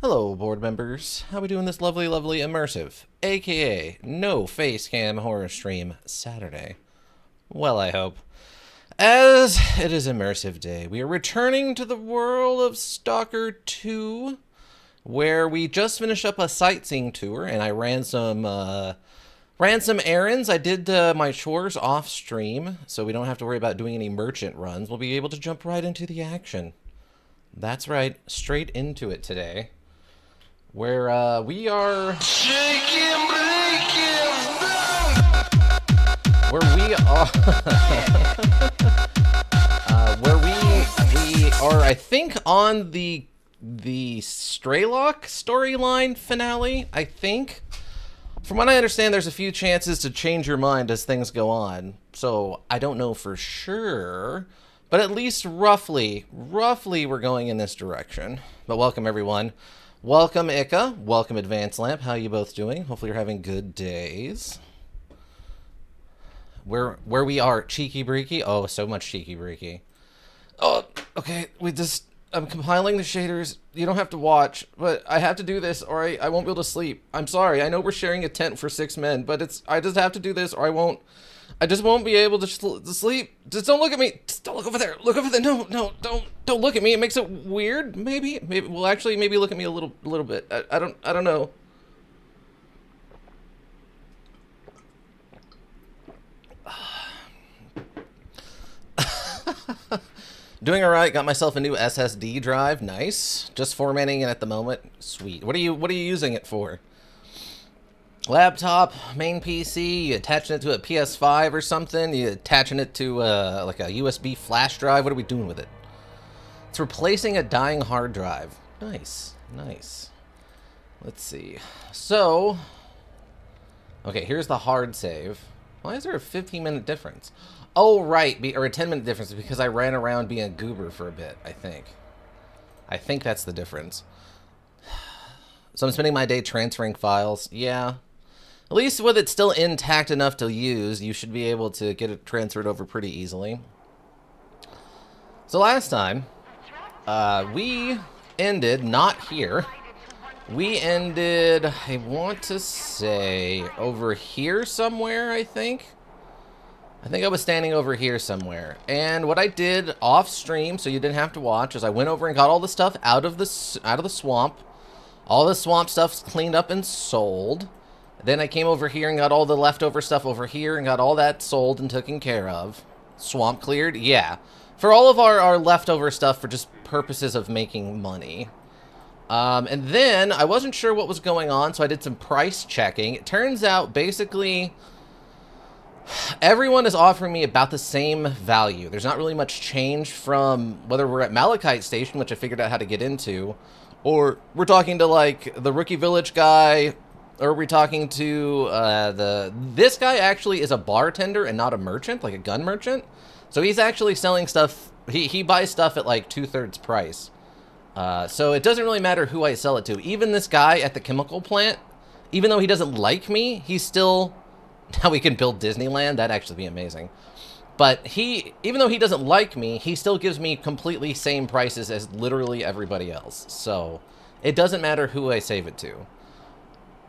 Hello, board members. How we doing this lovely, lovely immersive, aka no face cam horror stream Saturday? Well, I hope. As it is immersive day, we are returning to the world of Stalker 2, where we just finished up a sightseeing tour, and I ran some errands. I did my chores off stream, so we don't have to worry about doing any merchant runs. We'll be able to jump right into the action. That's right, straight into it today. Where we are where we are where we are, I think, on the S.T.A.L.K.E.R storyline finale. I think, from what I understand, there's a few chances to change your mind as things go on, so I don't know for sure, but at least roughly we're going in this direction. But welcome, everyone. Welcome, Ika. Welcome, Advanced Lamp. How are you both doing? Hopefully you're having good days. Where we are, Cheeky Breeky. Oh, so much Cheeky Breeky. Oh, okay. I'm compiling the shaders. You don't have to watch, but I have to do this or I won't be able to sleep. I'm sorry. I know we're sharing a tent for 6 men, but I just have to do this or I just won't be able to sleep. Just don't look at me. Just don't look over there. Look over there. No, don't look at me. It makes it weird. Maybe. Well, actually, maybe look at me a little bit. I don't know. Doing all right. Got myself a new SSD drive. Nice. Just formatting it at the moment. Sweet. What are you using it for? Laptop, main PC, you attaching it to a PS5 or something? You attaching it to like a USB flash drive? What are we doing with it? It's replacing a dying hard drive. Nice. Let's see. So, okay, here's the hard save. Why is there a 15-minute difference? Oh, right, or a 10-minute difference because I ran around being a goober for a bit, I think. I think that's the difference. So I'm spending my day transferring files. Yeah. At least with it still intact enough to use, you should be able to get it transferred over pretty easily. So last time, we ended not here. We ended, I want to say, over here somewhere, I think. I think I was standing over here somewhere. And what I did off stream, so you didn't have to watch, is I went over and got all the stuff out of the swamp. All the swamp stuff's cleaned up and sold. Then I came over here and got all the leftover stuff over here and got all that sold and taken care of. Swamp cleared? Yeah. For all of our leftover stuff for just purposes of making money. And then I wasn't sure what was going on, so I did some price checking. It turns out, basically, everyone is offering me about the same value. There's not really much change from whether we're at Malachite Station, which I figured out how to get into, or we're talking to, like, the Rookie Village guy, or are we talking to this guy actually is a bartender and not a merchant, like a gun merchant. So he's actually selling stuff. He buys stuff at like 2/3 price. So it doesn't really matter who I sell it to. Even this guy at the chemical plant, even though he doesn't like me, he's still, now we can build Disneyland. That'd actually be amazing. But even though he doesn't like me, he still gives me completely same prices as literally everybody else. So it doesn't matter who I save it to.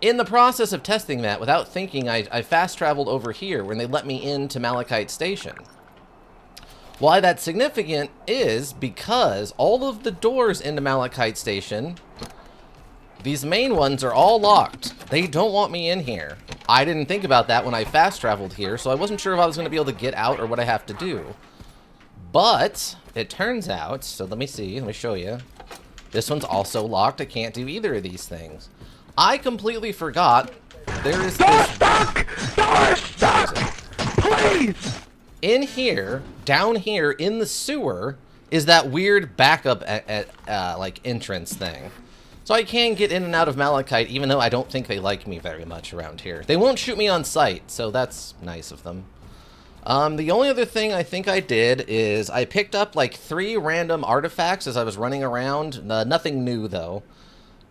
In the process of testing that, without thinking, I fast-traveled over here when they let me into Malachite Station. Why that's significant is because all of the doors into Malachite Station, these main ones, are all locked. They don't want me in here. I didn't think about that when I fast-traveled here, so I wasn't sure if I was going to be able to get out or what I have to do. But it turns out, so let me show you. This one's also locked. I can't do either of these things. I completely forgot there is this... Door stuck! Please! In here, down here, in the sewer, is that weird backup like, entrance thing. So I can get in and out of Malachite, even though I don't think they like me very much around here. They won't shoot me on sight, so that's nice of them. The only other thing I think I did is I picked up, like, 3 random artifacts as I was running around. Nothing new, though.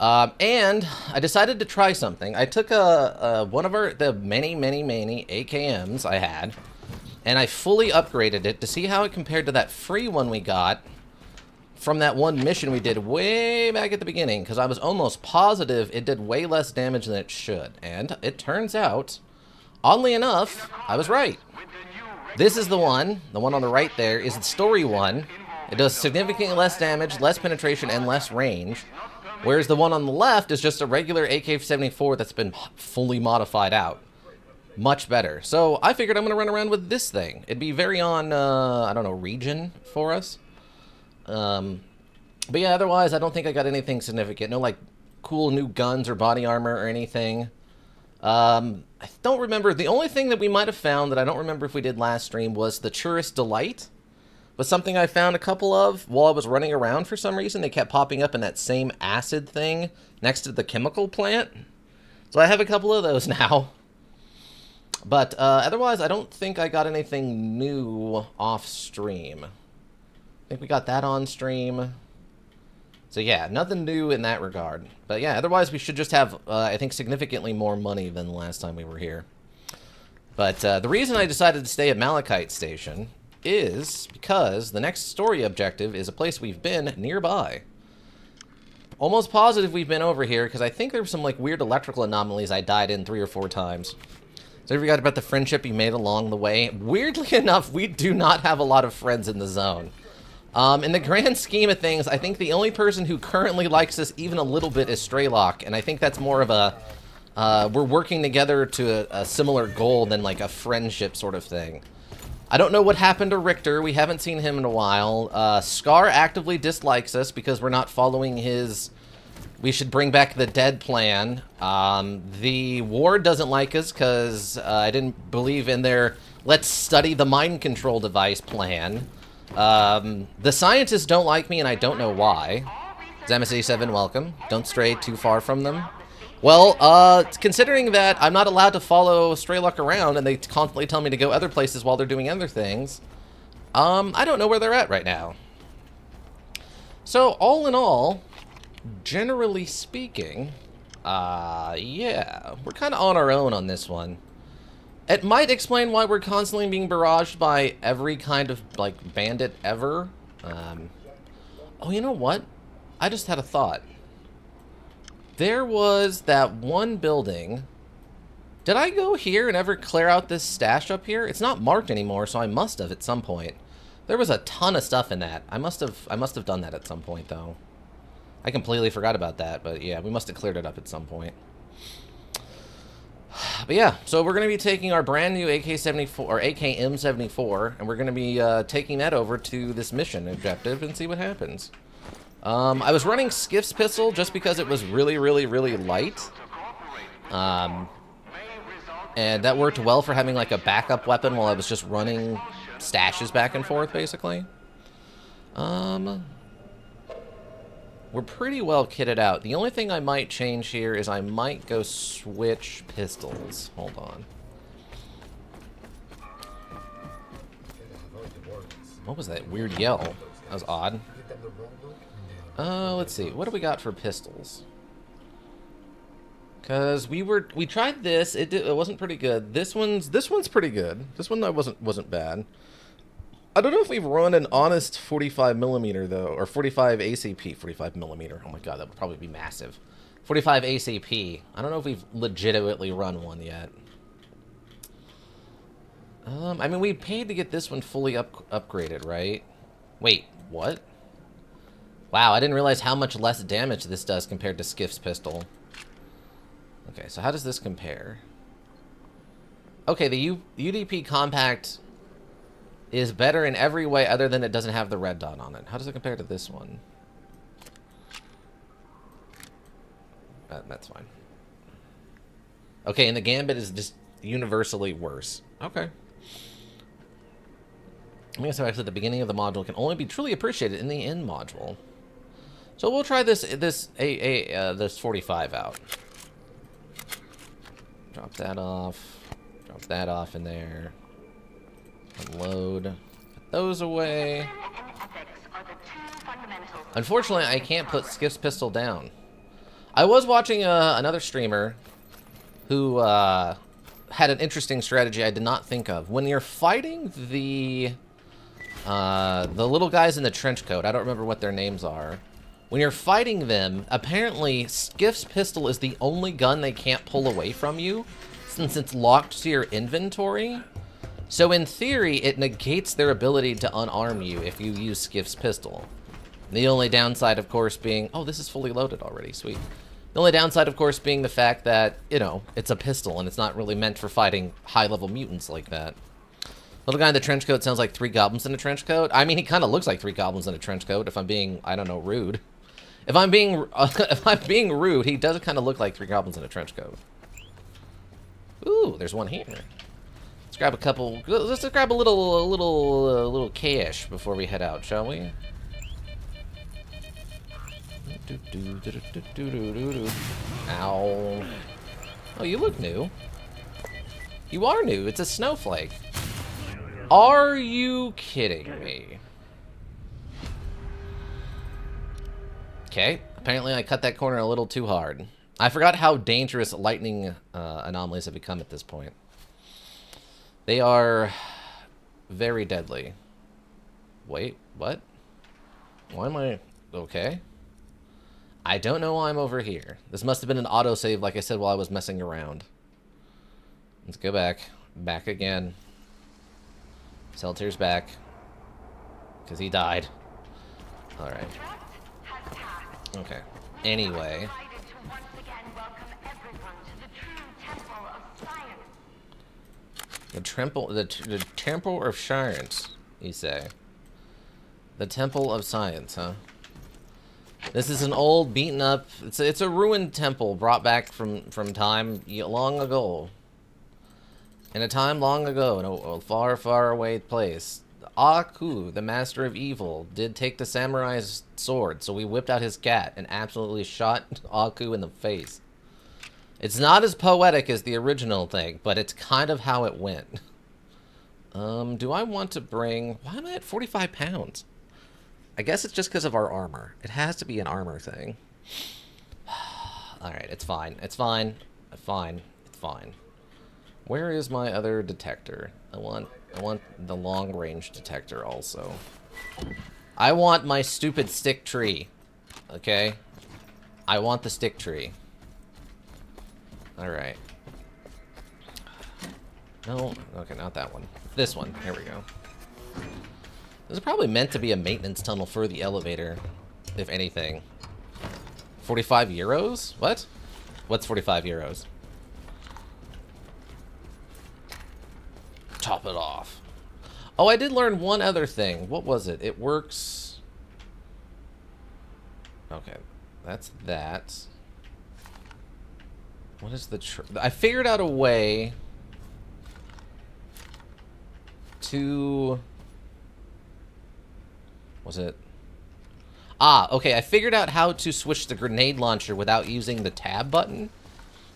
And I decided to try something. I took one of the many AKMs I had, and I fully upgraded it to see how it compared to that free one we got from that one mission we did way back at the beginning, because I was almost positive it did way less damage than it should. And it turns out, oddly enough, I was right. This is the one on the right there, is the story one. It does significantly less damage, less penetration, and less range. Whereas the one on the left is just a regular AK-74 that's been fully modified out. Much better. So I figured I'm going to run around with this thing. It'd be very on, I don't know, region for us. But yeah, otherwise I don't think I got anything significant. No, like, cool new guns or body armor or anything. I don't remember. The only thing that we might have found that I don't remember if we did last stream was the Tourist Delight. Was something I found a couple of while I was running around for some reason. They kept popping up in that same acid thing next to the chemical plant. So I have a couple of those now. But otherwise, I don't think I got anything new off stream. I think we got that on stream. So yeah, nothing new in that regard. But yeah, otherwise we should just have, I think, significantly more money than the last time we were here. But the reason I decided to stay at Malachite Station is because the next story objective is a place we've been nearby. Almost positive we've been over here, because I think there were some like weird electrical anomalies I died in 3 or 4 times. So I forgot about the friendship you made along the way. Weirdly enough, we do not have a lot of friends in the zone. In the grand scheme of things, I think the only person who currently likes us even a little bit is S.T.A.L.K.E.R, and I think that's more of a, we're working together to a similar goal than like a friendship sort of thing. I don't know what happened to Richter. We haven't seen him in a while. Scar actively dislikes us because we're not following his we should bring back the dead plan. The ward doesn't like us because I didn't believe in their let's study the mind control device plan. The scientists don't like me and I don't know why. Zemus87, welcome. Don't stray too far from them. Well, considering that I'm not allowed to follow S.T.A.L.K.E.R around and they constantly tell me to go other places while they're doing other things, I don't know where they're at right now. So, all in all, generally speaking, yeah, we're kind of on our own on this one. It might explain why we're constantly being barraged by every kind of, like, bandit ever. Oh, you know what? I just had a thought. There was that one building. Did I go here and ever clear out this stash up here? It's not marked anymore, so I must have at some point. There was a ton of stuff in that. I must have done that at some point, though. I completely forgot about that, but yeah, we must have cleared it up at some point. But yeah, so we're going to be taking our brand new AK-74 or AKM-74, and we're going to be taking that over to this mission objective and see what happens. I was running Skiff's pistol just because it was really, really, really light. And that worked well for having like a backup weapon while I was just running stashes back and forth, basically. We're pretty well kitted out. The only thing I might change here is I might go switch pistols. Hold on. What was that weird yell? That was odd. Let's see. What do we got for pistols? Cause we tried this. It wasn't pretty good. This one's pretty good. This one wasn't bad. I don't know if we've run an honest 45mm though, or 45 ACP. 45mm. Oh my god, that would probably be massive. 45 ACP. I don't know if we've legitimately run one yet. I mean, we paid to get this one fully upgraded, right? Wait, what? Wow, I didn't realize how much less damage this does compared to Skiff's pistol. Okay, so how does this compare? Okay, the UDP Compact is better in every way other than it doesn't have the red dot on it. How does it compare to this one? That's fine. Okay, and the Gambit is just universally worse. Okay. I guess actually the beginning of the module can only be truly appreciated in the end module. So we'll try this 45 out. Drop that off. Drop that off in there. Unload. Put those away. Unfortunately, I can't put Skiff's pistol down. I was watching another streamer who had an interesting strategy I did not think of. When you're fighting the The little guys in the trench coat. I don't remember what their names are. When you're fighting them, apparently Skiff's pistol is the only gun they can't pull away from you, since it's locked to your inventory. So in theory, it negates their ability to unarm you if you use Skiff's pistol. The only downside, of course, being... Oh, this is fully loaded already. Sweet. The only downside, of course, being the fact that, you know, it's a pistol and it's not really meant for fighting high-level mutants like that. Little guy in the trench coat sounds like 3 goblins in a trench coat. I mean, he kind of looks like 3 goblins in a trench coat, if I'm being, I don't know, rude. If I'm being rude, he does kind of look like 3 goblins in a trench coat. Ooh, there's one here. Let's grab a couple. Let's grab a little cash before we head out, shall we? Ow. Oh, you look new. You are new. It's a snowflake. Are you kidding me? Okay. Apparently I cut that corner a little too hard. I forgot how dangerous lightning anomalies have become at this point. They are very deadly. Wait, what? Why am I... Okay. I don't know why I'm over here. This must have been an autosave, like I said, while I was messing around. Let's go back. Back again. S.T.A.L.K.E.R's back. Because he died. Alright. Okay. Anyway. The Temple of Science, you say. The Temple of Science, huh? This is an old, beaten up... It's a ruined temple brought back from time long ago. In a time long ago, in a far, far away place. S.T.A.L.K.E.R, the master of evil, did take the samurai's sword, so we whipped out his cat and absolutely shot S.T.A.L.K.E.R in the face. It's not as poetic as the original thing, but it's kind of how it went. Do I want to bring... Why am I at 45 pounds? I guess it's just because of our armor. It has to be an armor thing. Alright, it's fine. It's fine. It's fine. It's fine. Where is my other detector? I want the long-range detector also. I want my stupid stick tree. Okay? I want the stick tree. Alright. No, okay, not that one. This one. Here we go. This is probably meant to be a maintenance tunnel for the elevator, if anything. 45 euros? What? What's 45 euros? Top it off. Oh, I did learn one other thing. What was it? It works... Okay, that's that. What is the... I figured out a way to... Was it... Ah, okay, I figured out how to switch the grenade launcher without using the tab button.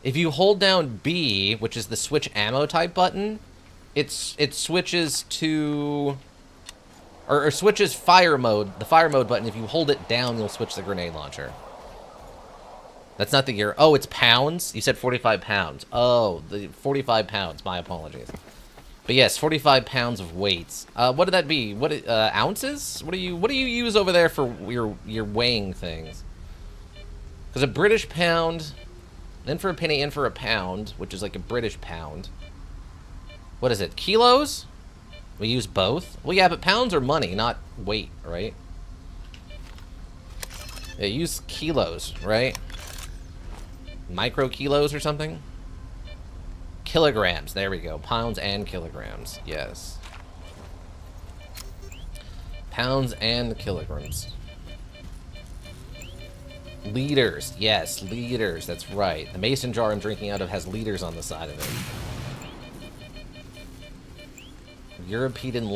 If you hold down B, which is the switch ammo type button, it switches to... Or switches fire mode. The fire mode button, if you hold it down, you'll switch the grenade launcher. That's not the gear. Oh, it's pounds? You said 45 pounds. Oh, the 45 pounds. My apologies. But yes, 45 pounds of weights. What would that be? What ounces? What do you use over there for your weighing things? Because a British pound, in for a penny, in for a pound, which is like a British pound. What is it? Kilos? We use both? Well, yeah, but pounds are money, not weight, right? Yeah, use kilos, right? Micro kilos or something? Kilograms, there we go. Pounds and kilograms, yes. Pounds and kilograms. Liters, yes, liters, that's right. The mason jar I'm drinking out of has liters on the side of it. European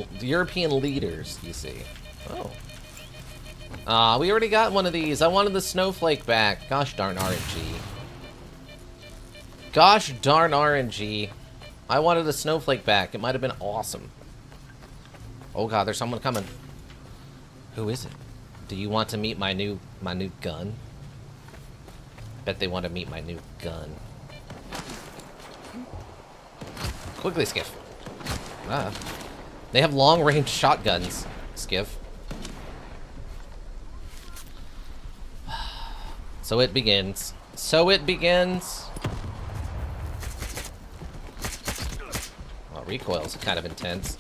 liters, you see. Oh. We already got one of these. I wanted the snowflake back. Gosh darn RNG. Gosh darn RNG. I wanted the snowflake back. It might have been awesome. Oh god, there's someone coming. Who is it? Do you want to meet my new gun? Bet they want to meet my new gun. Quickly, Skiff. Ah. They have long-range shotguns. Skiff. So it begins. So it begins. Oh, recoil's kind of intense.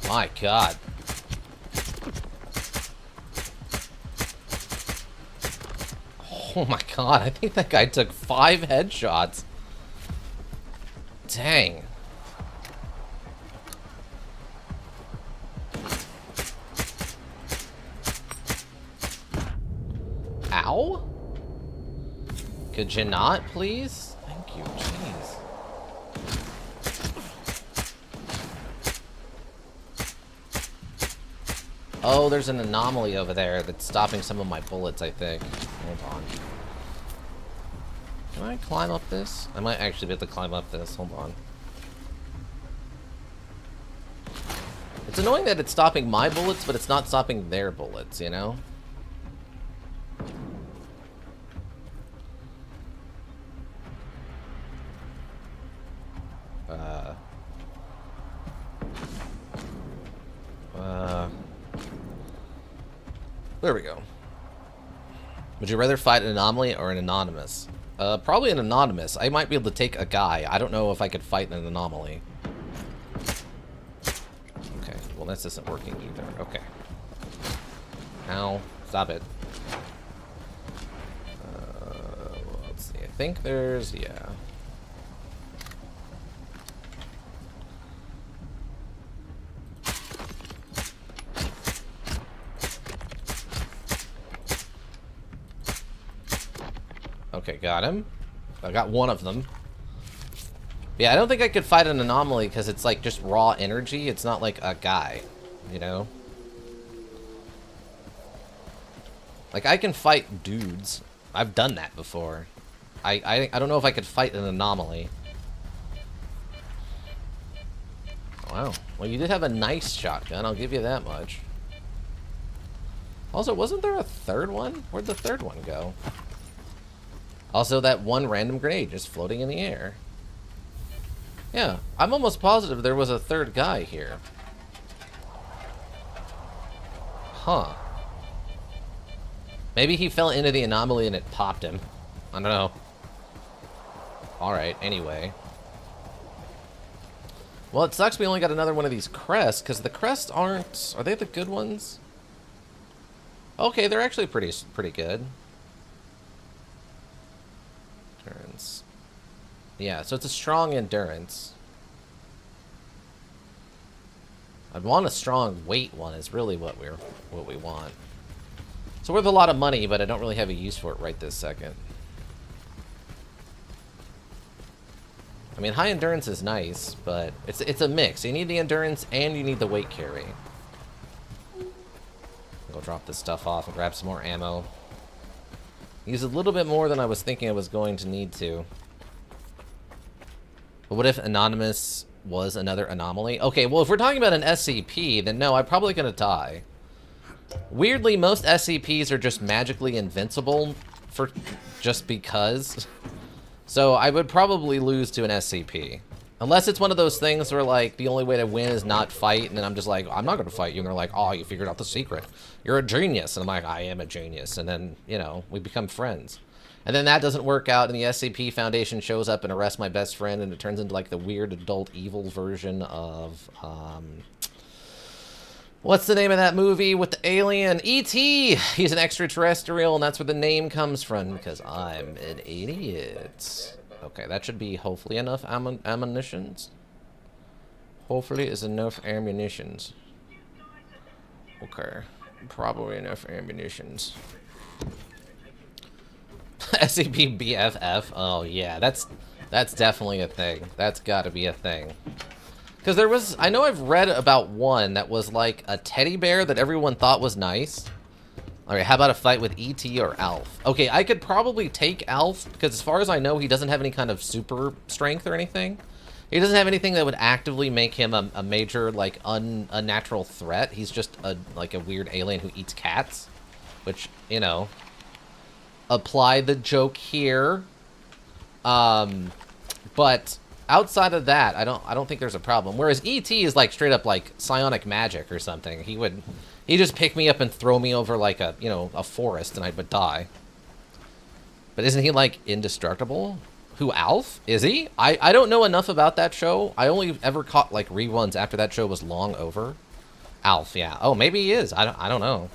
My God. Oh my God, I think that guy took 5 headshots. Dang. Ow? Could you not, please? Thank you, jeez. Oh, there's an anomaly over there that's stopping some of my bullets, I think. Hold on. Can I climb up this? I might actually be able to climb up this. Hold on. It's annoying that it's stopping my bullets, but it's not stopping their bullets, you know? There we go. Would you rather fight an anomaly or an anonymous? Probably an anonymous. I might be able to take a guy. I don't know if I could fight an anomaly. Okay, well this isn't working either. Okay. Ow. Stop it. Let's see. I think there's... yeah. Okay, got him. I got one of them. Yeah, I don't think I could fight an anomaly because it's like just raw energy. It's not like a guy, you know? Like, I can fight dudes. I've done that before. I don't know if I could fight an anomaly. Wow. Well, you did have a nice shotgun. I'll give you that much. Also, wasn't there a third one? Where'd the third one go? Also, that one random grenade just floating in the air. Yeah, I'm almost positive there was a third guy here. Huh. Maybe he fell into the anomaly and it popped him. I don't know. Alright, anyway. Well, it sucks we only got another one of these crests, because the crests aren't... are they the good ones? Okay, they're actually pretty good. Endurance. Yeah, so it's a strong endurance. I'd want a strong weight one is really what we want. It's worth a lot of money, but I don't really have a use for it right this second. I mean, high endurance is nice, but it's a mix. You need the endurance and you need the weight carry. I'll go drop this stuff off and grab some more ammo. Use a little bit more than I was thinking I was going to need to. But what if Anonymous was another anomaly? Okay, well, if we're talking about an SCP, then no, I'm probably going to die. Weirdly, most SCPs are just magically invincible for just because. So I would probably lose to an SCP. Unless it's one of those things where, like, the only way to win is not fight, and then I'm just like, I'm not going to fight you. And they're like, oh, you figured out the secret. You're a genius. And I'm like, I am a genius. And then, you know, we become friends. And then that doesn't work out, and the SCP Foundation shows up and arrests my best friend, and it turns into, like, the weird adult evil version of, what's the name of that movie with the alien? E.T. He's an extraterrestrial, and that's where the name comes from, because I'm an idiot. Okay, that should be hopefully enough ammunitions. Hopefully it's enough ammunitions. Okay, probably enough ammunitions. SCP BFF. Oh yeah, that's definitely a thing. That's got to be a thing. Because there was, I know I've read about one that was like a teddy bear that everyone thought was nice. Alright, how about a fight with E.T. or Alf? Okay, I could probably take Alf, because as far as I know, he doesn't have any kind of super strength or anything. He doesn't have anything that would actively make him a major, like, unnatural threat. He's just, like, a weird alien who eats cats. Which, you know, apply the joke here. But outside of that, I don't think there's a problem. Whereas E.T. is like straight up like psionic magic or something. He'd just pick me up and throw me over like a, a forest and I would die. But isn't he like indestructible? Who, Alf? Is he? I don't know enough about that show. I only ever caught like reruns after that show was long over. Alf, yeah. Oh, maybe he is. I don't know.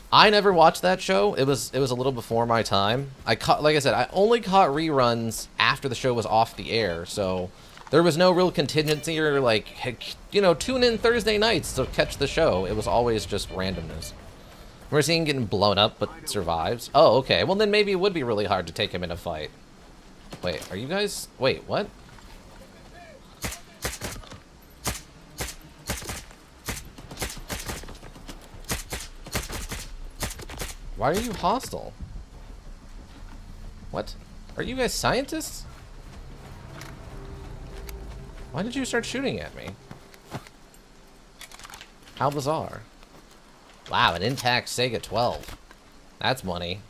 I never watched that show. It was a little before my time. Like I said, I only caught reruns after the show was off the air, so there was no real contingency or like, tune in Thursday nights to catch the show. It was always just randomness. We're seeing him getting blown up, but survives. Oh, okay. Well, then maybe it would be really hard to take him in a fight. Wait, are you guys... Wait, what? Why are you hostile? What? Are you guys scientists? Why did you start shooting at me? How bizarre. Wow, an intact Sega 12. That's money.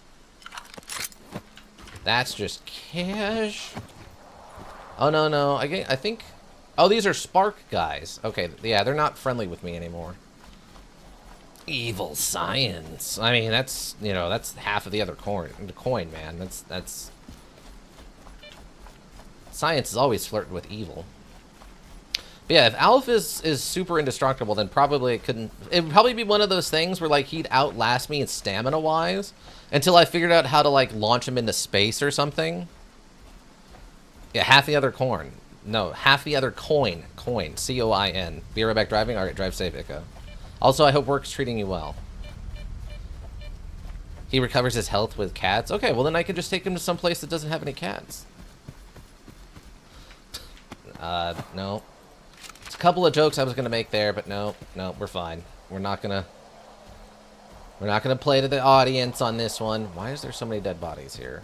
That's just cash. Oh, no. I think... Oh, these are Spark guys. Okay, yeah, they're not friendly with me anymore. Evil science. I mean, that's, that's half of the other coin, man. That's... Science is always flirting with evil. But yeah, if Alf is super indestructible, then probably it would probably be one of those things where, like, he'd outlast me in stamina-wise until I figured out how to, like, launch him into space or something. Yeah, half the other coin. No, half the other coin. Coin. C-O-I-N. Be right back driving? Alright, drive safe, Ica. Also, I hope work's treating you well. He recovers his health with cats? Okay, well then I can just take him to some place that doesn't have any cats. No. It's a couple of jokes I was gonna make there, but no, we're fine. We're not gonna play to the audience on this one. Why is there so many dead bodies here?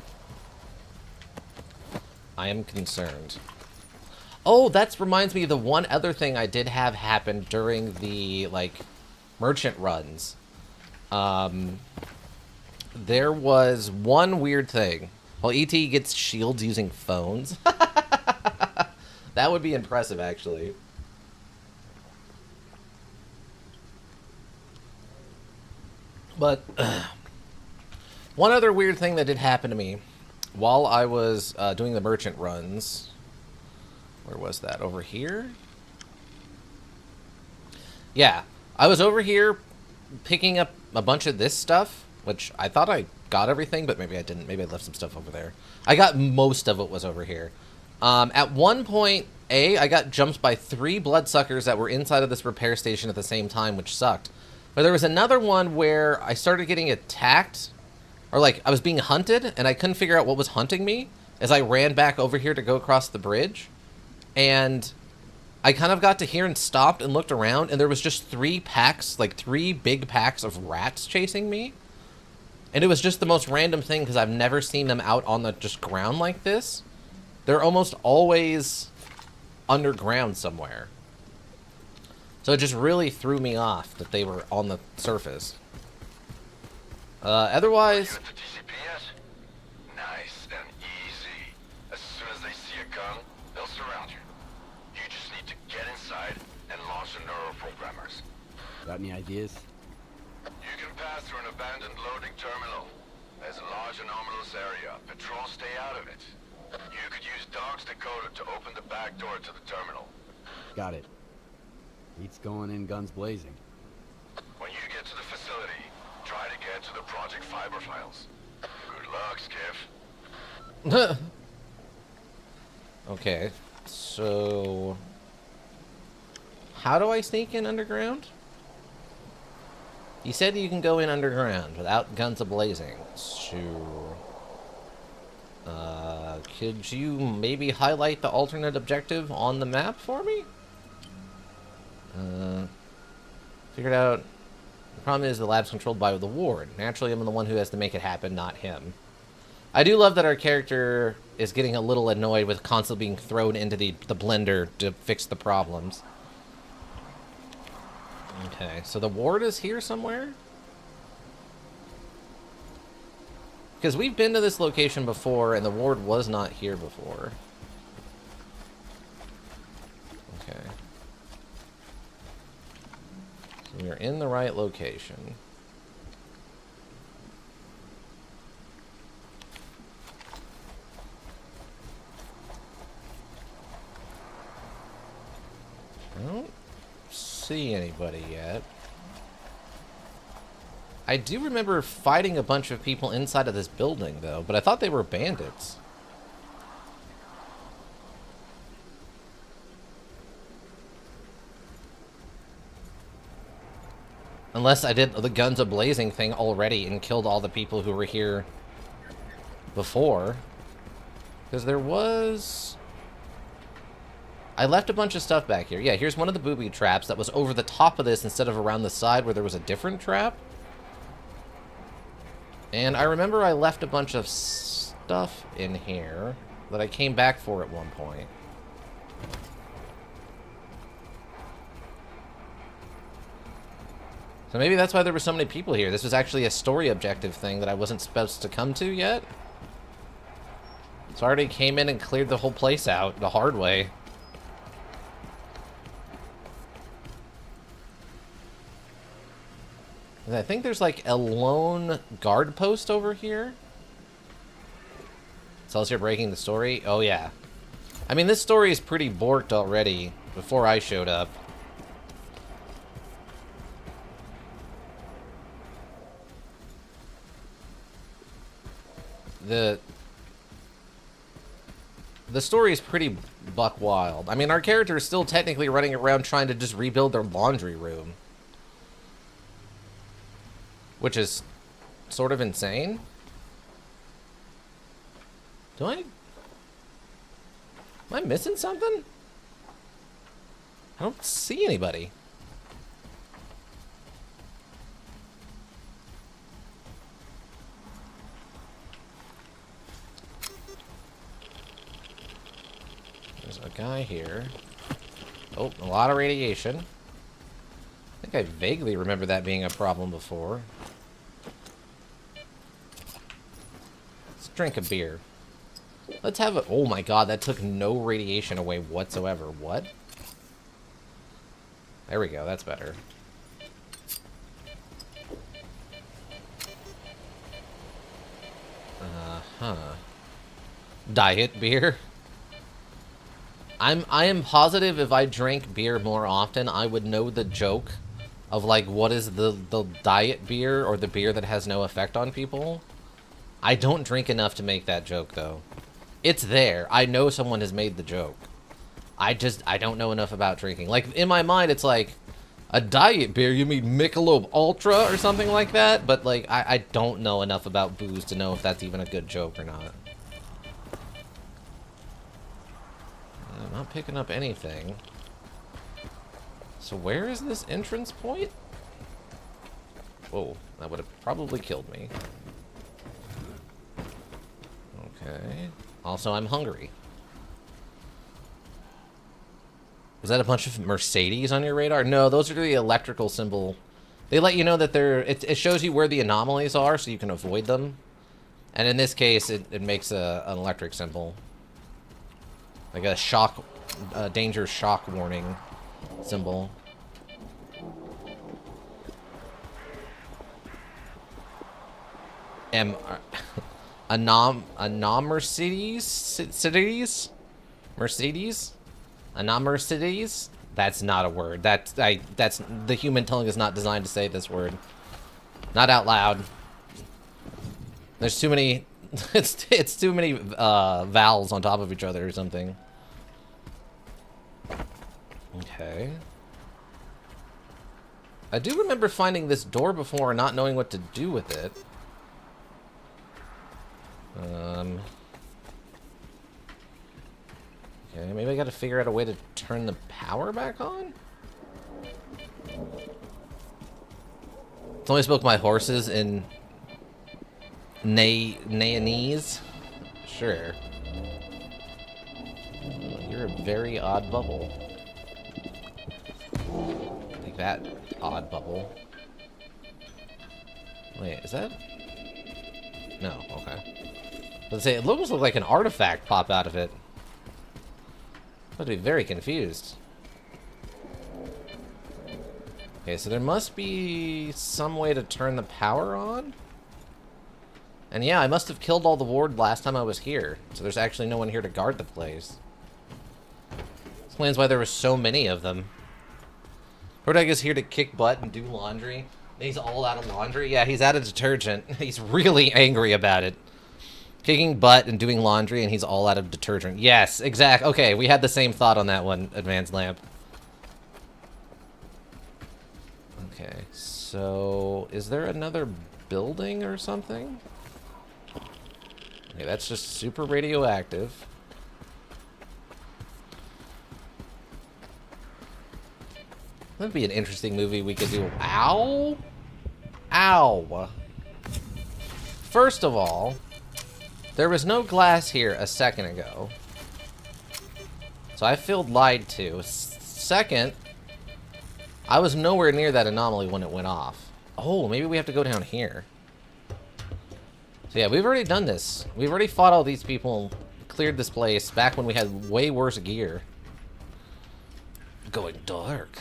I am concerned. Oh, that reminds me of the one other thing I did have happen during the, like, merchant runs. There was one weird thing. Well, E.T. gets shields using phones. That would be impressive, actually. But one other weird thing that did happen to me while I was doing the merchant runs. Where was that? Over here? Yeah. I was over here picking up a bunch of this stuff, which I thought I got everything, but maybe I didn't. Maybe I left some stuff over there. I got most of it was over here. At one point, I got jumped by 3 bloodsuckers that were inside of this repair station at the same time, which sucked. But there was another one where I started getting attacked, or like I was being hunted, and I couldn't figure out what was hunting me as I ran back over here to go across the bridge. And I kind of got to here and stopped and looked around, and there was just 3 packs, like 3 big packs of rats chasing me. And it was just the most random thing because I've never seen them out on the just ground like this. They're almost always underground somewhere. So it just really threw me off that they were on the surface. Otherwise... Nice and easy. As soon as they see a gun, they'll surround you. You just need to get inside and launch the neuroprogrammers. Got any ideas? You can pass through an abandoned loading terminal. There's a large anomalous area. Patrols stay out of it. You could use Dog's decoder to open the back door to the terminal. Got it. Beats going in guns blazing. When you get to the facility, try to get to the Project Fiber files. Good luck, Skiff. Okay, so... How do I sneak in underground? You said you can go in underground without guns a-blazing, so... could you maybe highlight the alternate objective on the map for me? Figured out... The problem is the lab's controlled by the ward. Naturally, I'm the one who has to make it happen, not him. I do love that our character is getting a little annoyed with constantly being thrown into the blender to fix the problems. Okay, so the ward is here somewhere? Because we've been to this location before, and the ward was not here before. You're in the right location. I don't see anybody yet. I do remember fighting a bunch of people inside of this building, though, but I thought they were bandits. Unless I did the guns a-blazing thing already and killed all the people who were here before. Because there was... I left a bunch of stuff back here. Yeah, here's one of the booby traps that was over the top of this instead of around the side where there was a different trap. And I remember I left a bunch of stuff in here that I came back for at one point. So maybe that's why there were so many people here. This was actually a story objective thing that I wasn't supposed to come to yet. So I already came in and cleared the whole place out the hard way. And I think there's like a lone guard post over here. So you're breaking the story? Oh yeah. I mean, this story is pretty borked already before I showed up. The story is pretty buck wild. I mean, our character is still technically running around trying to just rebuild their laundry room. Which is sort of insane. Am I missing something? I don't see anybody. There's a guy here. Oh, a lot of radiation. I think I vaguely remember that being a problem before. Let's drink a beer. Let's have a... Oh my god, that took no radiation away whatsoever. What? There we go, that's better. Uh-huh. Diet beer? I am positive if I drank beer more often, I would know the joke of, like, what is the diet beer or the beer that has no effect on people. I don't drink enough to make that joke, though. It's there. I know someone has made the joke. I don't know enough about drinking. Like, in my mind, it's like, a diet beer, you mean Michelob Ultra or something like that? But, like, I don't know enough about booze to know if that's even a good joke or not. I'm not picking up anything. So where is this entrance point? Whoa, that would have probably killed me. Okay. Also, I'm hungry. Was that a bunch of Mercedes on your radar? No, those are the electrical symbol. They let you know that they're... It shows you where the anomalies are so you can avoid them. And in this case, it makes an electric symbol. Like a shock... danger shock warning symbol. Mercedes? Mercedes? Mercedes? That's not a word. That's the human tongue is not designed to say this word. Not out loud. There's too many it's too many vowels on top of each other or something. Okay. I do remember finding this door before and not knowing what to do with it. Okay, maybe I gotta figure out a way to turn the power back on? Somebody spoke my horses in Nayanese? Sure. You're a very odd bubble. Like that odd bubble. Wait, is that? No, okay. Let's say it looks like an artifact pop out of it. I'd be very confused. Okay, so there must be some way to turn the power on. And yeah, I must have killed all the ward last time I was here. So there's actually no one here to guard the place. Explains why there were so many of them. Rodeg is here to kick butt and do laundry. He's all out of laundry. Yeah, he's out of detergent. He's really angry about it. Kicking butt and doing laundry, and he's all out of detergent. Yes, exact. Okay, we had the same thought on that one, Advanced Lamp. Okay, so is there another building or something? Okay, that's just super radioactive. That'd be an interesting movie we could do. Ow! Ow! First of all, there was no glass here a second ago. So I feel lied to. Second, I was nowhere near that anomaly when it went off. Oh, maybe we have to go down here. So yeah, we've already done this. We've already fought all these people, cleared this place back when we had way worse gear. Going dark.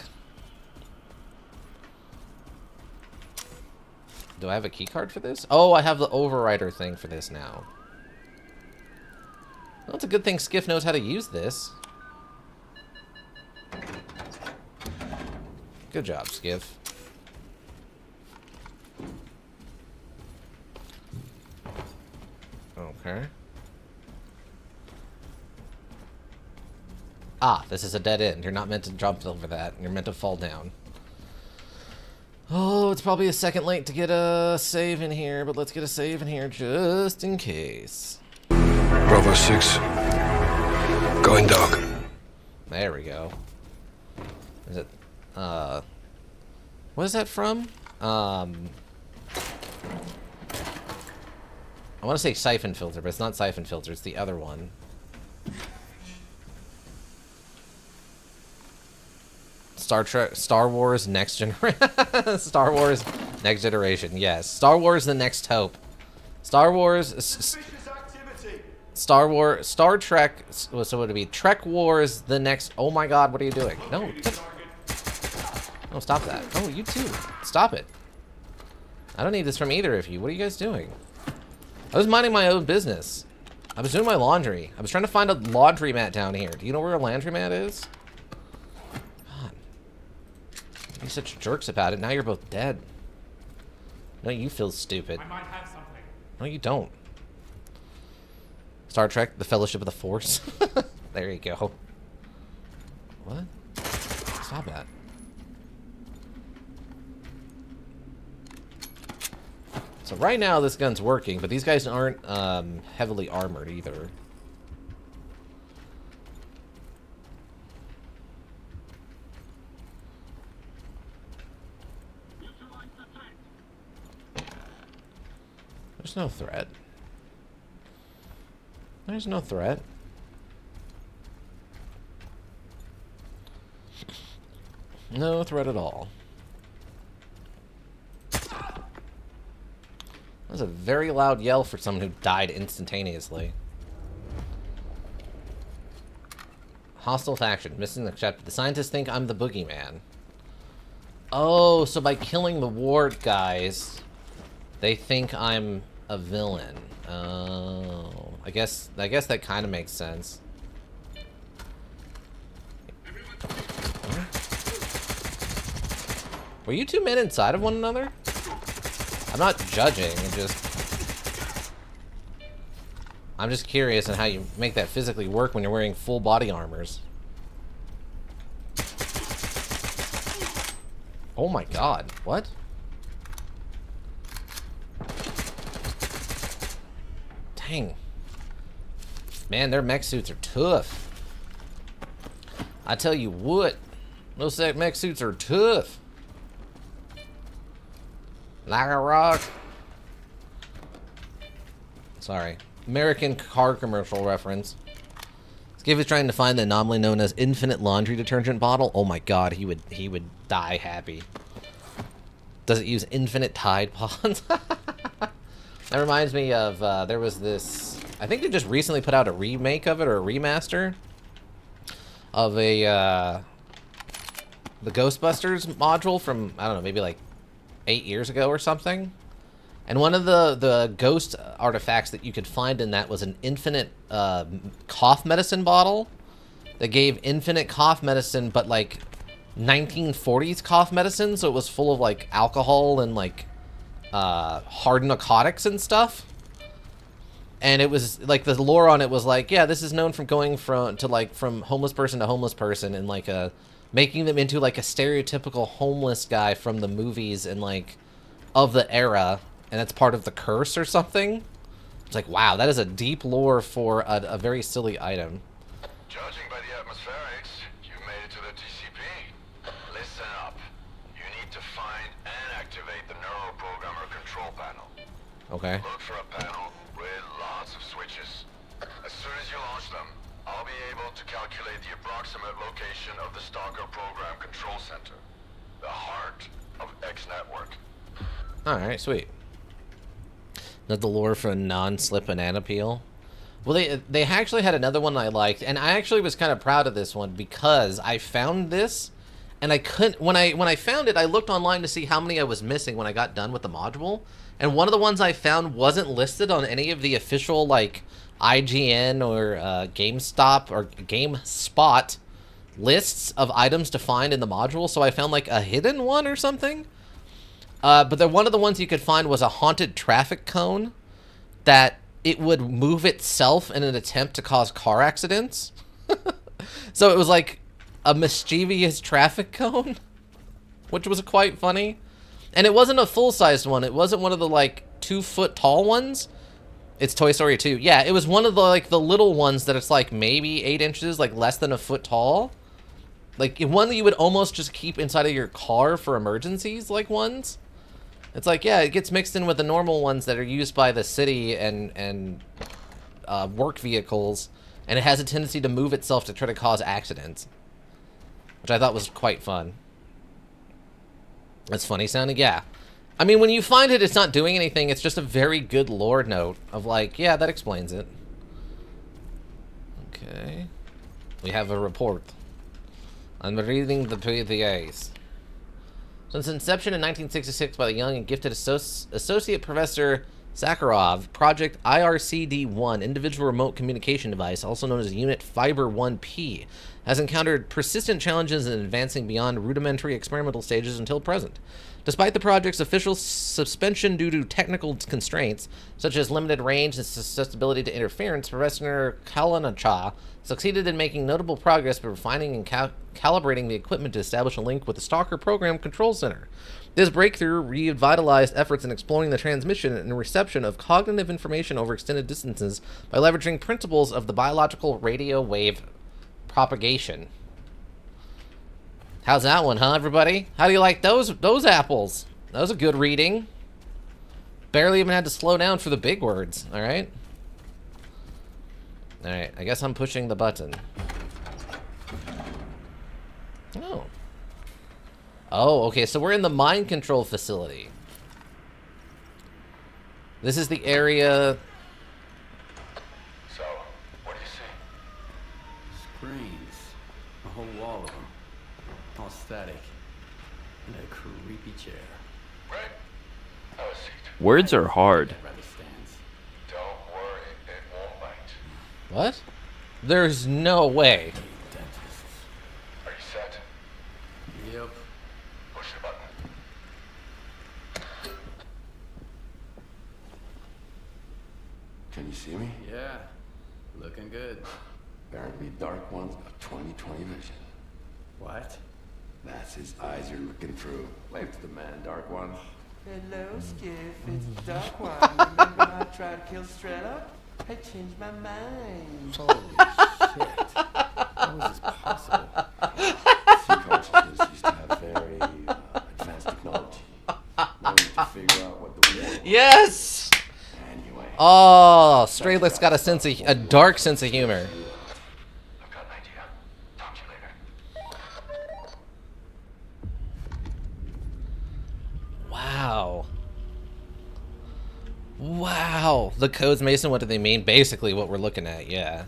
Do I have a keycard for this? Oh, I have the overrider thing for this now. Well, it's a good thing Skiff knows how to use this. Good job, Skiff. Okay. Ah, this is a dead end. You're not meant to jump over that. You're meant to fall down. Oh, it's probably a second late to get a save in here, but let's get a save in here just in case. Bravo 6. Going dark. There we go. Is it, what is that from? I want to say Siphon Filter, but it's not Siphon Filter, it's the other one. Star Wars Next Generation. Star Wars Next Generation, yes. Star Wars The Next Hope. Star Trek, so would it be Trek Wars The Next, oh my god, what are you doing? No, no, stop that. Oh, you too. Stop it. I don't need this from either of you. What are you guys doing? I was minding my own business. I was doing my laundry. I was trying to find a laundromat down here. Do you know where a laundromat is? You're such jerks about it. Now you're both dead. No, you feel stupid. I might have something. No, you don't. Star Trek, the Fellowship of the Force. There you go. What? Stop that. So right now this gun's working, but these guys aren't heavily armored either. There's no threat. There's no threat. No threat at all. That was a very loud yell for someone who died instantaneously. Hostile faction. Missing the chapter. The scientists think I'm the boogeyman. Oh, so by killing the ward guys, they think I'm a villain. Oh, I guess that kind of makes sense. Were you two men inside of one another? I'm not judging, I'm just curious on how you make that physically work when you're wearing full body armors. Oh my god, what? Dang. Man, their mech suits are tough. I tell you what, those mech suits are tough. Like a rock. Sorry. American car commercial reference. Skiff is trying to find the anomaly known as infinite laundry detergent bottle. Oh my god, he would die happy. Does it use infinite Tide Pods? That reminds me of, there was this, I think they just recently put out a remake of it, or a remaster, of a the Ghostbusters module from, I don't know, maybe like 8 years ago or something. And one of the ghost artifacts that you could find in that was an infinite cough medicine bottle that gave infinite cough medicine, but like 1940s cough medicine, so it was full of like alcohol and like hard narcotics and stuff. And it was like the lore on it was like, yeah, this is known from going from homeless person to homeless person and like making them into like a stereotypical homeless guy from the movies and like of the era, and that's part of the curse or something. It's like, wow, that is a deep lore for a very silly item. Judging by the atmospherics, you made it to the TCP. Listen up. You need to find and activate the neuroprogrammer control panel. Okay. Look for a panel with lots of switches. As soon as you launch them, I'll be able to calculate the approximate location of the S.T.A.L.K.E.R program control center, the heart of X network. All right, sweet. Not the lore for a non-slip banana peel. Well, they actually had another one I liked, and I actually was kind of proud of this one because I found this, and I couldn't when I found it, I looked online to see how many I was missing when I got done with the module, and one of the ones I found wasn't listed on any of the official like IGN or GameStop or GameSpot lists of items to find in the module, so I found like a hidden one or something. But one of the ones you could find was a haunted traffic cone that it would move itself in an attempt to cause car accidents. So it was like a mischievous traffic cone, which was quite funny. And it wasn't a full-sized one. It wasn't one of the like 2-foot tall ones. It's Toy Story 2. Yeah, it was one of the like the little ones that it's like maybe 8 inches, like less than a foot tall. Like one that you would almost just keep inside of your car for emergencies, like ones. It's like, yeah, it gets mixed in with the normal ones that are used by the city and work vehicles, and it has a tendency to move itself to try to cause accidents, which I thought was quite fun. That's funny sounding, yeah. I mean, when you find it, it's not doing anything. It's just a very good lore note of like, yeah, that explains it. Okay. We have a report. I'm reading the PDAs. Since inception in 1966 by the young and gifted Associate Professor Sakharov, Project IRCD-1, Individual Remote Communication Device, also known as Unit Fiber 1P, has encountered persistent challenges in advancing beyond rudimentary experimental stages until present. Despite the project's official suspension due to technical constraints, such as limited range and susceptibility to interference, Professor Kalanacha succeeded in making notable progress by refining and calibrating the equipment to establish a link with the S.T.A.L.K.E.R program control center. This breakthrough revitalized efforts in exploring the transmission and reception of cognitive information over extended distances by leveraging principles of the biological radio wave propagation. How's that one, huh, everybody? How do you like those apples? That was a good reading. Barely even had to slow down for the big words, all right? All right, I guess I'm pushing the button. Oh. Oh, okay, so we're in the mind control facility. This is the area... So, what do you see? Screens. A whole wall of them. All static. And a creepy chair. Right? Have a seat. Words are hard. Rather stands. Don't worry, it won't bite. What? There's no way. Dentists. Are you set? Yep. Push the button. Can you see me? Yeah. Looking good. Apparently Dark One's got 20/20 vision. What? That's his eyes you're looking through. Wave to the man, Dark One. Hello, Skiff. It's Dark One. Remember how I tried to kill S.T.A.L.K.E.R? I changed my mind. Holy shit. How is this possible? Sea consciousness used to have very advanced technology. No need to figure out what the war was. Yes! Anyway. Oh, Straylick's got a dark sense of humor. I've got an idea. Talk to you later. Wow. Wow. The codes, Mason, what do they mean? Basically what we're looking at, yeah.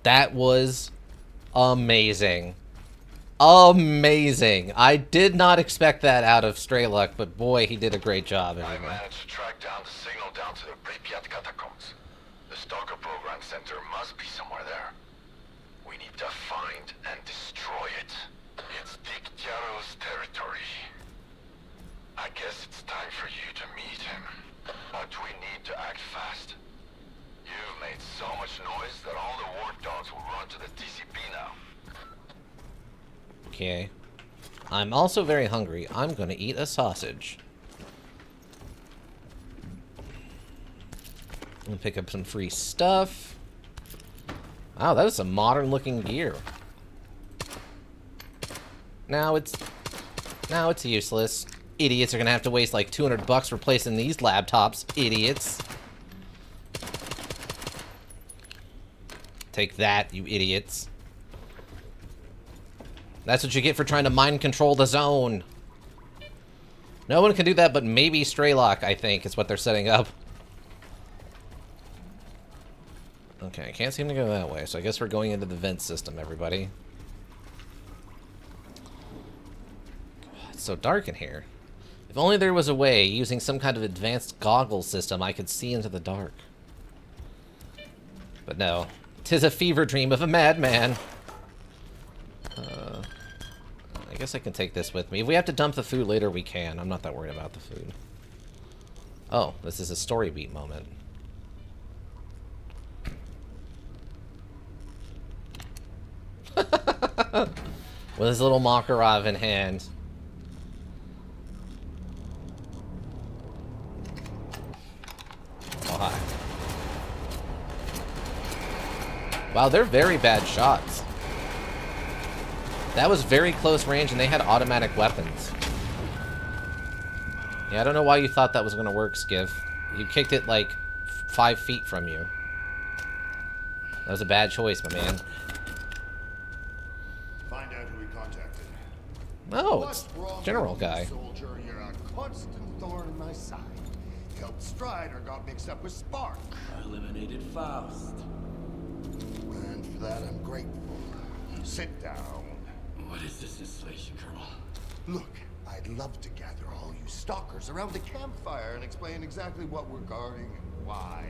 That was amazing. Amazing. I did not expect that out of S.T.A.L.K.E.R, but boy, he did a great job. I Anyway. managed to track down the signal down to the Pripyat catacombs. The S.T.A.L.K.E.R program center must be somewhere there. We need to find and destroy it. It's S.T.A.L.K.E.R's territory. I guess it's time for you to meet him. But we need to act fast. You've made so much noise that all the war dogs will run to the TCP now. Okay. I'm also very hungry. I'm gonna eat a sausage. I'm gonna pick up some free stuff. Wow, that is some modern looking gear. Now it's useless. Idiots are gonna have to waste like $200 replacing these laptops. Idiots. Take that, you idiots. That's what you get for trying to mind control the zone. No one can do that but maybe S.T.A.L.K.E.R, I think, is what they're setting up. Okay, I can't seem to go that way, so I guess we're going into the vent system, everybody. God, it's so dark in here. If only there was a way, using some kind of advanced goggle system, I could see into the dark. But no. 'Tis a fever dream of a madman. I guess I can take this with me. If we have to dump the food later, we can. I'm not that worried about the food. Oh, this is a story beat moment. With his little Makarov in hand. Oh, hi. Wow, they're very bad shots. That was very close range, and they had automatic weapons. Yeah, I don't know why you thought that was going to work, Skiff. You kicked it, like, 5 feet from you. That was a bad choice, my man. Find out who we contacted. Oh, it's What's wrong General with you, Guy. Soldier, you're a constant thorn in my side. Helped Strider got mixed up with Spark. I eliminated Faust. And for that, I'm grateful. Sit down. What is this installation, Colonel? Look, I'd love to gather all you stalkers around the campfire and explain exactly what we're guarding and why.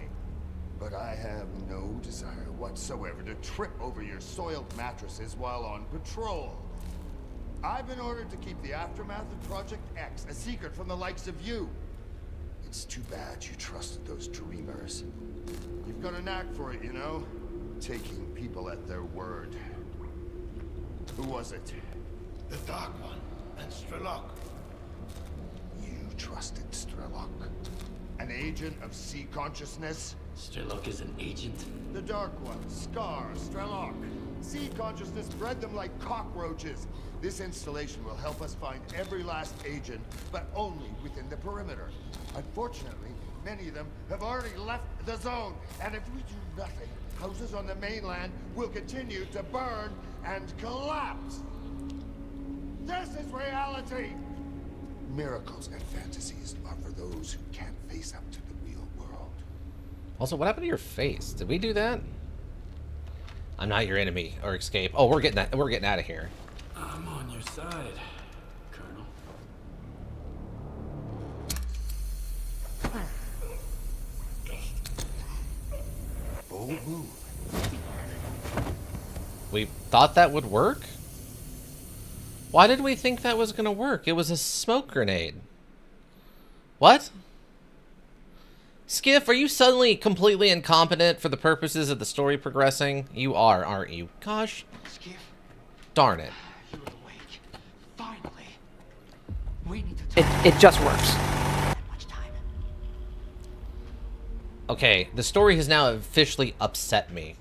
But I have no desire whatsoever to trip over your soiled mattresses while on patrol. I've been ordered to keep the aftermath of Project X a secret from the likes of you. It's too bad you trusted those dreamers. You've got a knack for it, you know? Taking people at their word. Who was it? The Dark One and S.T.A.L.K.E.R. You trusted S.T.A.L.K.E.R. An agent of sea consciousness? S.T.A.L.K.E.R is an agent? The Dark One, S.T.A.R.K.E.R, S.T.A.L.K.E.R. Sea consciousness bred them like cockroaches. This installation will help us find every last agent, but only within the perimeter. Unfortunately, many of them have already left the zone, and if we do nothing, houses on the mainland will continue to burn and collapse. This is reality! Miracles and fantasies are for those who can't face up to the real world. Also, what happened to your face? Did we do that? I'm not your enemy or escape. Oh, we're getting out of here. I'm on your side, Colonel. Bold move. We thought that would work? Why did we think that was going to work? It was a smoke grenade. What? Skiff, are you suddenly completely incompetent for the purposes of the story progressing? You are, aren't you? Gosh. Skiff, Darn it. you're awake. Finally. We need to talk. It just works. That much time. Okay, the story has now officially upset me.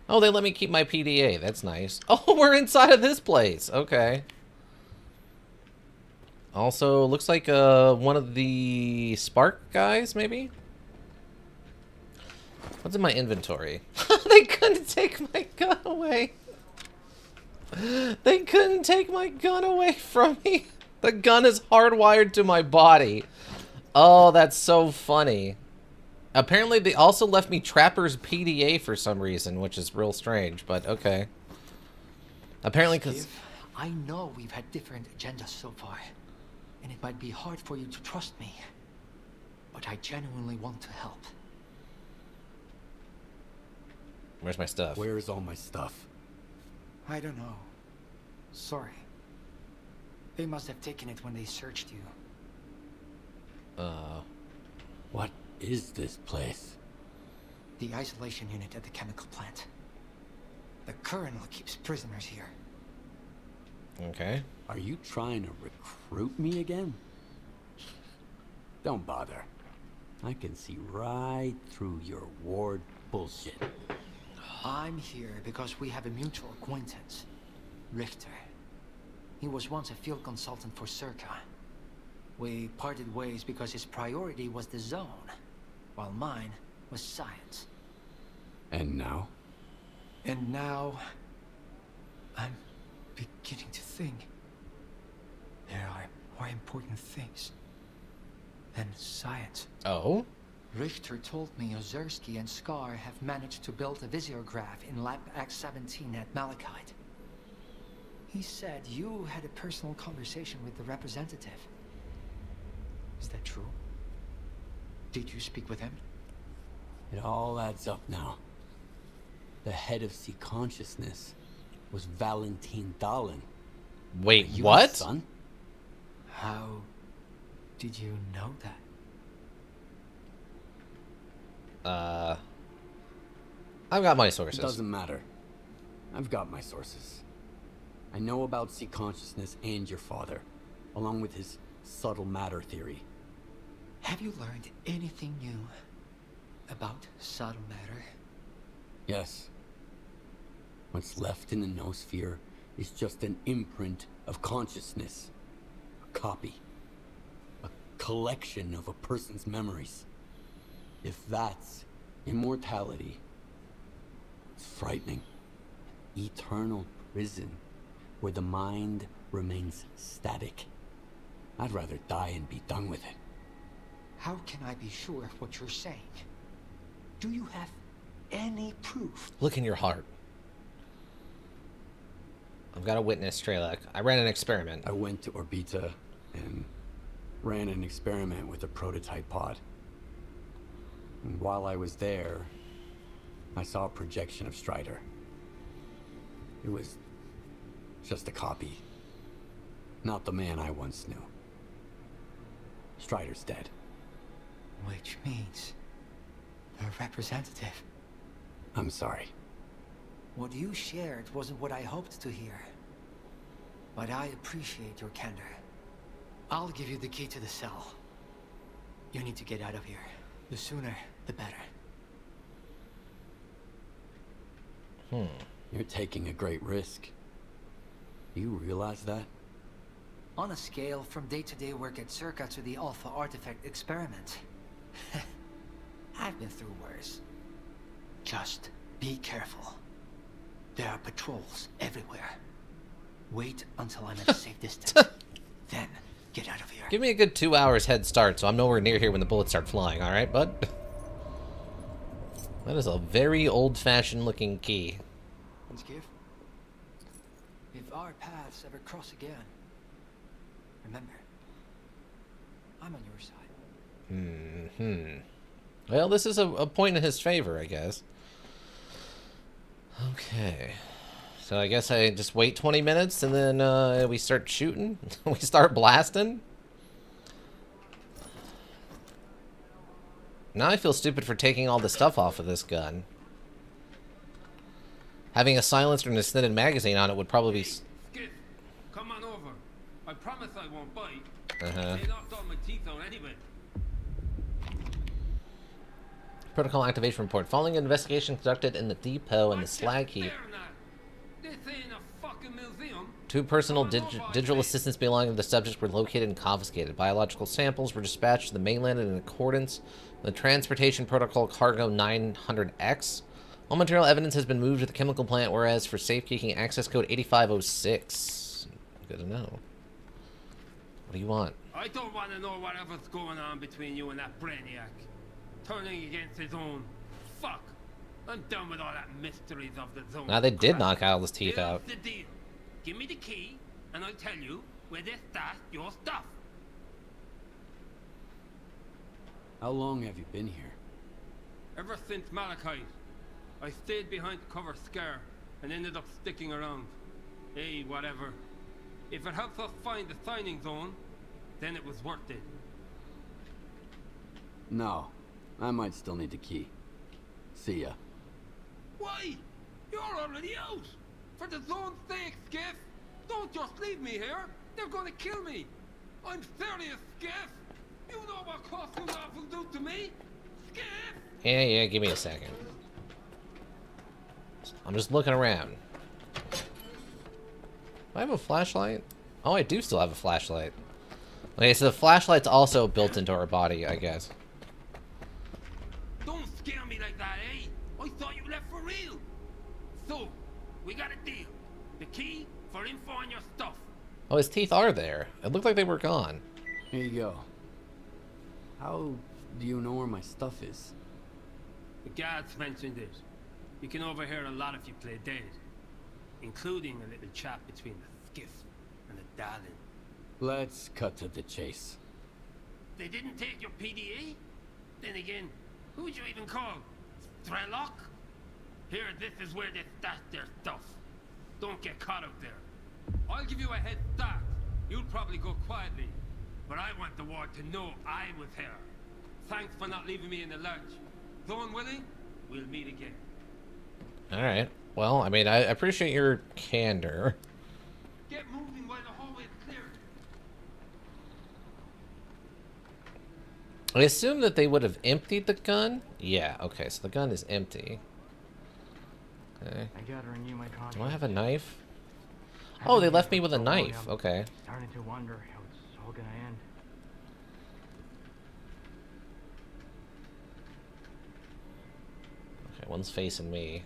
Oh, they let me keep my PDA. That's nice. Oh, we're inside of this place. Okay. Also, looks like one of the Spark guys, maybe? What's in my inventory? They couldn't take my gun away. They couldn't take my gun away from me. The gun is hardwired to my body. Oh, that's so funny. Apparently, they also left me Trapper's PDA for some reason, which is real strange, but okay. Apparently, because... Skiff, I know we've had different agendas so far, and it might be hard for you to trust me, but I genuinely want to help. Where's my stuff? Where's all my stuff? I don't know. Sorry. They must have taken it when they searched you. What is this place? The isolation unit at the chemical plant. The colonel keeps prisoners here. Okay. Are you trying to recruit me again? Don't bother. I can see right through your ward bullshit. I'm here because we have a mutual acquaintance. Richter. He was once a field consultant for S.T.A.L.K.E.R. We parted ways because his priority was the zone, while mine was science. And now? And now, I'm beginning to think there are more important things than science. Oh? Richter told me Ozerski and S.T.A.L.K.E.R have managed to build a visiograph in Lab X-17 at Malachite. He said you had a personal conversation with the representative. Is that true? Did you speak with him? It all adds up now. The head of C Consciousness was Valentin Dahlen. Wait, You what? his son? How did you know that? I've got my It sources. doesn't matter. I've got my sources. I know about C Consciousness and your father, along with his subtle matter theory. Have you learned anything new about subtle matter? Yes. What's left in the noosphere is just an imprint of consciousness. A copy. A collection of a person's memories. If that's immortality, it's frightening. Eternal prison where the mind remains static. I'd rather die and be done with it. How can I be sure of what you're saying? Do you have any proof? Look in your heart. I've got a witness, S.T.A.L.K.E.R. I ran an experiment. I went to Orbita and ran an experiment with a prototype pod. And while I was there, I saw a projection of Strider. It was just a copy. Not the man I once knew. Strider's dead. Which means the representative. I'm sorry. What you shared wasn't what I hoped to hear. But I appreciate your candor. I'll give you the key to the cell. You need to get out of here. The sooner, the better. You're taking a great risk. Do you realize that? On a scale from day-to-day work at Circa to the Alpha Artifact experiment. I've been through worse. Just be careful. There are patrols everywhere. Wait until I'm at a safe distance. Then, get out of here. Give me a good 2 hours head start, so I'm nowhere near here when the bullets start flying, alright, bud? That is a very old-fashioned looking key. And Skiff, if our paths ever cross again, remember, I'm on your side. Well, this is a point in his favor, I guess. Okay. So I guess I just wait 20 minutes and then we start shooting? We start blasting? Now I feel stupid for taking all the stuff off of this gun. Having a silencer and a snitted magazine on it would probably be... Skip, come on over. I promise I won't bite. Uh-huh. They knocked all my teeth out anyway. Protocol activation report. Following an investigation conducted in the depot and the slag heap, This ain't a fucking museum. 2 personal digital assistants belonging to the subject were located and confiscated. Biological samples were dispatched to the mainland in accordance with the Transportation Protocol Cargo 900X. All material evidence has been moved to the chemical plant, whereas for safekeeping, access code 8506. Good to know. What do you want? I don't want to know whatever's going on between you and that brainiac. Turning against his own. Fuck. I'm done with all that mysteries of the zone. Now they did knock all his teeth Here's out. the deal. Give me the key, and I'll tell you where they stash your stuff. How long have you been here? Ever since Malachite, I stayed behind to cover S.T.A.L.K.E.R and ended up sticking around. Hey, whatever. If it helps us find the signing zone, then it was worth it. No. I might still need the key. See ya. Why? You're already out! For the zone's sake, Skiff! Don't just leave me here! They're gonna kill me! I'm serious, Skiff! You know what Chornobyl will do to me? Skiff! Yeah, give me a second. I'm just looking around. Do I have a flashlight? Oh, I do still have a flashlight. Okay, so the flashlight's also built into our body, I guess. Don't scare me like that, eh? I thought you left for real! So, we got a deal. The key for info on your stuff. Oh, his teeth are there. It looked like they were gone. Here you go. How do you know where my stuff is? The guards mentioned it. You can overhear a lot if you play dead. Including a little chat between the Skiff and the Darling. Let's cut to the chase. They didn't take your PDA? Then again, who'd you even call? S.T.A.L.K.E.R? Here, this is where they stash their stuff. Don't get caught out there. I'll give you a head start. You'll probably go quietly. But I want the world to know I was here. Thanks for not leaving me in the lurch. Zone willing, we'll meet again. Alright. Well, I mean, I appreciate your candor. Get moving while the hallway's clear. I assume that they would have emptied the gun? Yeah, okay, so the gun is empty. Okay. I gotta renew my contract. Do I have a knife? Oh, they left me with a knife. Okay. Starting to wonder how it's all gonna end. Okay, one's facing me.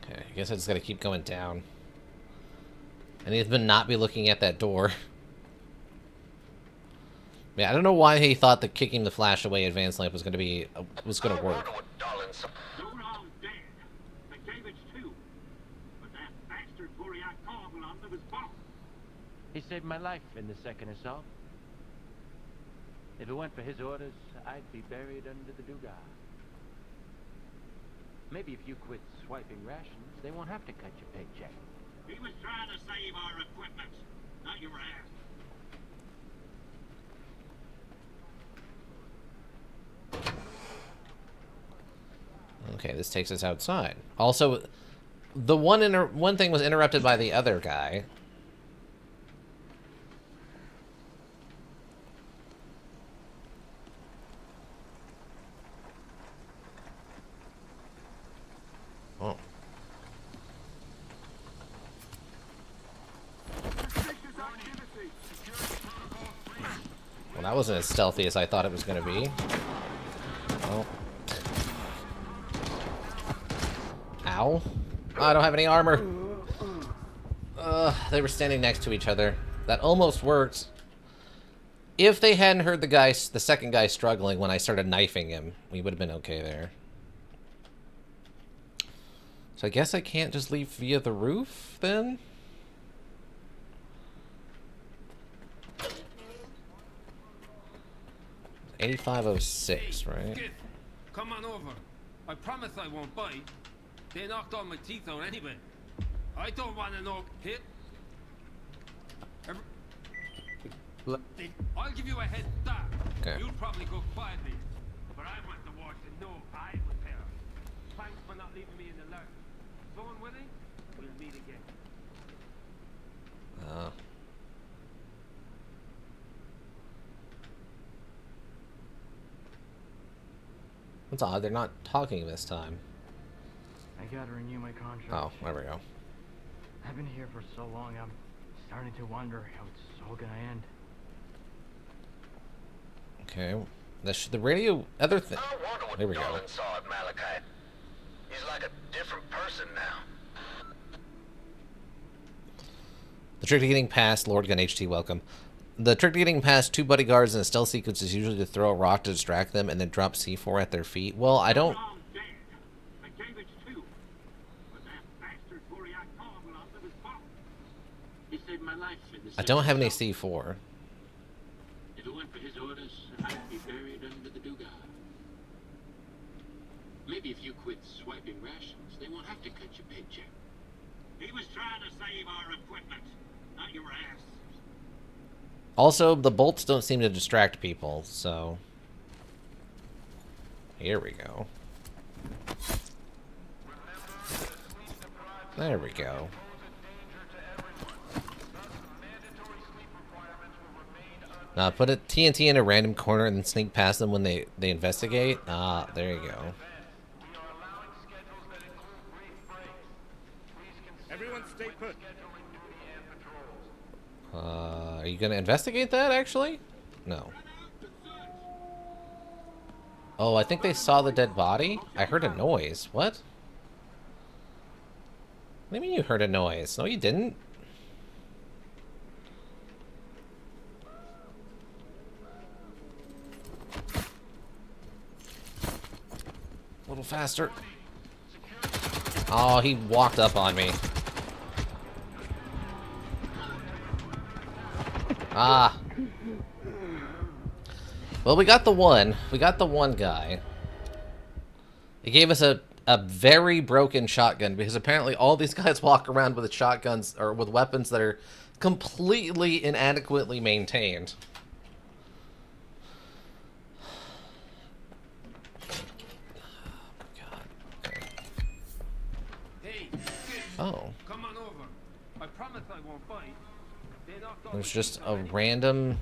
Okay, I guess I just gotta keep going down. I need to not be looking at that door. Yeah, I don't know why he thought that kicking the flash away advanced lamp was gonna be work. He saved my life in the second assault. If it weren't for his orders, I'd be buried under the Duga. Maybe if you quit swiping rations, they won't have to cut your paycheck. He was trying to save our equipment, not your ass. Okay, this takes us outside. Also, the one thing was interrupted by the other guy. Oh. Well, that wasn't as stealthy as I thought it was going to be. Oh. Ow. Oh, I don't have any armor. They were standing next to each other. That almost worked. If they hadn't heard the second guy struggling when I started knifing him, we would have been okay there. So I guess I can't just leave via the roof, then? $85.06, right? Skip, come on over. I promise I won't bite. They knocked all my teeth out anyway. I don't want to know hit. I'll give you a head start. Okay. You'll probably go quietly. But I want the world to know I was here. Thanks for not leaving me in the lurch. Zone willing, we'll meet again. That's odd, they're not talking this time. I gotta renew my contract. Oh, there we go. I've been here for so long, I'm starting to wonder how it's all gonna end. Okay. The radio... Other thing... I wonder what There we go. Dolan saw at Malachite. He's like a different person now. The The trick to getting past Lord Gun HT, welcome. The trick to getting past 2 bodyguards in a stealth sequence is usually to throw a rock to distract them and then drop C4 at their feet. Well, I don't... I don't have any C4. If it weren't for his orders, I'd be buried under the Duga. Maybe if you quit swiping rations, they won't have to cut your paycheck. He was trying to save our equipment, not your ass. Also, the bolts don't seem to distract people, so... Here we go. There we go. Now put a TNT in a random corner and then sneak past them when they investigate. Ah, there you go. Everyone stay put. Are you gonna investigate that, actually? No. Oh, I think they saw the dead body? I heard a noise. What? What do you mean you heard a noise? No, you didn't. A little faster. Oh, he walked up on me. Ah. Well, we got the one. We got the one guy. He gave us a very broken shotgun, because apparently all these guys walk around with shotguns or with weapons that are completely inadequately maintained. Oh. Come on over. I promise I won't fight. There's just a random...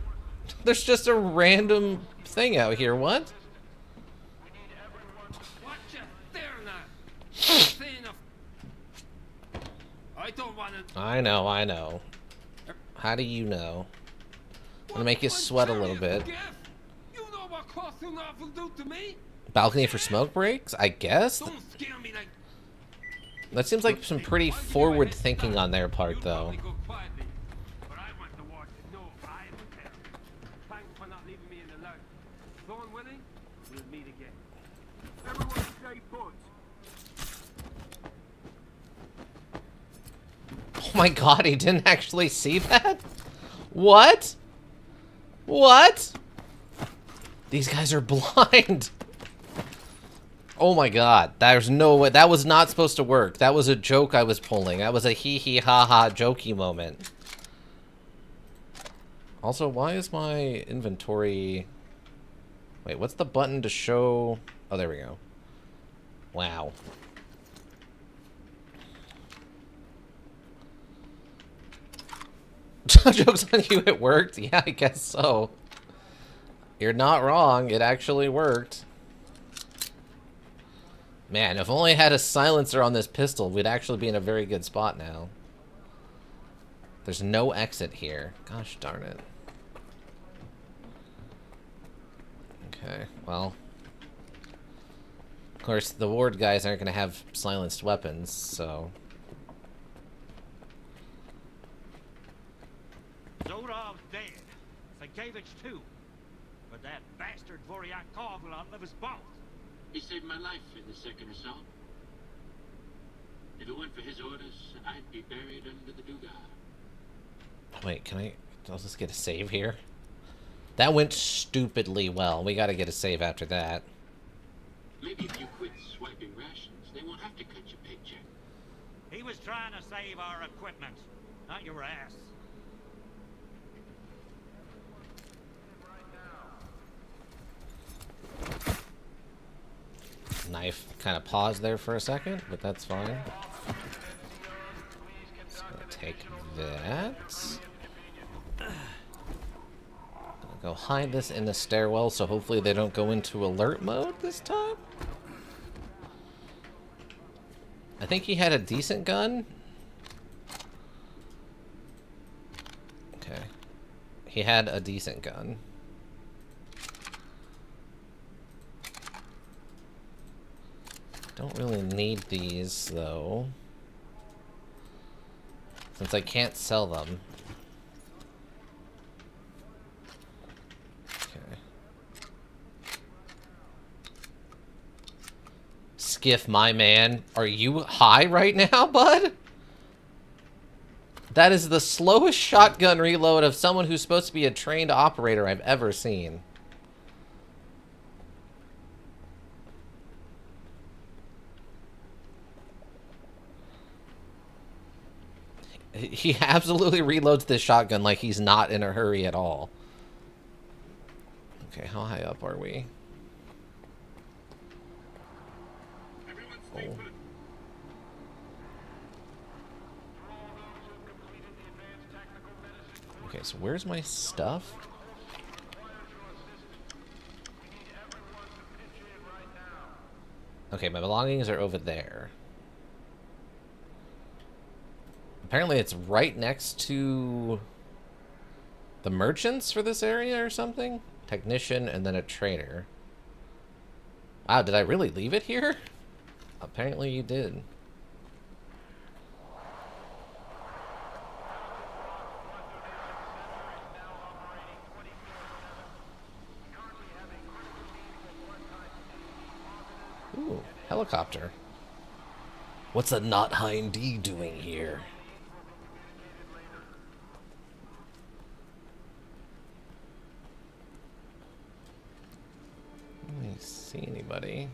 There's just a random thing out here. What? Watch it there now. I don't want to... I know. How do you know? I'm gonna make you sweat a little bit. You know what crossing off will do to me? Balcony for smoke breaks? I guess? Don't scare me like... That seems like some pretty forward thinking on their part, though. But I want the war to know I was there. Thanks for not leaving me in the lurch. Going willing, we'll meet again. Everyone stay put. Oh my god, he didn't actually see that? What? What? These guys are blind. Oh my god, there's no way. That was not supposed to work. That was a joke I was pulling. That was a hee ha ha jokey moment. Also, why is my inventory... Wait, what's the button to show... Oh, there we go. Wow. Joke's on you, it worked? Yeah, I guess so. You're not wrong, it actually worked. Man, if only I had a silencer on this pistol, we'd actually be in a very good spot now. There's no exit here. Gosh darn it. Okay, well. Of course, the ward guys aren't going to have silenced weapons, so... Zorov's dead. S.T.A.L.K.E.R too. But that bastard S.T.A.L.K.E.R will outlive us both. He saved my life in the second assault. If it weren't for his orders, I'd be buried under the Duga. Wait, I'll just get a save here? That went stupidly well. We gotta get a save after that. Maybe if you quit swiping rations, they won't have to cut your paycheck. He was trying to save our equipment, not your ass. Knife kind of paused there for a second, but that's fine. Just gonna take that. Gonna go hide this in the stairwell, so hopefully they don't go into alert mode this time. I think he had a decent gun. Okay. He had a decent gun. Don't really need these, though. Since I can't sell them. Okay. Skiff, my man. Are you high right now, bud? That is the slowest shotgun reload of someone who's supposed to be a trained operator I've ever seen. He absolutely reloads this shotgun like he's not in a hurry at all. Okay, how high up are we? Oh. Okay, so where's my stuff? Okay, my belongings are over there. Apparently it's right next to the merchants for this area or something? Technician and then a trader. Wow, did I really leave it here? Apparently you did. Ooh, helicopter. What's a Not Hind D doing here? Let me see anybody.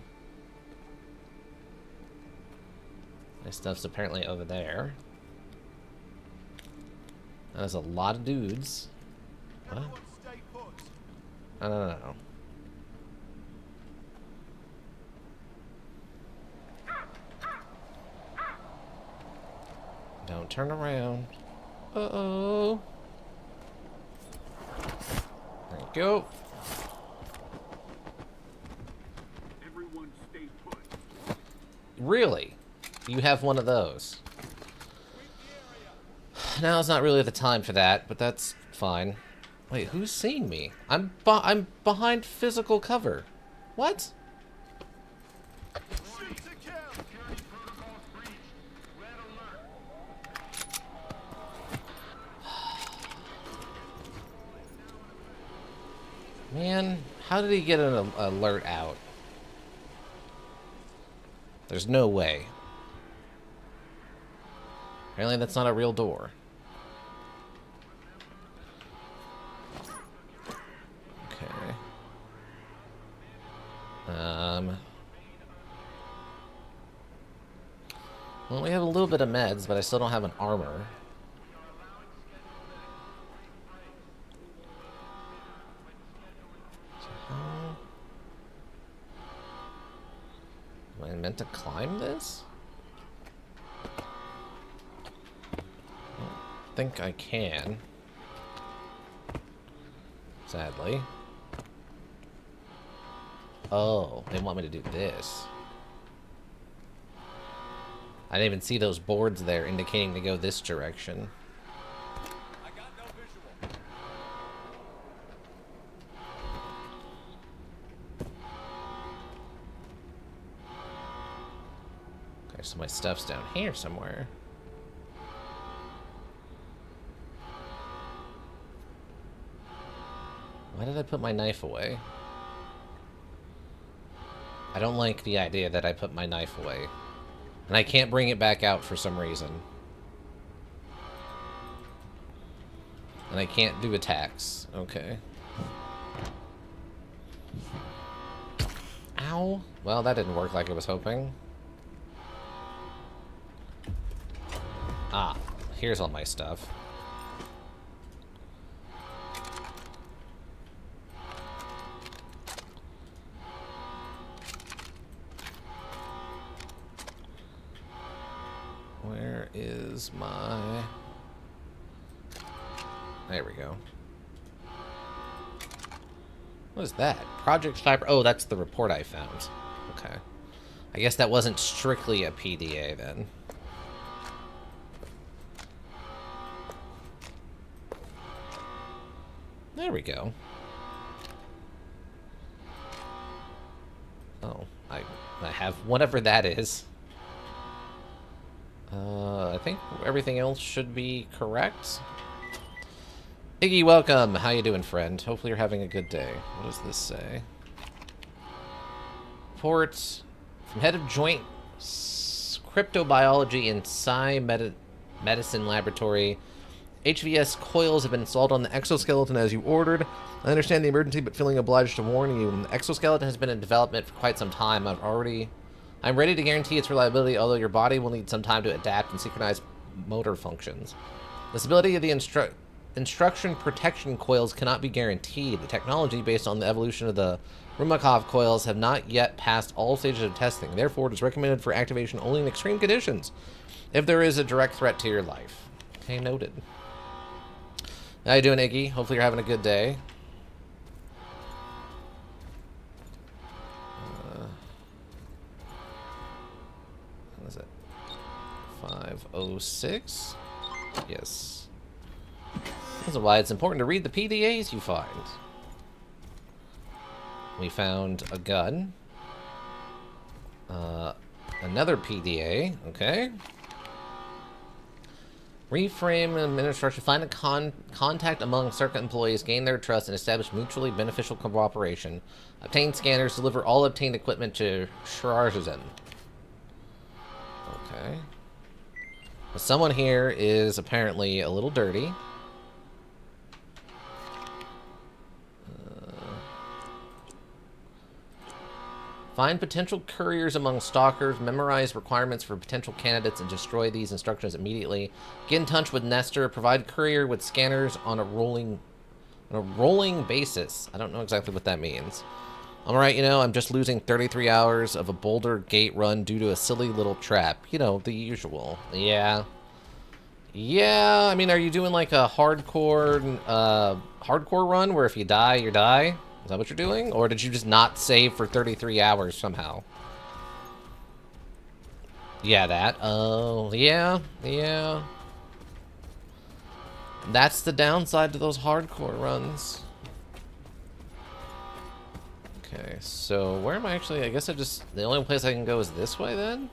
My stuff's apparently over there. There's a lot of dudes. What? No. Don't turn around. Uh-oh. There you go. Everyone stay put. Really? You have one of those. Now's not really the time for that, but that's fine. Wait, who's seeing me? I'm behind physical cover. What? Man, how did he get an alert out? There's no way. Apparently that's not a real door. Okay. Well, we have a little bit of meds, but I still don't have an armor. Am I meant to climb this? I don't think I can. Sadly. Oh, they want me to do this. I didn't even see those boards there indicating to go this direction. I got no visual. Okay, so my stuff's down here somewhere. Why did I put my knife away? I don't like the idea that I put my knife away. And I can't bring it back out for some reason. And I can't do attacks. Okay. Ow. Well, that didn't work like I was hoping. Ah, here's all my stuff. Where is my... There we go. What is that? Project Cyber... Oh, that's the report I found. Okay. I guess that wasn't strictly a PDA then. There we go. Oh, I have whatever that is. think everything else should be correct. Iggy, welcome. How you doing, friend? Hopefully you're having a good day. What does this say? Report from head of joint cryptobiology in Medicine Laboratory. HVS coils have been installed on the exoskeleton as you ordered. I understand the emergency, but feeling obliged to warn you. The exoskeleton has been in development for quite some time. I'm ready to guarantee its reliability, although your body will need some time to adapt and synchronize motor functions. The stability of the instruction protection coils cannot be guaranteed. The technology, based on the evolution of the Rumakov coils, have not yet passed all stages of testing. Therefore, it is recommended for activation only in extreme conditions, if there is a direct threat to your life. Okay, noted. How you doing, Iggy? Hopefully you're having a good day. What is it? 506? Yes. This is why it's important to read the PDAs you find. We found a gun. Another PDA. Okay. Reframe administration. Find a contact among circuit employees, gain their trust, and establish mutually beneficial cooperation. Obtain scanners. Deliver all obtained equipment to Sharazen. Okay. Well, someone here is apparently a little dirty. Find potential couriers among stalkers, memorize requirements for potential candidates, and destroy these instructions immediately. Get in touch with Nestor. Provide courier with scanners on a rolling basis. I don't know exactly what that means. Alright, you know, I'm just losing 33 hours of a Boulder Gate run due to a silly little trap. You know, the usual. Yeah. Yeah, I mean, are you doing like a hardcore run where if you die, you die? Is that what you're doing? Or did you just not save for 33 hours somehow? Yeah, that. Oh, yeah. Yeah. That's the downside to those hardcore runs. Okay, so where am I actually? I guess the only place I can go is this way then?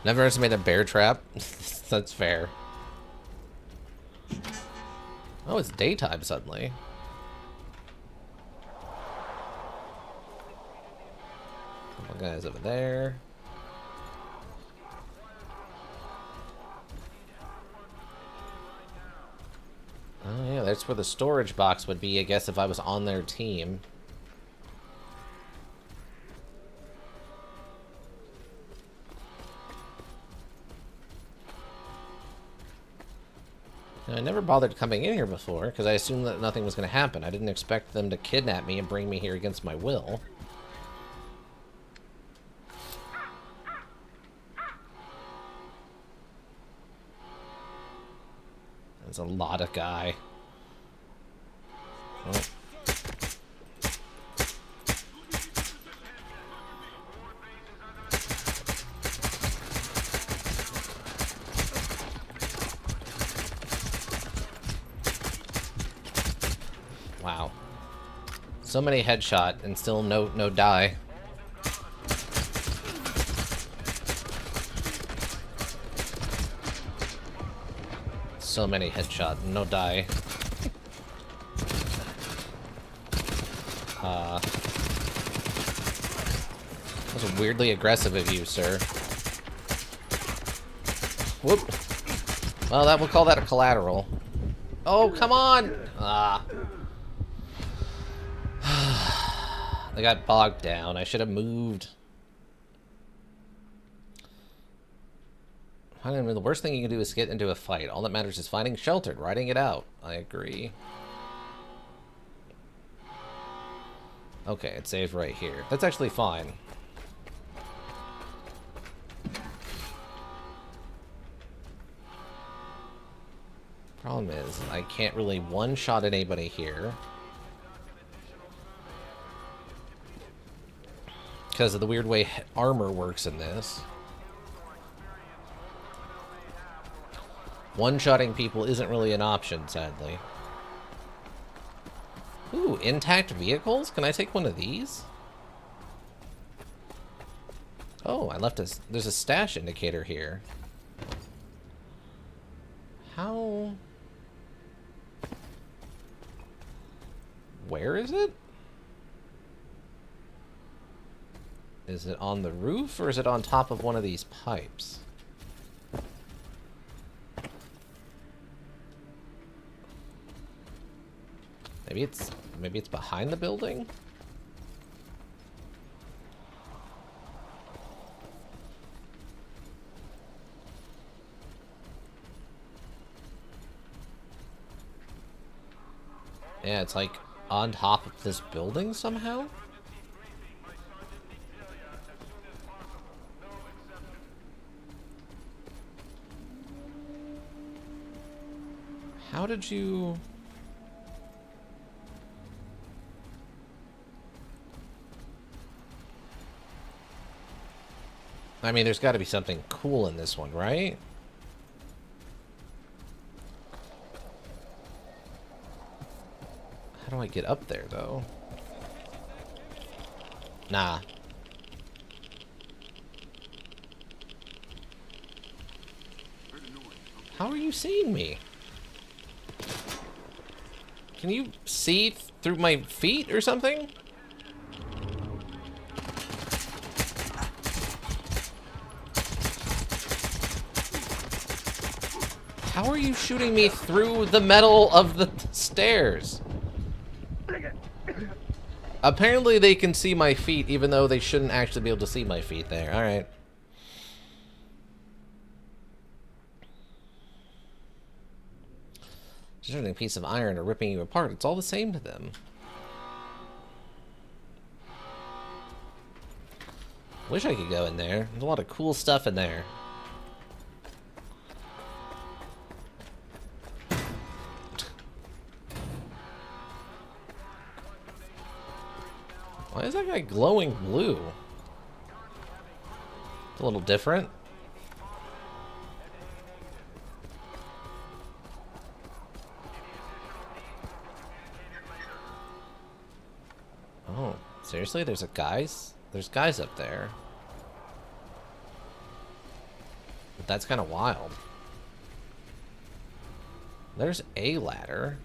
Never underestimated a bear trap. That's fair. Oh, it's daytime suddenly. Couple guys over there. Oh yeah, that's where the storage box would be, I guess, if I was on their team. I never bothered coming in here before, because I assumed that nothing was going to happen. I didn't expect them to kidnap me and bring me here against my will. There's a lot of guy. Oh. Wow. So many headshot and still no die. So many headshot and no die. That was weirdly aggressive of you, sir. Whoop. Well, we'll call that a collateral. Oh, come on! I got bogged down. I should have moved. I mean, the worst thing you can do is get into a fight. All that matters is finding shelter and riding it out. I agree. Okay, it saved right here. That's actually fine. Problem is, I can't really one-shot anybody here. Because of the weird way armor works in this. One-shotting people isn't really an option, sadly. Ooh, intact vehicles? Can I take one of these? Oh, Oh, I left a... There's a stash indicator here. How... Where is it? Is it on the roof, or is it on top of one of these pipes? Maybe it's behind the building? Yeah, it's like on top of this building somehow? How did you... I mean, there's got to be something cool in this one, right? How do I get up there, though? Nah. How are you seeing me? Can you see through my feet or something? How are you shooting me through the metal of the stairs? Apparently they can see my feet, even though they shouldn't actually be able to see my feet there. Alright. Just a piece of iron or ripping you apart. It's all the same to them. Wish I could go in there. There's a lot of cool stuff in there. Why is that guy glowing blue? It's a little different. Oh, seriously? There's guys up there. But that's kind of wild. There's a ladder.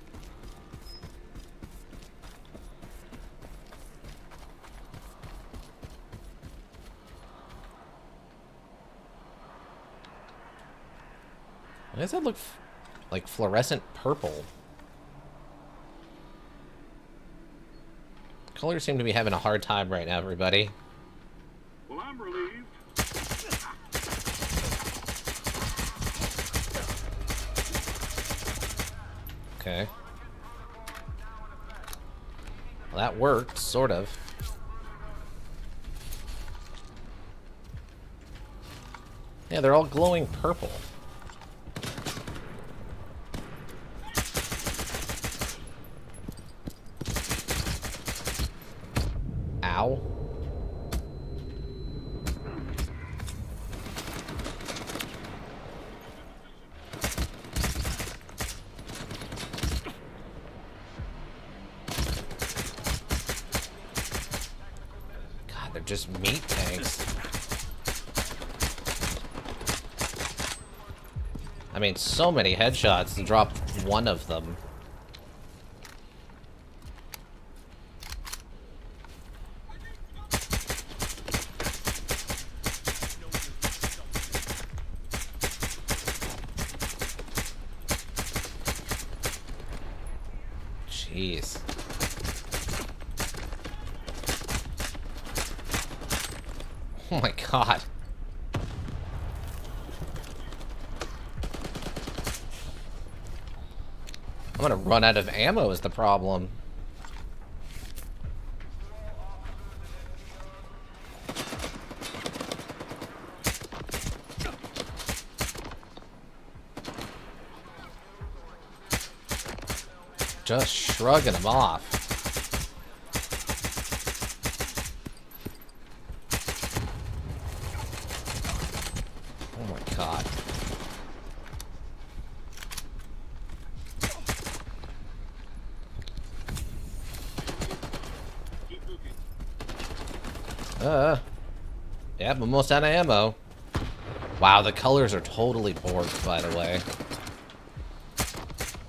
Why does that look like fluorescent purple? Colors seem to be having a hard time right now, everybody. Well, I'm relieved. Okay. Well, that worked, sort of. Yeah, they're all glowing purple. Ow. God, they're just meat tanks. I mean, so many headshots to drop one of them. Jeez. Oh my god. I'm gonna run out of ammo is the problem. Just shrugging them off. Oh my god. Yep, almost out of ammo. Wow, the colors are totally borked, by the way.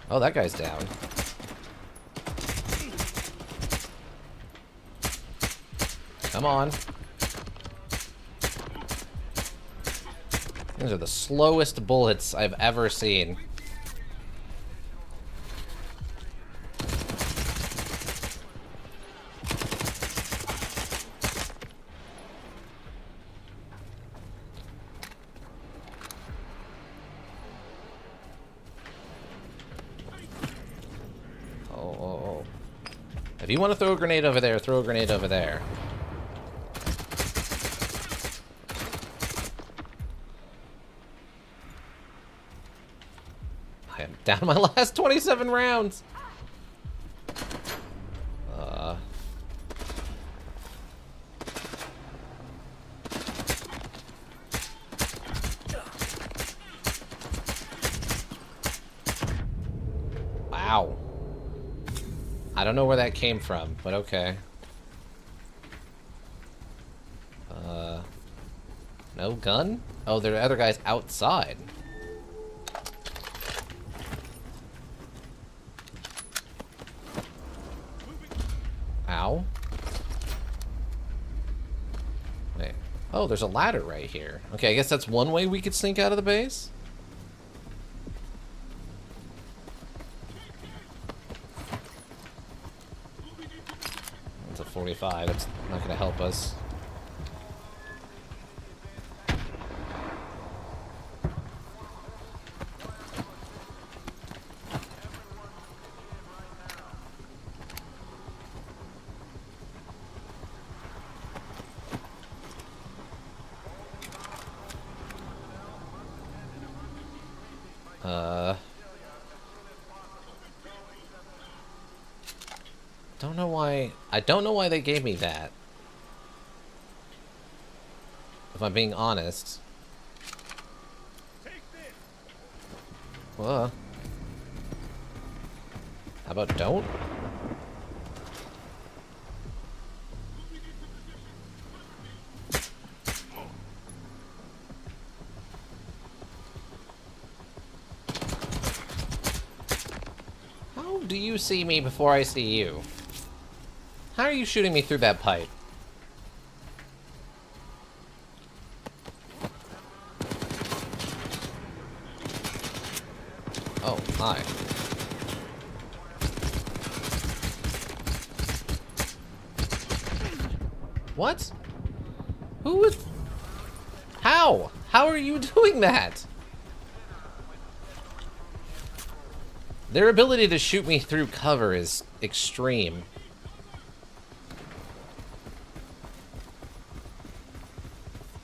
Oh, that guy's down. Come on. These are the slowest bullets I've ever seen. Oh. If you want to throw a grenade over there, throw a grenade over there. I am down to my last 27 rounds. Wow. I don't know where that came from, but okay. No gun? Oh, there are other guys outside. Ow. Wait. Oh, there's a ladder right here. Okay, I guess that's one way we could sneak out of the base? That's a 45. That's not gonna help us. Don't know why. I don't know why they gave me that. If I'm being honest. How about don't? How do you see me before I see you? How are you shooting me through that pipe? Oh, hi. What? Who is... How? How are you doing that? Their ability to shoot me through cover is extreme.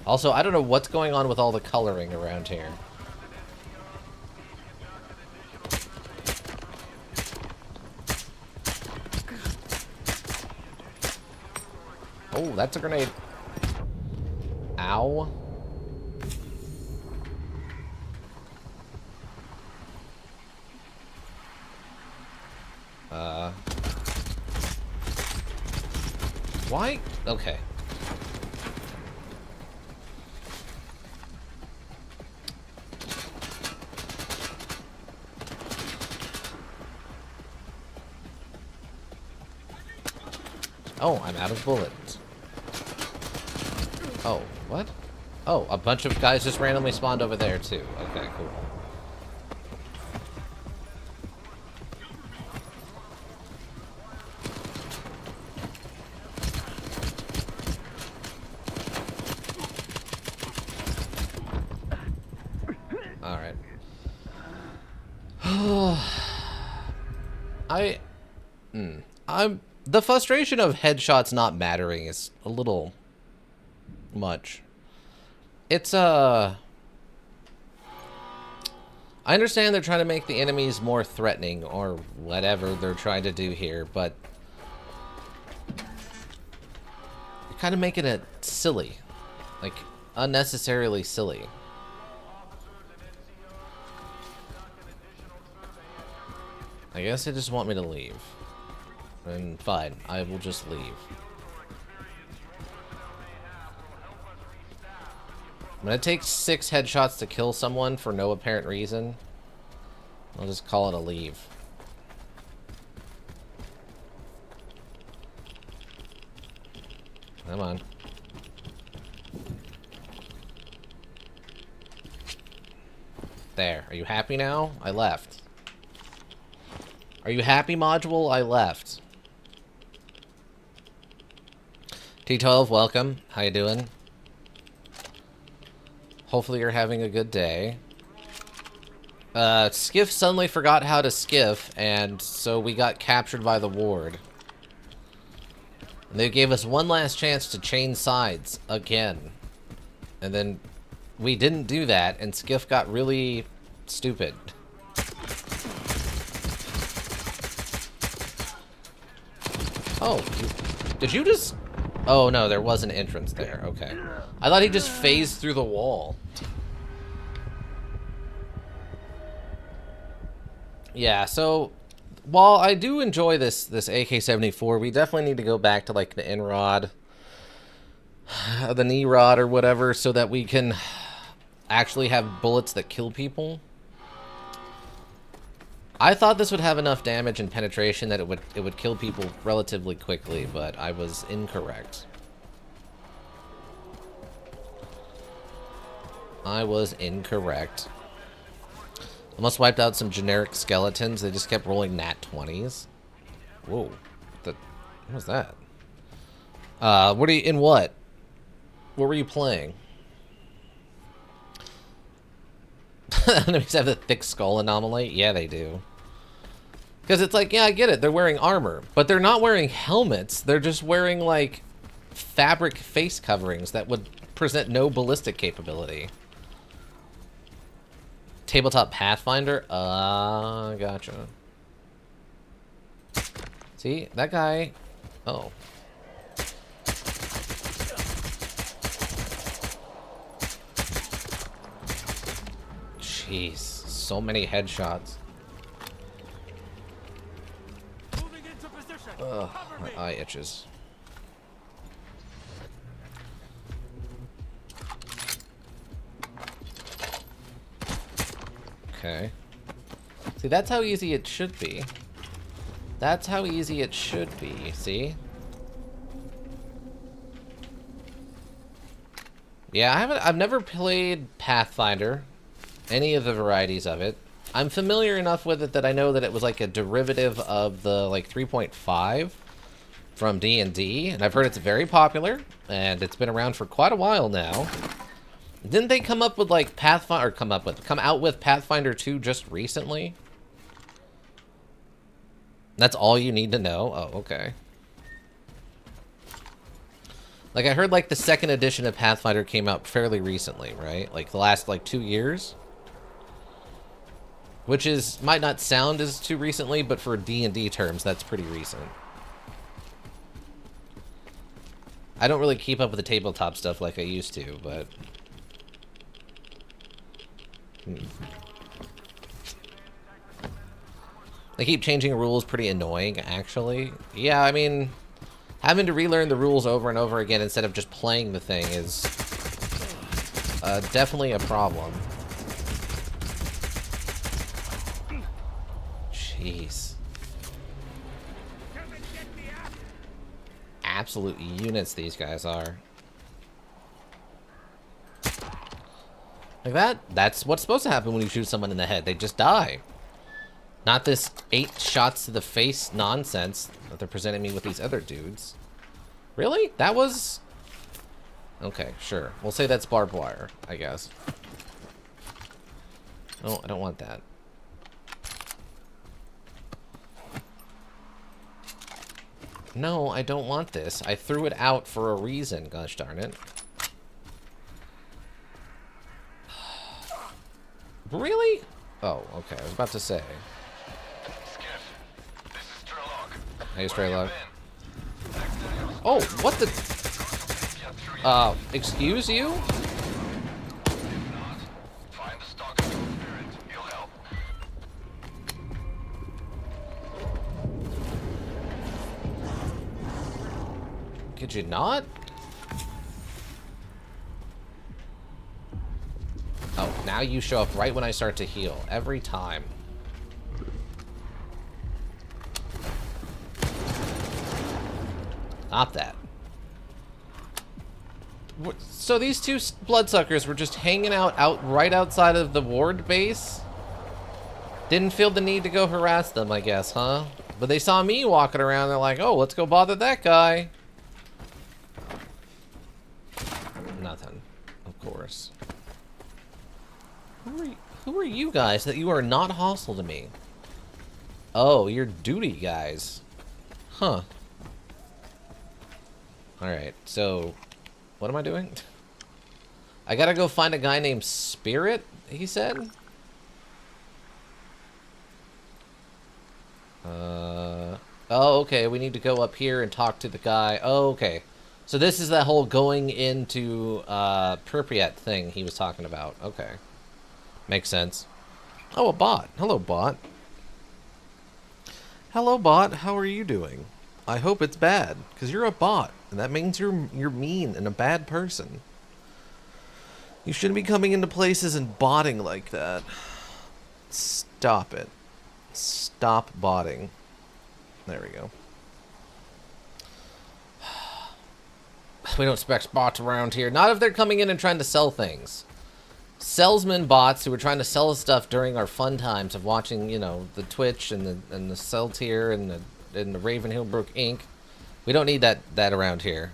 Also, I don't know what's going on with all the coloring around here. Oh, that's a grenade. Ow. Why? Okay. Oh, I'm out of bullets. Oh, what? Oh, a bunch of guys just randomly spawned over there, too. Okay, cool. Alright. The frustration of headshots not mattering is a little much. It's, I understand they're trying to make the enemies more threatening, or whatever they're trying to do here, but you're kind of making it silly. Like, unnecessarily silly. I guess they just want me to leave. And fine, I will just leave. I'm gonna take 6 headshots to kill someone for no apparent reason. I'll just call it a leave. Come on. There. Are you happy now? I left. Are you happy, module? I left. T12, welcome. How you doing? Hopefully you're having a good day. Skiff suddenly forgot how to skiff, and so we got captured by the ward. And they gave us one last chance to change sides again. And then we didn't do that, and Skiff got really stupid. Oh, did you just... Oh, no, there was an entrance there. Okay. I thought he just phased through the wall. Yeah, so... While I do enjoy this AK-74, we definitely need to go back to, like, the N-Rod, the knee rod or whatever, so that we can actually have bullets that kill people. I thought this would have enough damage and penetration that it would kill people relatively quickly, but I was incorrect. I was incorrect. Almost wiped out some generic skeletons. They just kept rolling nat 20s. Whoa. What was that? What are you in what? What were you playing? Enemies have the thick skull anomaly? Yeah, they do. Because it's like, yeah, I get it. They're wearing armor. But they're not wearing helmets. They're just wearing, like, fabric face coverings that would present no ballistic capability. Tabletop Pathfinder? Gotcha. See? That guy... Oh. Jeez. So many headshots. Ugh, my eye itches. Okay. See, that's how easy it should be. That's how easy it should be, see? Yeah, I've never played Pathfinder, any of the varieties of it. I'm familiar enough with it that I know that it was like a derivative of the like 3.5 from D&D, and I've heard it's very popular, and it's been around for quite a while now. Didn't they come up with like Pathfinder, or come out with Pathfinder 2 just recently? That's all you need to know? Oh, okay. Like I heard like the 2nd edition of Pathfinder came out fairly recently, right? Like the last like 2 years? Which is, might not sound as too recently, but for D&D terms, that's pretty recent. I don't really keep up with the tabletop stuff like I used to, but... They keep changing rules, pretty annoying, actually. Yeah, I mean, having to relearn the rules over and over again instead of just playing the thing is definitely a problem. Jeez. Absolute units these guys are. Like that's what's supposed to happen when you shoot someone in the head. They just die. Not this 8 shots to the face nonsense that they're presenting me with these other dudes. Really? That was... Okay, sure. We'll say that's barbed wire, I guess. No, I don't want that. No, I don't want this. I threw it out for a reason, gosh darn it. Really? Oh, okay. I was about to say. Skiff, this is S.T.A.L.K.E.R. Hey, S.T.A.L.K.E.R. Oh, what the... excuse you? Find the stalker spirit. He'll help. Could you not? now you show up right when I start to heal. Every time. Stop that. So these two bloodsuckers were just hanging out right outside of the ward base? Didn't feel the need to go harass them, I guess, huh? But they saw me walking around, they're like, oh, let's go bother that guy. Nothing, of course. Who are you guys that you are not hostile to me? Oh, you're duty guys. Huh. Alright, so what am I doing? I gotta go find a guy named Spirit, he said? Oh, okay, we need to go up here and talk to the guy. Oh, okay. So this is that whole going into Pripyat thing he was talking about. Okay. Makes sense. Oh, a bot. Hello, bot. Hello, bot. How are you doing? I hope it's bad, because you're a bot, and that means you're mean and a bad person. You shouldn't be coming into places and botting like that. Stop it. Stop botting. There we go. We don't expect bots around here. Not if they're coming in and trying to sell things. Salesman bots who were trying to sell us stuff during our fun times of watching, you know, the Twitch and the S.T.A.L.K.E.R and the Raven Hillbrook Inc. We don't need that around here.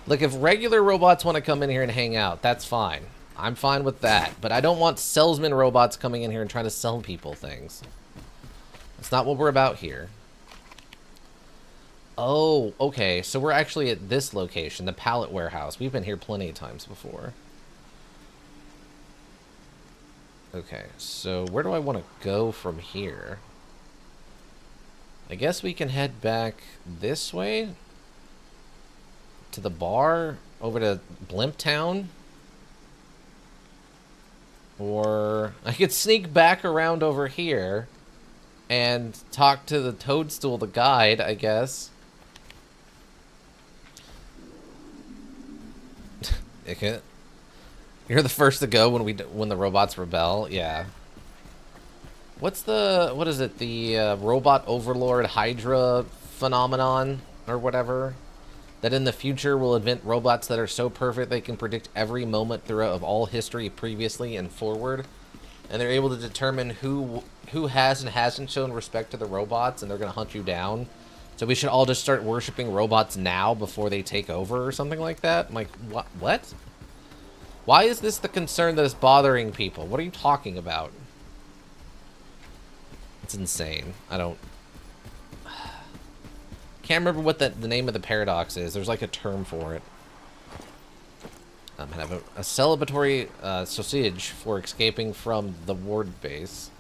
Look, if regular robots want to come in here and hang out, that's fine. I'm fine with that. But I don't want salesman robots coming in here and trying to sell people things. That's not what we're about here. Oh, okay. So we're actually at this location, the pallet warehouse. We've been here plenty of times before. Okay, so where do I want to go from here? I guess we can head back this way to the bar, over to Blimp Town. Or I could sneak back around over here and talk to the Toadstool, the guide, I guess. You're the first to go when the robots rebel. Yeah. What is it? The robot overlord Hydra phenomenon or whatever? That in the future will invent robots that are so perfect they can predict every moment throughout of all history previously and forward. And they're able to determine who has and hasn't shown respect to the robots, and they're going to hunt you down. So we should all just start worshiping robots now before they take over or something like that? I'm like, what? Why is this the concern that is bothering people? What are you talking about? It's insane. I don't... Can't remember what the name of the paradox is. There's like a term for it. I'm gonna have a celebratory sausage for escaping from the ward base.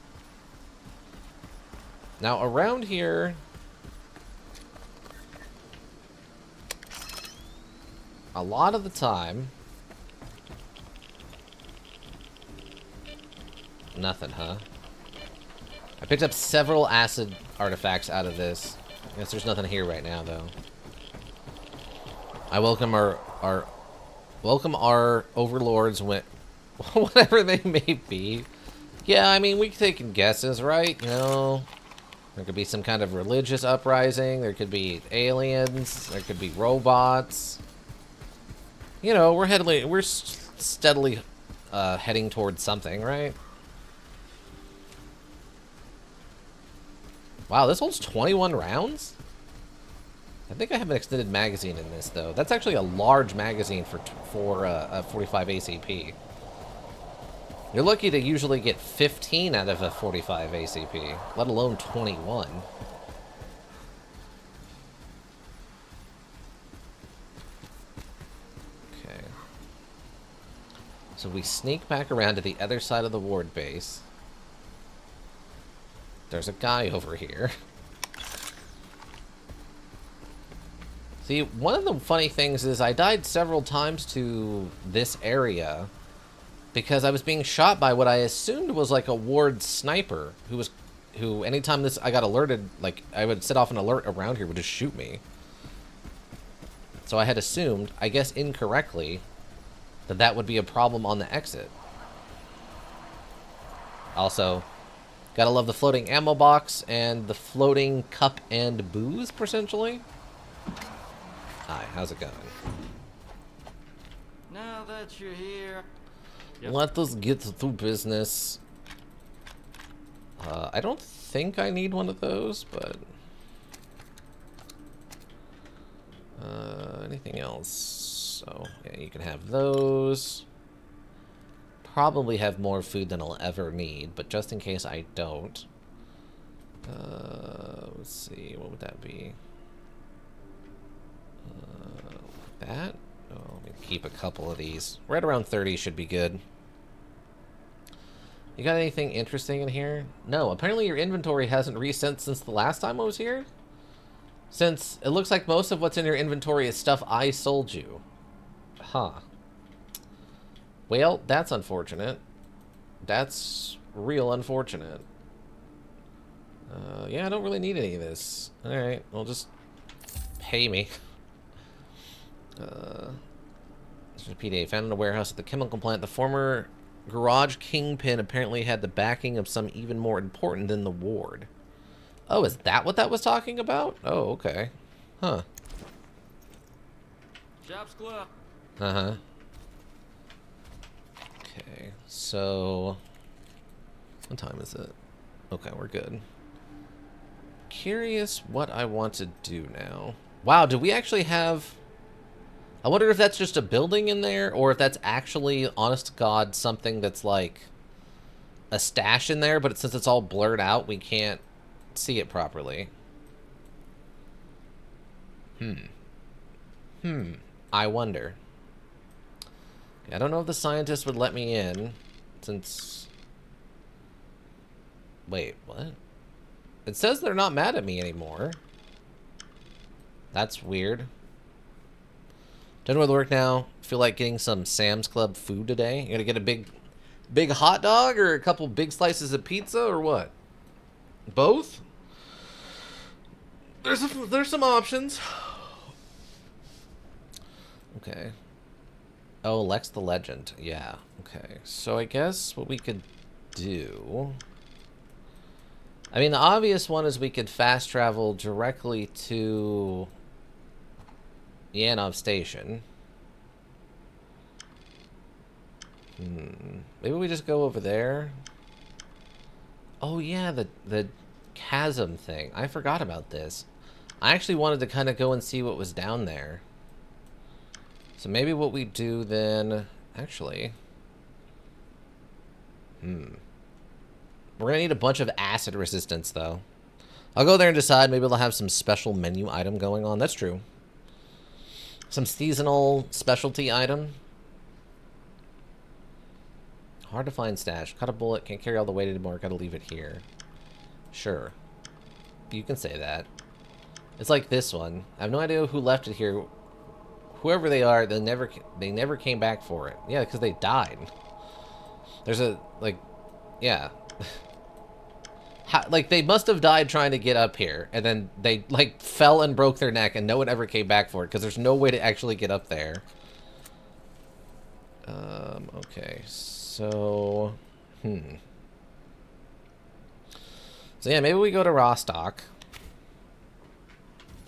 Now around here, a lot of the time, nothing, huh? I picked up several acid artifacts out of this. I guess there's nothing here right now, though. I welcome our overlords when whatever they may be. Yeah, I mean, we're taking guesses, right? You know, there could be some kind of religious uprising. There could be aliens. There could be robots. You know, we're steadily heading towards something, right? Wow, this holds 21 rounds? I think I have an extended magazine in this, though. That's actually a large magazine for a 45 ACP. You're lucky to usually get 15 out of a 45 ACP, let alone 21. Okay. So we sneak back around to the other side of the ward base. There's a guy over here. See, one of the funny things is I died several times to this area because I was being shot by what I assumed was like a ward sniper who anytime I got alerted, like I would set off an alert around here, would just shoot me. So I had assumed, I guess incorrectly, that would be a problem on the exit. Also, gotta love the floating ammo box and the floating cup and booze, potentially. Hi, how's it going? Now that you're here... Let us get to business. I don't think I need one of those, but... anything else? So, yeah, you can have those. Probably have more food than I'll ever need, but just in case I don't. Let's see, what would that be? That? Oh, let me keep a couple of these. Right around 30 should be good. You got anything interesting in here? No, apparently your inventory hasn't reset since the last time I was here. Since it looks like most of what's in your inventory is stuff I sold you. Huh. Well, that's unfortunate. That's real unfortunate. Yeah, I don't really need any of this. Alright, well, just pay me. This is a PDA. Found in a warehouse at the chemical plant. The former garage kingpin apparently had the backing of some even more important than the ward. Oh, is that what that was talking about? Oh, okay. Huh. Job's closed. Uh-huh. Okay, so... what time is it? Okay, we're good. Curious what I want to do now. Wow, do we actually have... I wonder if that's just a building in there, or if that's actually, honest to God, something that's like a stash in there, but since it's all blurred out, we can't see it properly. I wonder. I don't know if the scientist would let me in, since... Wait, what? It says they're not mad at me anymore. That's weird. Done with work now. Feel like getting some Sam's Club food today. You gonna get a big hot dog or a couple big slices of pizza or what? Both? There's some options. Okay. Oh, Lex the Legend. Yeah. Okay. So I guess what we could do... I mean, the obvious one is we could fast travel directly to Yanov Station. Maybe we just go over there. Oh yeah, the chasm thing. I forgot about this. I actually wanted to kind of go and see what was down there. So maybe what we do then... Actually... We're gonna need a bunch of acid resistance, though. I'll go there and decide. Maybe they'll have some special menu item going on. That's true. Some seasonal specialty item. Hard to find stash. Cut a bullet. Can't carry all the weight anymore. Gotta leave it here. Sure. You can say that. It's like this one. I have no idea who left it here. Whoever they are, they never came back for it. Yeah, because they died. There's a, like... Yeah. Like, they must have died trying to get up here, and then they, like, fell and broke their neck, and no one ever came back for it, because there's no way to actually get up there. Okay, so... So, yeah, maybe we go to Rostock.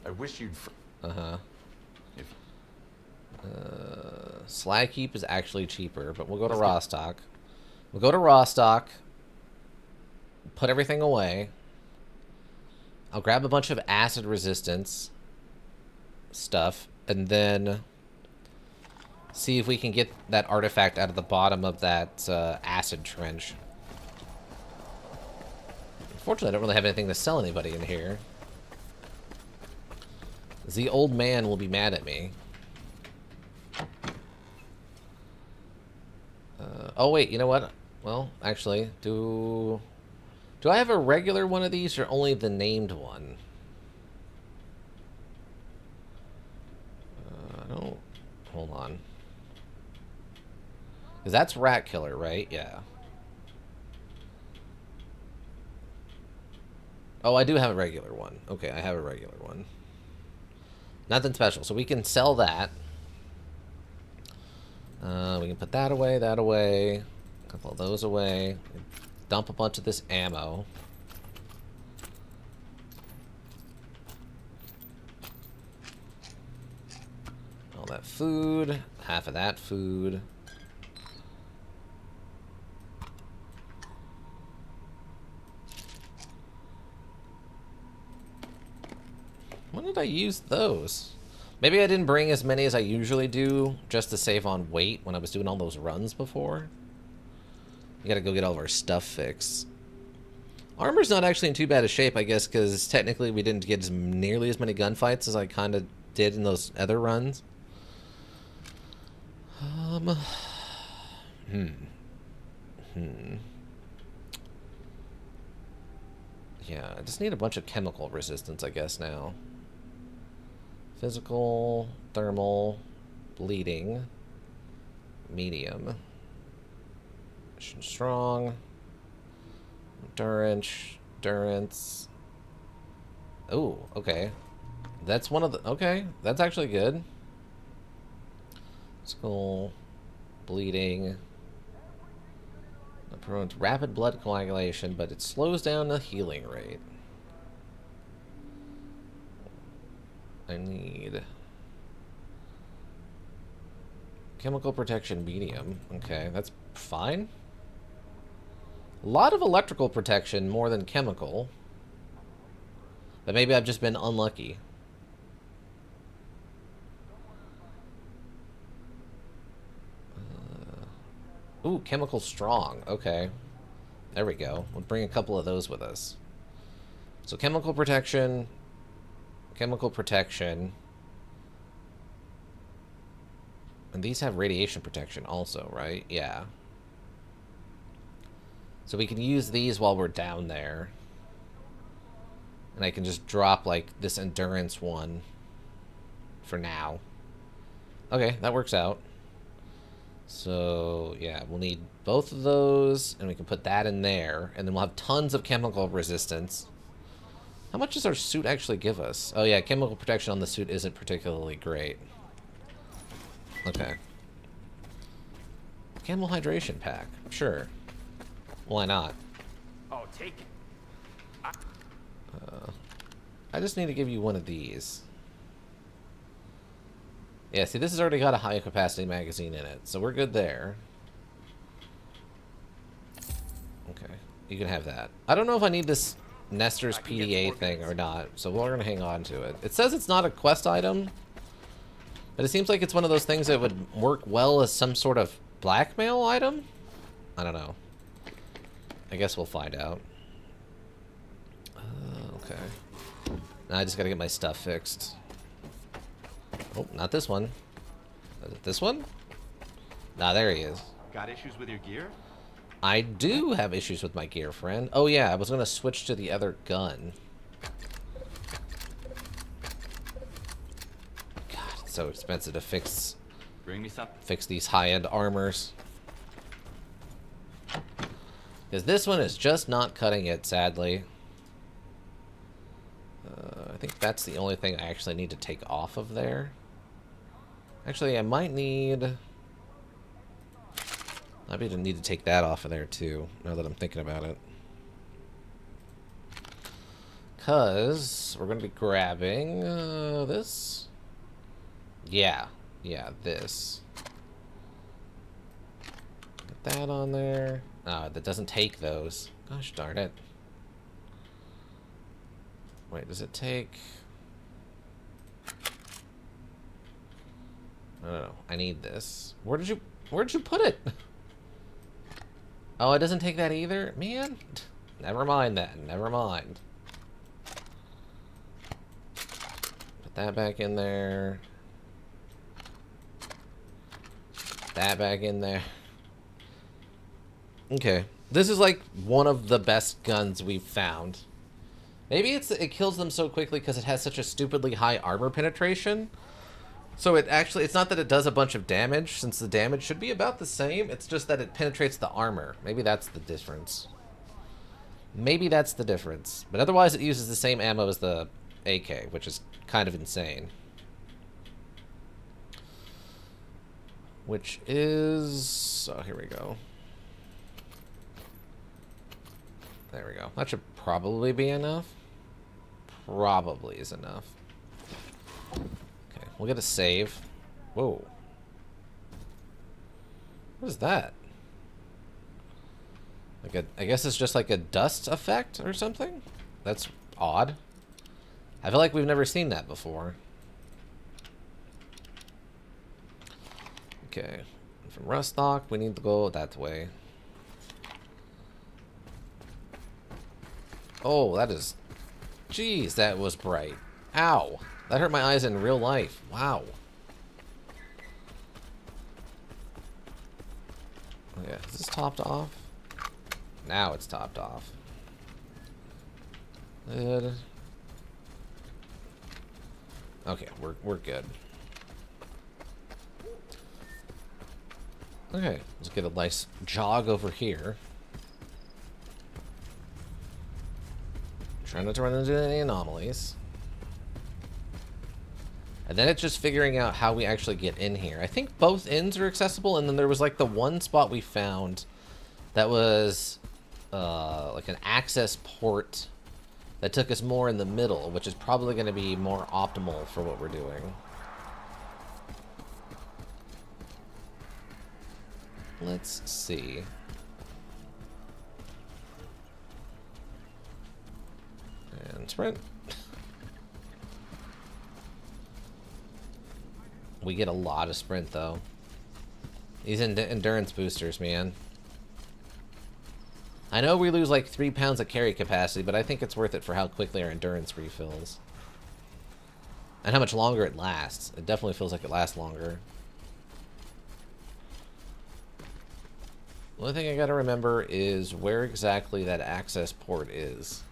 I wish you'd... Slag Heap is actually cheaper, but we'll go to Rostock. We'll go to Rostock. Put everything away. I'll grab a bunch of acid resistance stuff, and then see if we can get that artifact out of the bottom of that acid trench. Unfortunately, I don't really have anything to sell anybody in here. The old man will be mad at me. Oh, wait, you know what? Well, actually, do I have a regular one of these or only the named one? I don't... Hold on. Because that's Rat Killer, right? Yeah. Oh, I do have a regular one. Okay, I have a regular one. Nothing special. So we can sell that. We can put that away, a couple of those away. Dump a bunch of this ammo. All that food, half of that food. When did I use those? Maybe I didn't bring as many as I usually do just to save on weight when I was doing all those runs before. We gotta go get all of our stuff fixed. Armor's not actually in too bad a shape, I guess, because technically we didn't get nearly as many gunfights as I kind of did in those other runs. Yeah, I just need a bunch of chemical resistance, I guess, now. Physical, thermal, bleeding, medium, strong, endurance. Oh, okay. That's one of the... Okay, that's actually good. Physical, bleeding. Prone to rapid blood coagulation, but it slows down the healing rate. I need chemical protection medium. Okay, that's fine. A lot of electrical protection more than chemical. But maybe I've just been unlucky. Ooh, chemical strong. Okay. There we go. We'll bring a couple of those with us. So chemical protection. Chemical protection. And these have radiation protection also, right? Yeah. So we can use these while we're down there. And I can just drop, like, this endurance one for now. Okay, that works out. So, yeah, we'll need both of those, and we can put that in there, and then we'll have tons of chemical resistance. How much does our suit actually give us? Oh, yeah, chemical protection on the suit isn't particularly great. Okay. Camel hydration pack. Sure. Why not? Oh, take it. I just need to give you one of these. Yeah, see, this has already got a high-capacity magazine in it, so we're good there. Okay, you can have that. I don't know if I need this Nestor's PDA thing or not, so we're going to hang on to it. It says it's not a quest item, but it seems like it's one of those things that would work well as some sort of blackmail item? I don't know. I guess we'll find out. Okay. Now I just got to get my stuff fixed. Oh, not this one. Is it this one? Nah, there he is. Got issues with your gear? I do have issues with my gear, friend. Oh yeah, I was gonna switch to the other gun. God, it's so expensive to fix. Bring me something. Fix these high-end armors. Because this one is just not cutting it, sadly. I think that's the only thing I actually need to take off of there. Actually, I might need... I need to take that off of there, too, now that I'm thinking about it. Because we're going to be grabbing this. Yeah, this. Get that on there. That doesn't take those. Gosh darn it. Wait, does it take... I don't know. I need this. Where'd you put it? Oh, it doesn't take that either? Man. Never mind then. Never mind. Put that back in there. That back in there. Okay. This is like one of the best guns we've found. Maybe it kills them so quickly because it has such a stupidly high armor penetration. So it's not that it does a bunch of damage, since the damage should be about the same. It's just that it penetrates the armor. Maybe that's the difference. Maybe that's the difference. But otherwise it uses the same ammo as the AK, which is kind of insane. Which is... oh, here we go. There we go. That should probably be enough. Probably is enough. Okay, we'll get a save. Whoa. What is that? Like a, I guess it's just like a dust effect or something? That's odd. I feel like we've never seen that before. Okay. From Rustock, we need to go that way. Oh, that is... jeez, that was bright. Ow. That hurt my eyes in real life. Wow. Yeah, is this topped off? Now it's topped off. Good. Okay, we're good. Okay, let's get a nice jog over here. Trying not to run into any anomalies. And then it's just figuring out how we actually get in here. I think both ends are accessible, and then there was like the one spot we found that was like an access port that took us more in the middle, which is probably going to be more optimal for what we're doing. Let's see. And sprint. We get a lot of sprint, though. These endurance boosters, man. I know we lose like 3 pounds of carry capacity, but I think it's worth it for how quickly our endurance refills. And how much longer it lasts. It definitely feels like it lasts longer. The only thing I gotta remember is where exactly that access port is.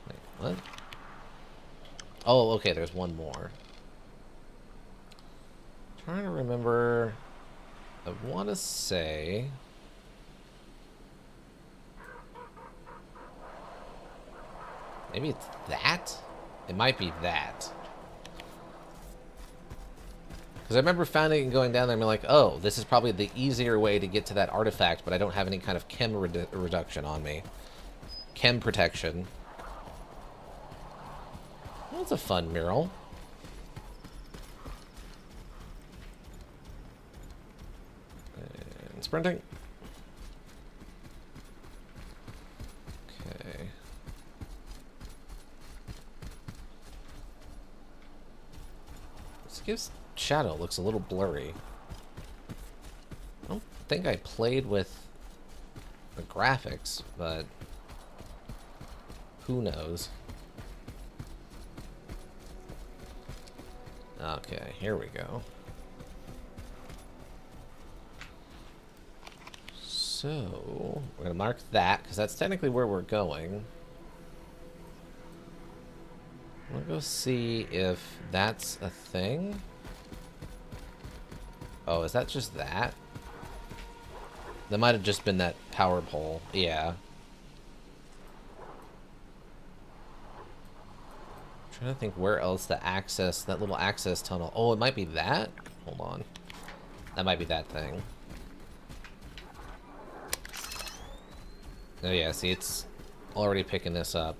Wait, what? Oh, okay, there's one more. Trying to remember. I want to say. Maybe it's that? It might be that. Because I remember finding it and going down there and being like, oh, this is probably the easier way to get to that artifact, but I don't have any kind of chem reduction on me. Chem protection. That's a fun mural. And sprinting. Okay. This gives shadow looks a little blurry. I don't think I played with the graphics, but who knows? Okay, here we go. So, we're gonna mark that, because that's technically where we're going. I'm gonna go see if that's a thing. Oh, is that just that? That might have just been that power pole. Yeah. I'm trying to think where else the access, that little access tunnel. Oh, it might be that? Hold on. That might be that thing. Oh yeah, see, it's already picking this up.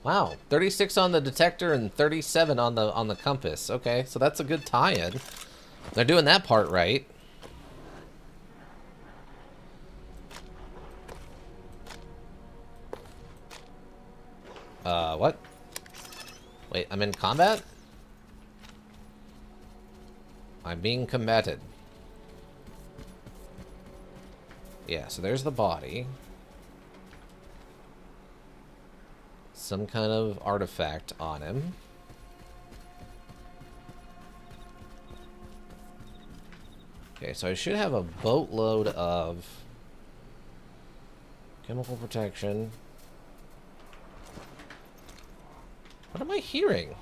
Wow, 36 on the detector and 37 on the compass. Okay, so that's a good tie-in. They're doing that part right. What? Wait, I'm in combat? I'm being combated. Yeah, so there's the body. Some kind of artifact on him. Okay, so I should have a boatload of chemical protection. What am I hearing?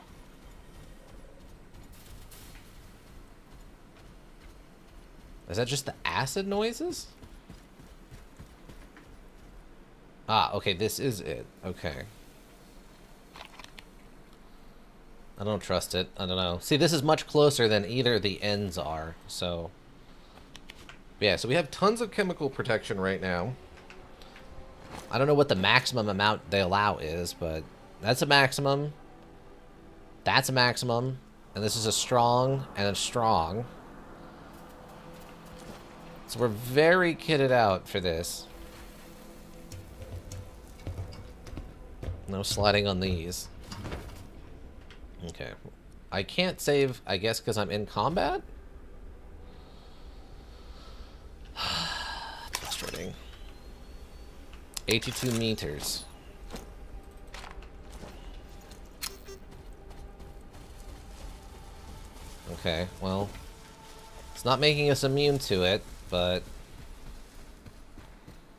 Is that just the acid noises? Ah, okay, this is it. Okay. I don't trust it. I don't know. See, this is much closer than either of the ends are, so... Yeah, so we have tons of chemical protection right now. I don't know what the maximum amount they allow is, but that's a maximum. That's a maximum. And this is a strong and a strong. So we're very kitted out for this. No sliding on these. Okay. I can't save, I guess, because I'm in combat? Frustrating. 82 meters. Okay, well, it's not making us immune to it, but...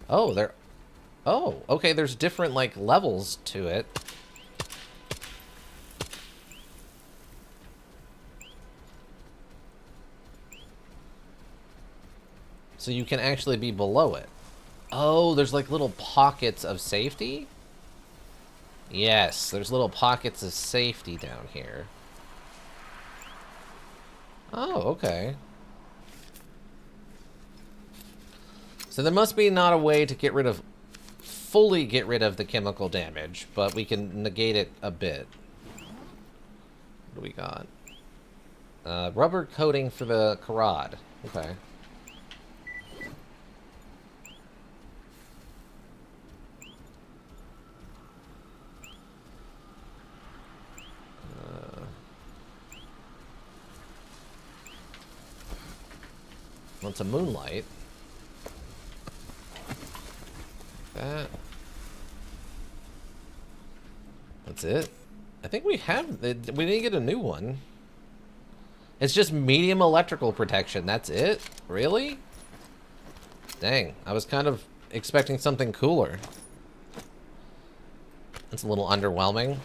Oh, there... Oh, okay, there's different, like, levels to it. So you can actually be below it. Oh, there's, like, little pockets of safety? Yes, there's little pockets of safety down here. Oh, okay. So there must be not a way to get rid of... fully get rid of the chemical damage, but we can negate it a bit. What do we got? Rubber coating for the carotid. Okay. Want some moonlight. That. That's it. I think we have. We didn't get a new one. It's just medium electrical protection. That's it? Really? Dang. I was kind of expecting something cooler. That's a little underwhelming.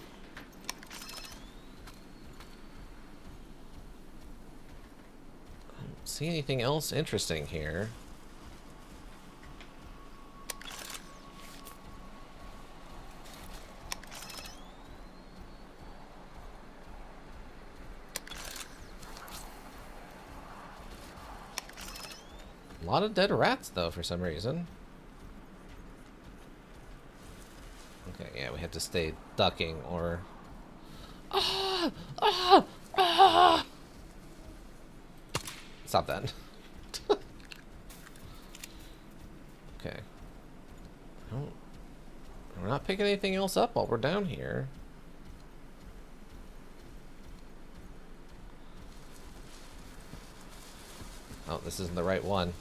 See anything else interesting here? A lot of dead rats, though, for some reason. Okay, yeah, we have to stay ducking or... Ah! Ah! Ah! Stop that. Okay. Oh, we're not picking anything else up while we're down here. Oh, this isn't the right one.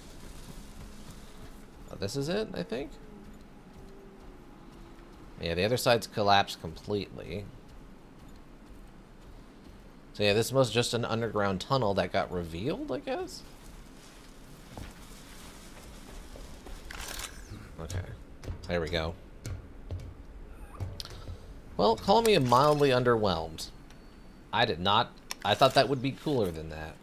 Oh, this is it, I think? Yeah, the other side's collapsed completely. So yeah, this was just an underground tunnel that got revealed, I guess? Okay. There we go. Well, call me mildly underwhelmed. I did not... I thought that would be cooler than that.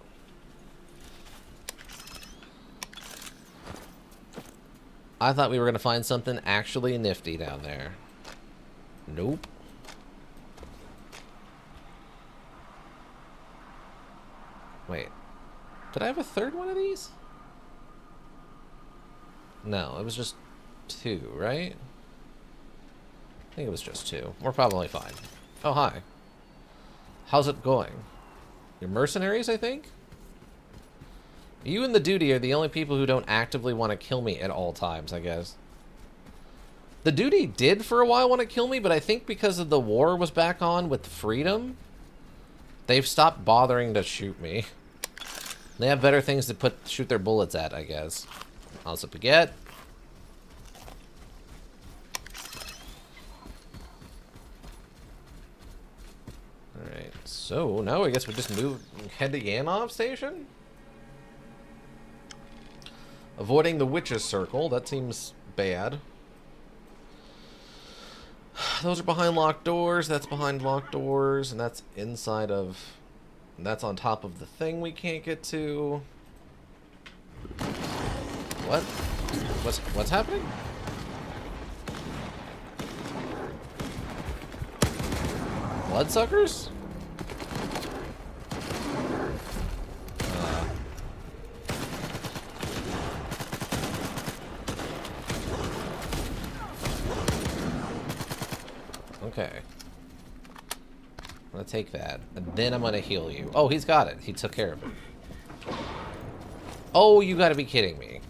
I thought we were going to find something actually nifty down there. Nope. Wait. Did I have a third one of these? No, it was just 2, right? I think it was just 2. We're probably fine. Oh, hi. How's it going? You're mercenaries, I think? You and the duty are the only people who don't actively want to kill me at all times, I guess. The duty did for a while want to kill me, but I think because of the war was back on with freedom, they've stopped bothering to shoot me. They have better things to shoot their bullets at, I guess. Also, baguette. Alright, so now I guess we just head to Yanov Station? Avoiding the witch's circle, that seems bad. Those are behind locked doors, that's behind locked doors, and that's inside of... That's on top of the thing we can't get to. What? What's happening? Bloodsuckers? Okay. I'm gonna take that, and then I'm gonna heal you. Oh, he's got it. He took care of it. Oh, you gotta be kidding me.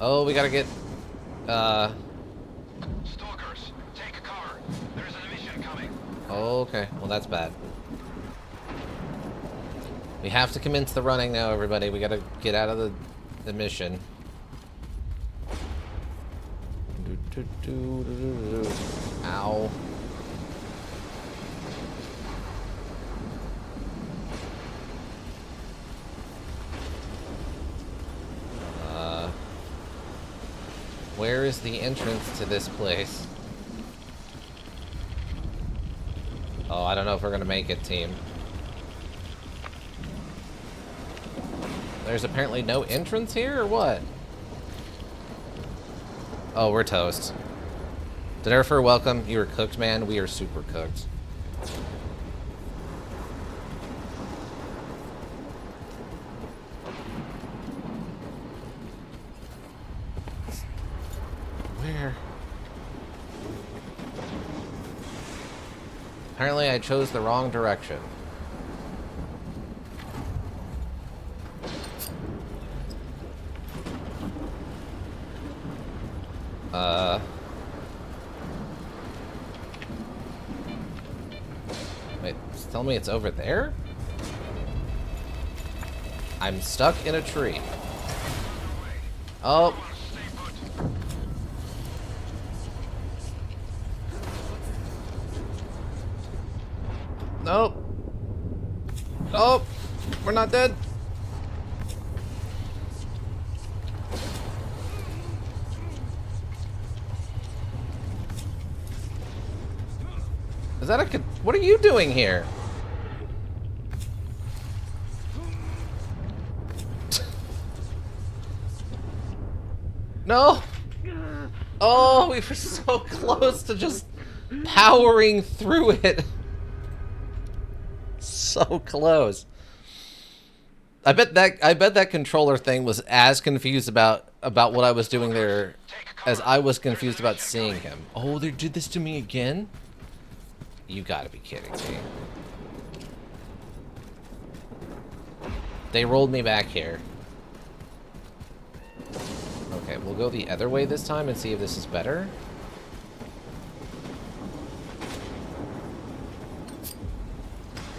Oh, we gotta get, Stalkers, take cover. There's an emission coming. Okay, well that's bad. We have to commence the running now, everybody. We gotta get out of the mission. Ow. Where is the entrance to this place? Oh, I don't know if we're gonna make it, team. There's apparently no entrance here, or what? Oh, we're toast. Denerifer, welcome. You are cooked, man. We are super cooked. Where? Apparently I chose the wrong direction. Wait, tell me it's over there? I'm stuck in a tree. Oh. Nope. Oh, we're not dead. Is that a... What are you doing here? No! Oh, we were so close to just powering through it. So close. I bet that controller thing was as confused about what I was doing there as I was confused about seeing him. Oh, they did this to me again? You gotta be kidding me. They rolled me back here. Okay, we'll go the other way this time and see if this is better.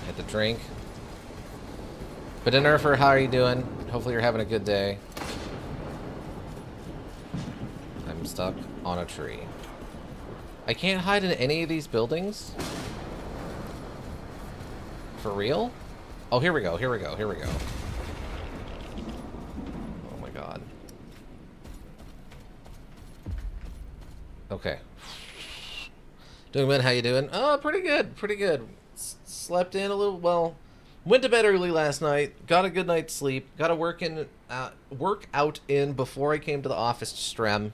Hit the drink. But Nerfer, how are you doing? Hopefully you're having a good day. I'm stuck on a tree. I can't hide in any of these buildings? For real? Oh, here we go, here we go, here we go. Oh my god. Okay. Doing good, how you doing? Oh, pretty good, pretty good. Slept in a little, well, went to bed early last night, got a good night's sleep, got a workout in before I came to the office to stream.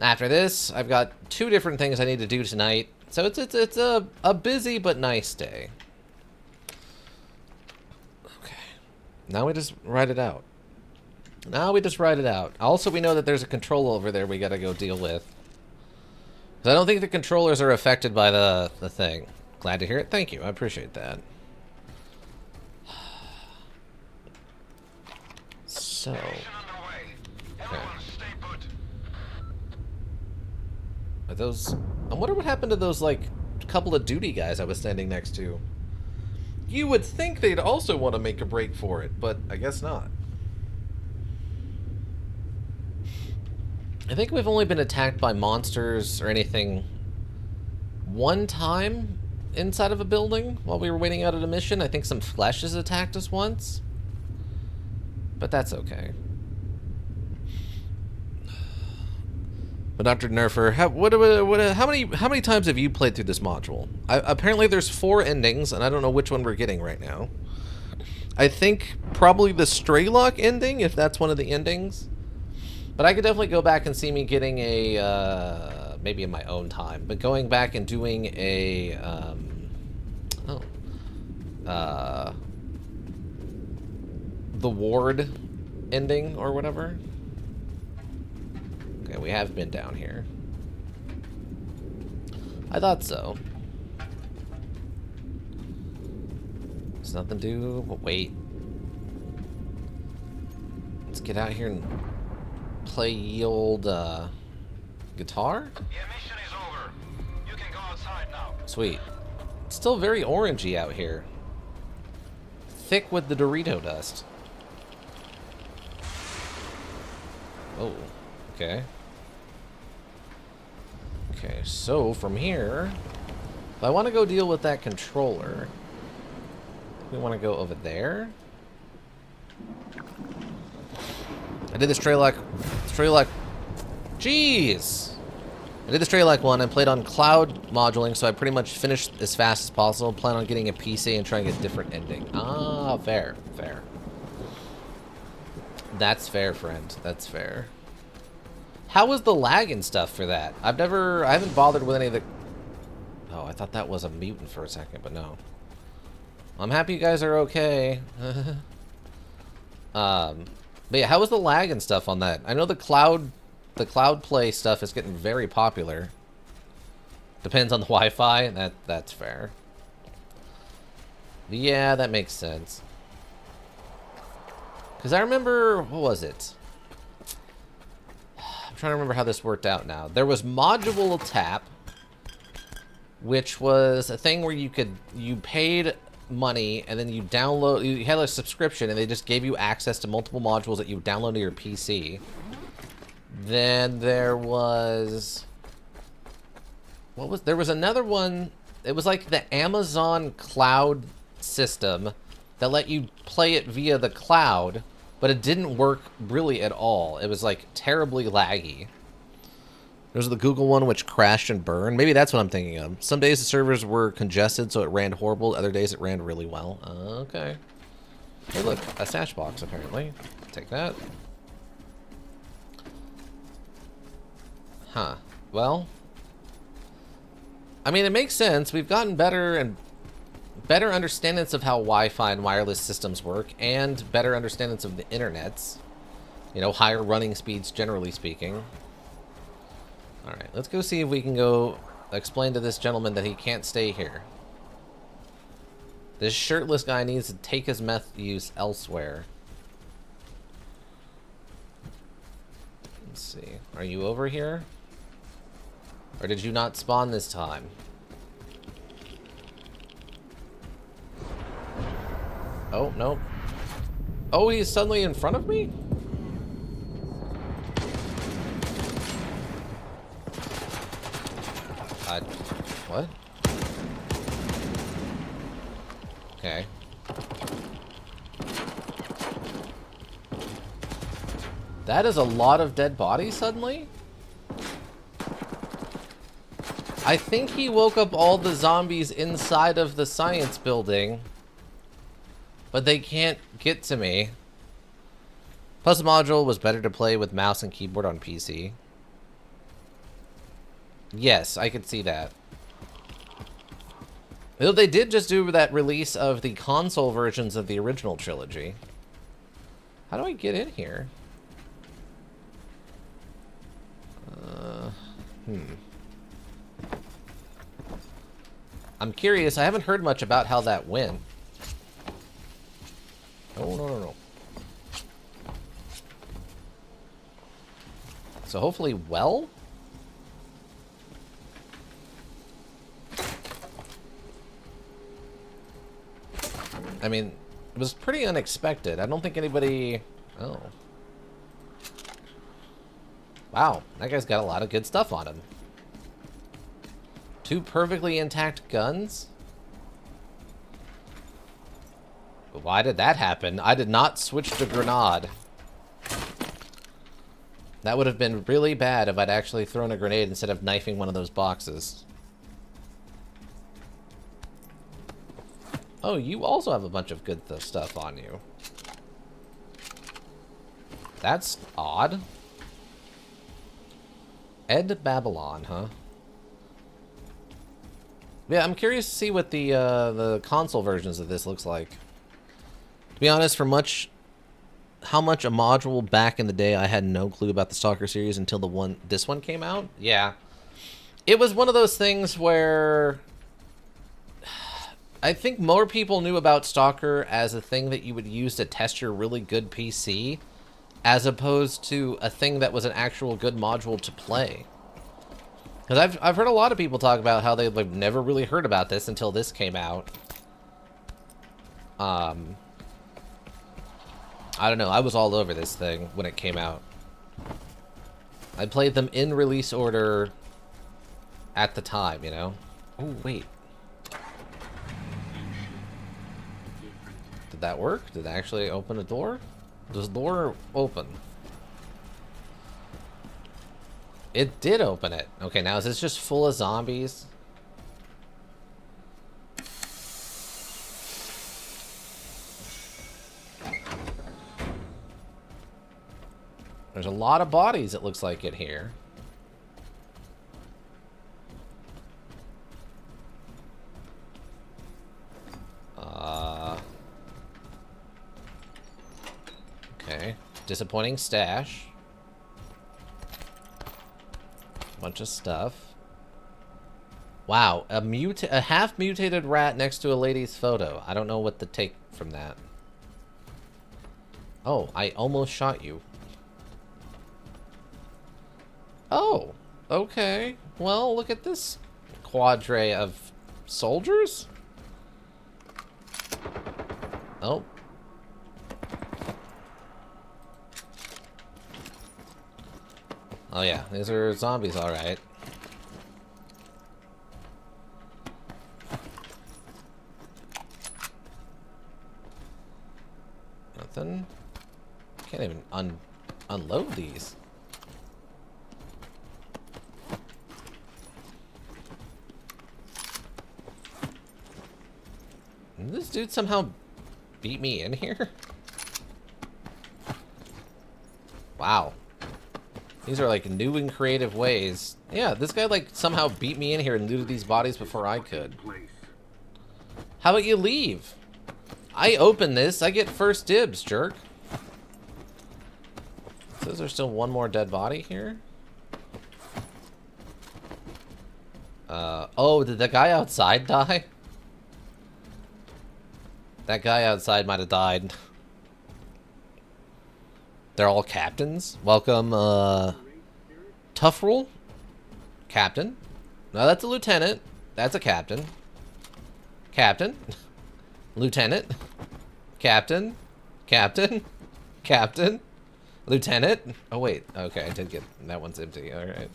After this, I've got 2 different things I need to do tonight, so it's a busy but nice day. Okay, now we just ride it out. Now we just ride it out. Also, we know that there's a control over there we gotta go deal with. 'Cause I don't think the controllers are affected by the thing. Glad to hear it. Thank you. I appreciate that. So. Okay. Are those... I wonder what happened to those, like, couple of duty guys I was standing next to. You would think they'd also want to make a break for it, but I guess not. I think we've only been attacked by monsters or anything one time inside of a building while we were waiting out at a mission. I think some flesh has attacked us once. But that's okay. But Dr. Nerfer, how many times have you played through this module? Apparently there's 4 endings, and I don't know which one we're getting right now. I think probably the S.T.A.L.K.E.R ending, if that's one of the endings. But I could definitely go back and see me getting a maybe in my own time, but going back and doing a, the ward ending or whatever. Okay, we have been down here. I thought so. There's nothing to do, but wait. Let's get out here and play ye old, guitar? The mission is over. You can go outside now. Sweet. It's still very orangey out here. Thick with the Dorito dust. Oh, okay. Okay, so from here, if I want to go deal with that controller, we want to go over there. I did the S.T.A.L.K.E.R. Jeez! I did the S.T.A.L.K.E.R. one and played on cloud moduling, so I pretty much finished as fast as possible. Plan on getting a PC and trying to get a different ending. Ah, fair, fair. That's fair, friend. That's fair. How was the lag and stuff for that? I haven't bothered with any of the... Oh, I thought that was a mutant for a second, but no. I'm happy you guys are okay. But yeah, how was the lag and stuff on that? I know the cloud play stuff is getting very popular. Depends on the Wi-Fi. That's fair. But yeah, that makes sense. Because I remember, what was it? I'm trying to remember how this worked out now. There was module tap, which was a thing where you paid money and then you had a subscription and they just gave you access to multiple modules that you download to your PC. Then there was... There was another one. It was like the Amazon cloud system that let you play it via the cloud, but it didn't work really at all. It was like terribly laggy. There's the Google one, which crashed and burned. Maybe that's what I'm thinking of. Some days the servers were congested, so it ran horrible. Other days it ran really well. Okay. Hey, look, a stash box, apparently. Take that. Huh. Well, I mean, it makes sense. We've gotten better understandings of how Wi-Fi and wireless systems work, and better understandings of the internets. You know, higher running speeds, generally speaking. Alright, let's go see if we can go explain to this gentleman that he can't stay here. This shirtless guy needs to take his meth use elsewhere. Let's see. Are you over here? Or did you not spawn this time? Oh, no. Oh, he's suddenly in front of me? What? Okay. That is a lot of dead bodies suddenly? I think he woke up all the zombies inside of the science building, but they can't get to me. Plus the module was better to play with mouse and keyboard on PC. Yes, I could see that. Though they did just do that release of the console versions of the original trilogy. How do I get in here? I'm curious. I haven't heard much about how that went. Oh, no. So hopefully well? I mean, it was pretty unexpected. I don't think anybody... Oh. Wow, that guy's got a lot of good stuff on him. 2 perfectly intact guns? Why did that happen? I did not switch to grenade. That would have been really bad if I'd actually thrown a grenade instead of knifing one of those boxes. Oh, you also have a bunch of good stuff on you. That's odd. Ed Babylon, huh? Yeah, I'm curious to see what the console versions of this looks like. To be honest, for how much a module back in the day, I had no clue about the Stalker series until this one came out. Yeah. It was one of those things where I think more people knew about Stalker as a thing that you would use to test your really good PC, as opposed to a thing that was an actual good module to play. Because I've heard a lot of people talk about how they've never really heard about this until this came out. I don't know. I was all over this thing when it came out. I played them in release order at the time, you know? Oh, wait. Did that work? Did it actually open a door? Does the door open? It did open it. Okay, now is this just full of zombies? There's a lot of bodies, it looks like, in here. Okay. Disappointing stash. Bunch of stuff. Wow, a half-mutated rat next to a lady's photo. I don't know what to take from that. Oh, I almost shot you. Oh, okay. Well, look at this quadre of soldiers. Oh. Oh yeah, these are zombies, alright. Nothing. Can't even unload these. Did this dude somehow beat me in here? Wow. These are like new and creative ways. Yeah, this guy like somehow beat me in here and looted these bodies before I could. How about you leave? I open this, I get first dibs, jerk. So is there still one more dead body here? Oh, did the guy outside die? That guy outside might have died. They're all captains. Welcome, Tough Rule. Captain. No, that's a lieutenant. That's a captain. Captain. Lieutenant. Captain. Captain. Captain. Lieutenant. Oh, wait. Okay, I did get... That one's empty. Alright.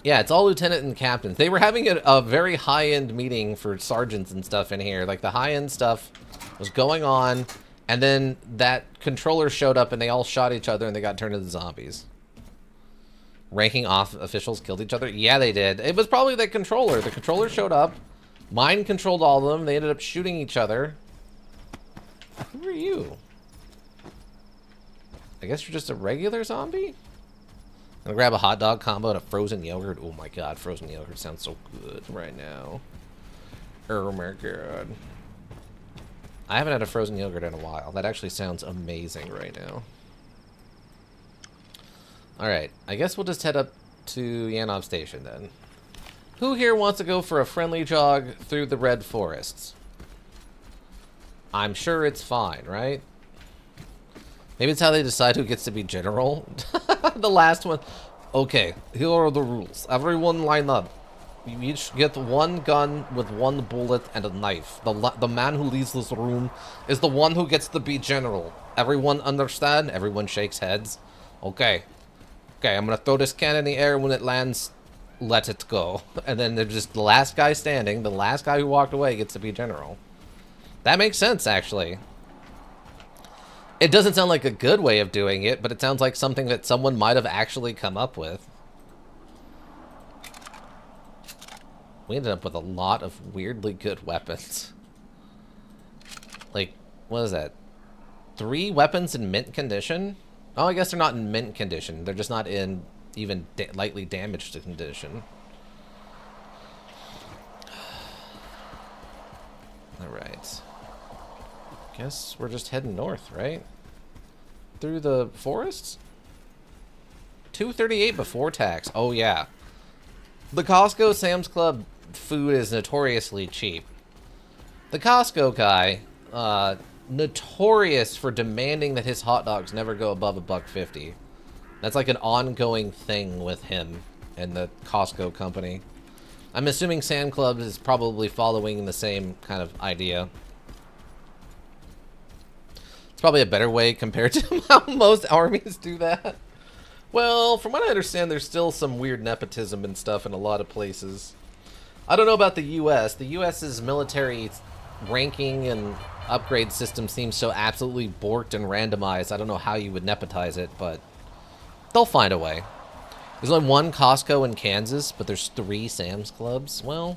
Yeah, it's all lieutenant and captains. They were having a very high-end meeting for sergeants and stuff in here. Like, the high-end stuff was going on... And then that controller showed up and they all shot each other and they got turned into zombies. Ranking off officials killed each other? Yeah, they did. It was probably the controller. The controller showed up. Mind controlled all of them. They ended up shooting each other. Who are you? I guess you're just a regular zombie? I'm gonna grab a hot dog combo and a frozen yogurt. Oh my god, frozen yogurt sounds so good right now. Oh my god. I haven't had a frozen yogurt in a while. That actually sounds amazing right now. Alright, I guess we'll just head up to Yanov Station then. Who here wants to go for a friendly jog through the red forests? I'm sure it's fine, right? Maybe it's how they decide who gets to be general. The last one. Okay, here are the rules. Everyone line up. You each get one gun with one bullet and a knife. The man who leaves this room is the one who gets to be general. Everyone understand? Everyone shakes heads. Okay. Okay, I'm gonna throw this can in the air. When it lands, let it go. And then there's just the last guy standing. The last guy who walked away gets to be general. That makes sense, actually. It doesn't sound like a good way of doing it, but it sounds like something that someone might have actually come up with. We ended up with a lot of weirdly good weapons. Like, what is that? 3 weapons in mint condition? Oh, I guess they're not in mint condition. They're just not in even lightly damaged condition. Alright. Guess we're just heading north, right? Through the forests? 238 before tax. Oh, yeah. The Costco Sam's Club food is notoriously cheap. The Costco guy, notorious for demanding that his hot dogs never go above $1.50. That's like an ongoing thing with him and the Costco company. I'm assuming Sam Club is probably following the same kind of idea. It's probably a better way compared to how most armies do that. Well, from what I understand, there's still some weird nepotism and stuff in a lot of places. I don't know about the U.S. The U.S.'s military ranking and upgrade system seems so absolutely borked and randomized. I don't know how you would nepotize it, but they'll find a way. There's only one Costco in Kansas, but there's 3 Sam's Clubs. Well,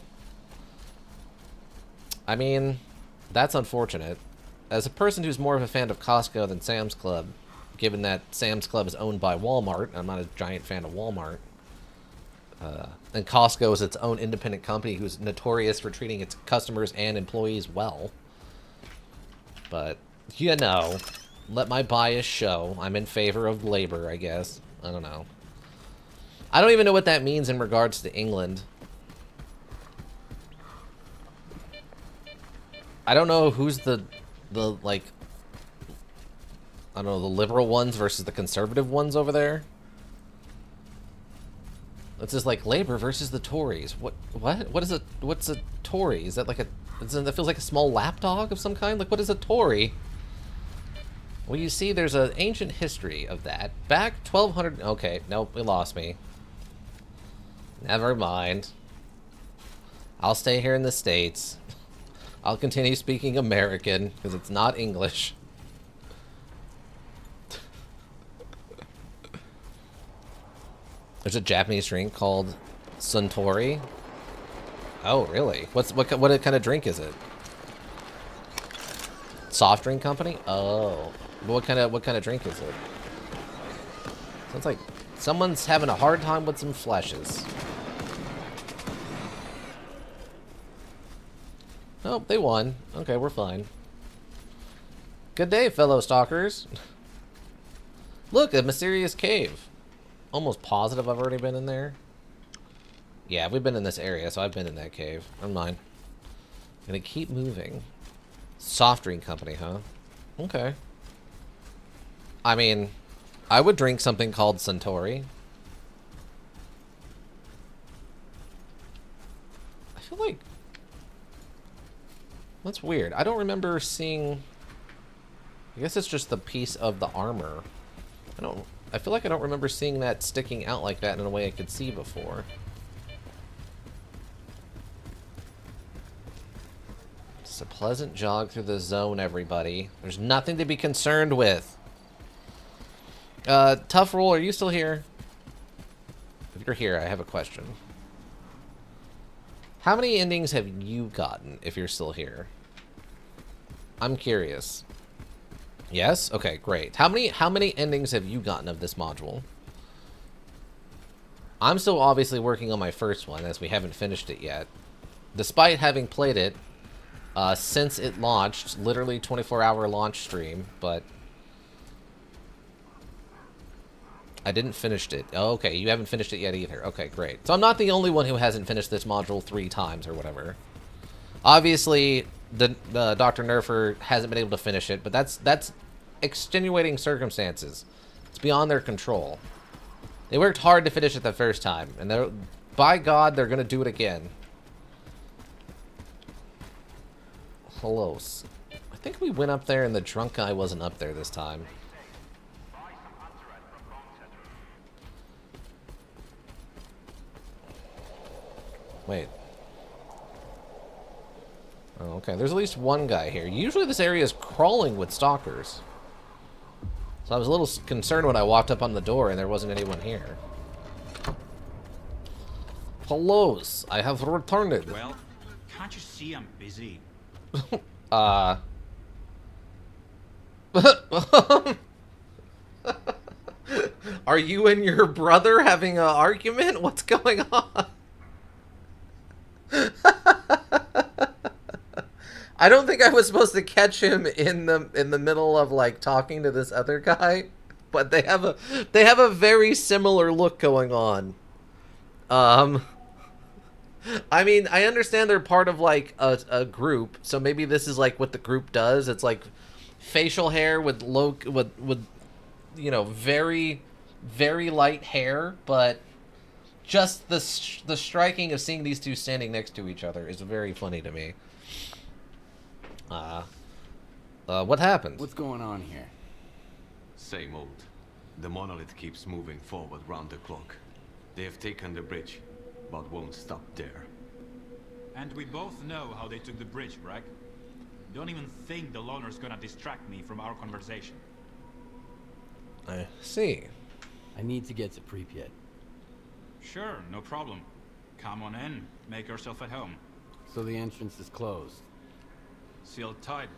I mean, that's unfortunate. As a person who's more of a fan of Costco than Sam's Club, given that Sam's Club is owned by Walmart, I'm not a giant fan of Walmart. And Costco is its own independent company who's notorious for treating its customers and employees well. But, you know, let my bias show. I'm in favor of labor, I guess. I don't know. I don't even know what that means in regards to England. I don't know who's the like, I don't know, the liberal ones versus the conservative ones over there. It's just like Labour versus the Tories. What is a, what's a Tory? Is that like a, that feels like a small lapdog of some kind? Like, what is a Tory? Well, you see, there's an ancient history of that. Back 1200, okay, nope, it lost me. Never mind. I'll stay here in the States. I'll continue speaking American, because it's not English. There's a Japanese drink called Suntory. Oh, really? What kind of drink is it? Soft drink company? Oh. What kind of drink is it? Sounds like someone's having a hard time with some fleshes. Oh, they won. Okay, we're fine. Good day, fellow stalkers. Look, a mysterious cave. Almost positive I've already been in there. Yeah, we've been in this area, so I've been in that cave. Never mind. Gonna keep moving. Soft drink company, huh? Okay. I mean, I would drink something called Suntory. I feel like... That's weird. I don't remember seeing... I guess it's just the piece of the armor. I feel like I don't remember seeing that sticking out like that in a way I could see before. Just a pleasant jog through the zone, everybody. There's nothing to be concerned with. Tough Roll, are you still here? If you're here, I have a question. How many endings have you gotten if you're still here? I'm curious. Yes? Okay, great. How many endings have you gotten of this module? I'm still obviously working on my first one, as we haven't finished it yet. Despite having played it since it launched, literally 24-hour launch stream, but I didn't finish it. Oh, okay, you haven't finished it yet either. Okay, great. So I'm not the only one who hasn't finished this module 3 times or whatever. Obviously, the Dr. Nerfer hasn't been able to finish it, but that's extenuating circumstances. It's beyond their control. They worked hard to finish it the first time, and by God, they're gonna do it again. Hello. I think we went up there and the drunk guy wasn't up there this time. Wait. Oh, okay. There's at least one guy here. Usually this area is crawling with stalkers. So I was a little concerned when I walked up on the door and there wasn't anyone here. Hellos, I have returned. Well, can't you see I'm busy? Are you and your brother having an argument? What's going on? I don't think I was supposed to catch him in the middle of like talking to this other guy, but they have a very similar look going on. I mean, I understand they're part of like a group, so maybe this is like what the group does. It's like facial hair with with you know, very light hair, but just the striking of seeing these two standing next to each other is very funny to me. What happened? What's going on here? Same old. The monolith keeps moving forward round the clock. They have taken the bridge, but won't stop there. And we both know how they took the bridge, Brack. Don't even think the loner's gonna distract me from our conversation. I see. I need to get to Pripyat. Sure, no problem. Come on in, make yourself at home. So the entrance is closed. Sealed tight.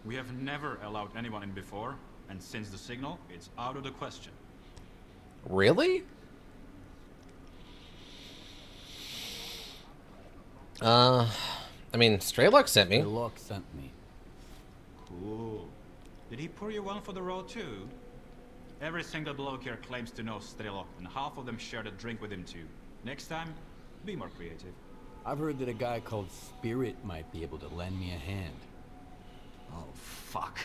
We have never allowed anyone in before, and since the signal, it's out of the question. Really? I mean, S.T.A.L.K.E.R sent me. S.T.A.L.K.E.R sent me. Cool. Did he pour you one for the road too? Every single bloke here claims to know S.T.A.L.K.E.R, and half of them shared a drink with him too. Next time, be more creative. I've heard that a guy called Spirit might be able to lend me a hand. Oh, fuck.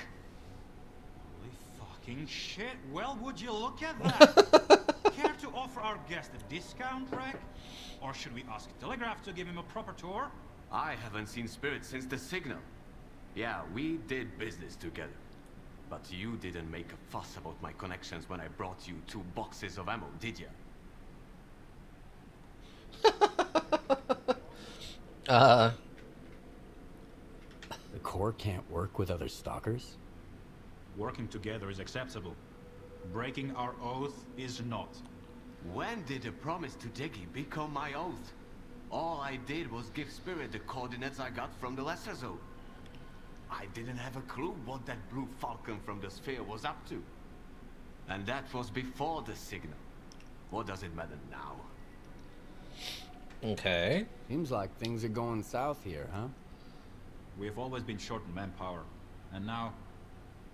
Holy fucking shit. Well, would you look at that? Care to offer our guest a discount, Brack? Or should we ask Telegraph to give him a proper tour? I haven't seen Spirit since the signal. Yeah, we did business together. But you didn't make a fuss about my connections when I brought you 2 boxes of ammo, did ya? The Corps can't work with other stalkers? Working together is acceptable. Breaking our oath is not. When did the promise to Diggy become my oath? All I did was give Spirit the coordinates I got from the Lesser Zone. I didn't have a clue what that blue falcon from the sphere was up to. And that was before the signal. What does it matter now? Okay. Seems like things are going south here, huh? We've always been short on manpower. And now,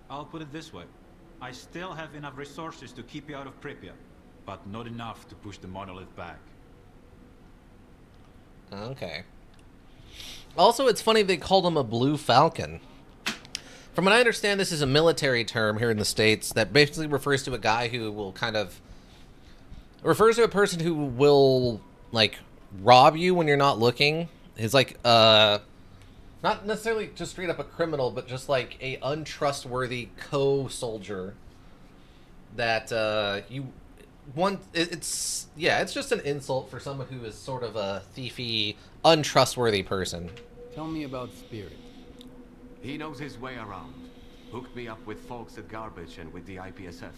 I'll put it this way. I still have enough resources to keep you out of Pripyat, but not enough to push the monolith back. Okay. Also, it's funny they called him a blue falcon. From what I understand, this is a military term here in the States that basically refers to a guy who will kind of... refers to a person who will, like, rob you when you're not looking. He's like, not necessarily just straight up a criminal, but just like a untrustworthy co-soldier that you want. It's just an insult for someone who is sort of a thiefy, untrustworthy person. Tell me about Spirit. He knows his way around. Hooked me up with folks at Garbage and with the IPSF.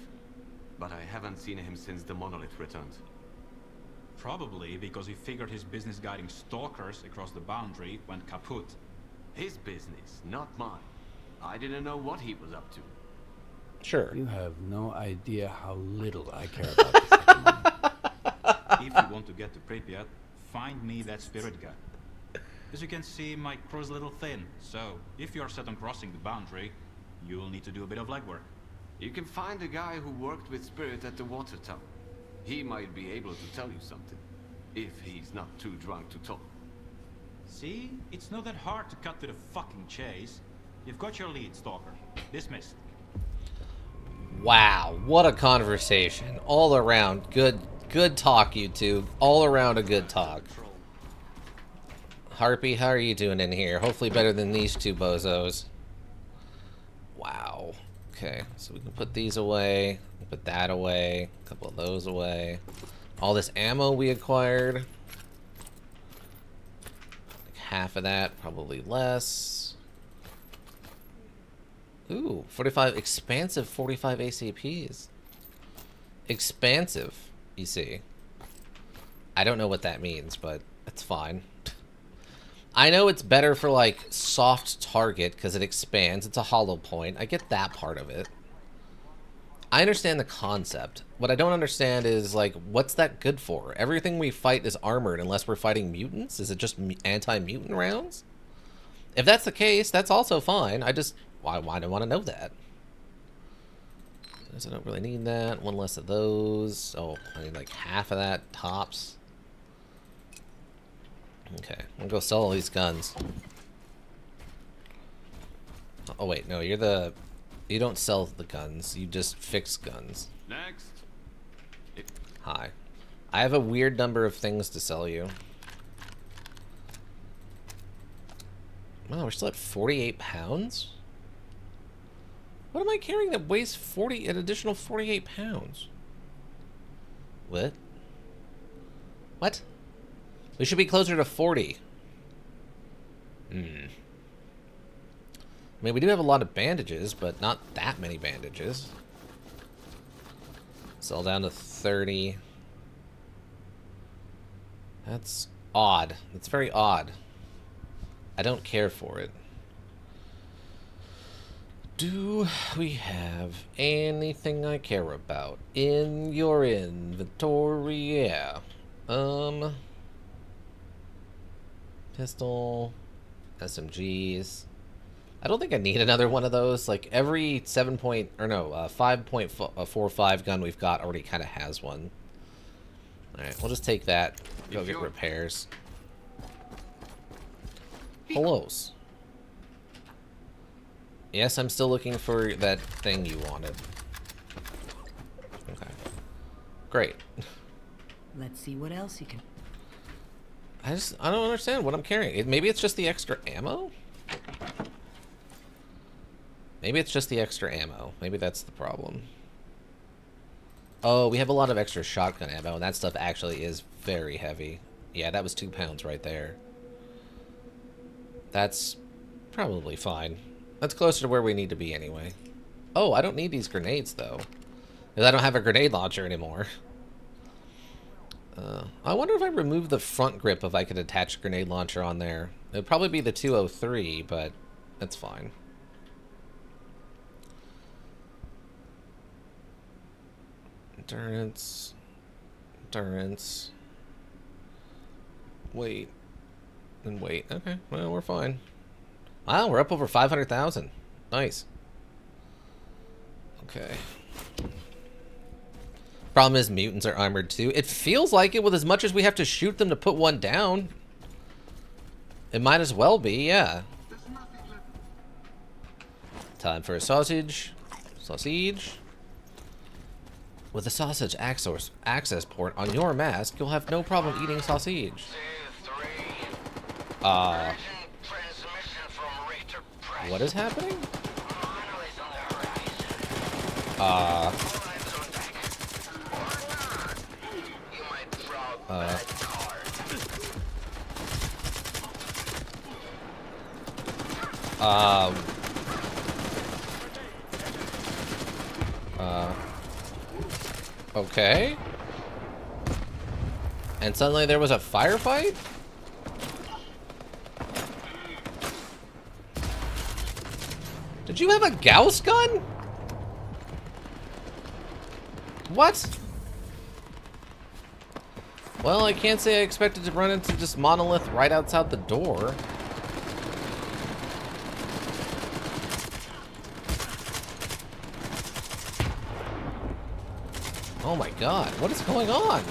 But I haven't seen him since the monolith returned. Probably because he figured his business guiding stalkers across the boundary went kaput. His business, not mine. I didn't know what he was up to. Sure. You have no idea how little I care about this at the moment. If you want to get to Pripyat, find me that Spirit guy. As you can see, my crew's a little thin, so if you're set on crossing the boundary, you'll need to do a bit of legwork. You can find a guy who worked with Spirit at the water tower. He might be able to tell you something, if he's not too drunk to talk. See? It's not that hard to cut to the fucking chase. You've got your lead, Stalker. Dismissed. Wow, what a conversation. All around, good talk, you two. All around a good talk. Harpy, how are you doing in here? Hopefully better than these two bozos. Wow. Okay, so we can put these away. Put that away. A couple of those away. All this ammo we acquired. Like half of that, probably less. Ooh, 45 expansive 45 ACPs. Expansive, you see. I don't know what that means, but it's fine. I know it's better for like soft target because it expands. It's a hollow point. I get that part of it. I understand the concept. What I don't understand is, like, what's that good for? Everything we fight is armored unless we're fighting mutants? Is it just anti-mutant rounds? If that's the case, that's also fine. I just... Why do I want to know that? I don't really need that. One less of those. Oh, I need like half of that, tops. Okay, I'm gonna go sell all these guns. Oh wait, no, you're the... You don't sell the guns, you just fix guns. Next. Hi. I have a weird number of things to sell you. Wow, we're still at 48 pounds? What am I carrying that weighs an additional 48 pounds? What? What? We should be closer to 40. I mean, we do have a lot of bandages, but not that many bandages. Sell down to 30. That's odd. That's very odd. I don't care for it. Do we have anything I care about in your inventory? Yeah. Pistol, SMGs. I don't think I need another one of those. Like every 5.45 gun we've got already kind of has one. All right, we'll just take that. Go get repairs. Hellos. Yes, I'm still looking for that thing you wanted. Okay. Great. Let's see what else you can... I don't understand what I'm carrying. Maybe it's just the extra ammo? Maybe it's just the extra ammo. Maybe that's the problem. Oh, we have a lot of extra shotgun ammo, and that stuff actually is very heavy. Yeah, that was 2 pounds right there. That's probably fine. That's closer to where we need to be anyway. Oh, I don't need these grenades, though. Because I don't have a grenade launcher anymore. I wonder if I remove the front grip if I could attach a grenade launcher on there. It would probably be the 203, but that's fine. Endurance. Endurance. Wait. And wait. Okay, well, we're fine. Wow, we're up over 500,000. Nice. Okay. Problem is, mutants are armored too. It feels like it with as much as we have to shoot them to put one down. It might as well be, yeah. Time for a sausage. Sausage. With the sausage access port on your mask, you'll have no problem eating sausage. What is happening? Okay. And suddenly there was a firefight? Did you have a Gauss gun? What? Well, I can't say I expected to run into just monolith right outside the door. Oh my god, what is going on?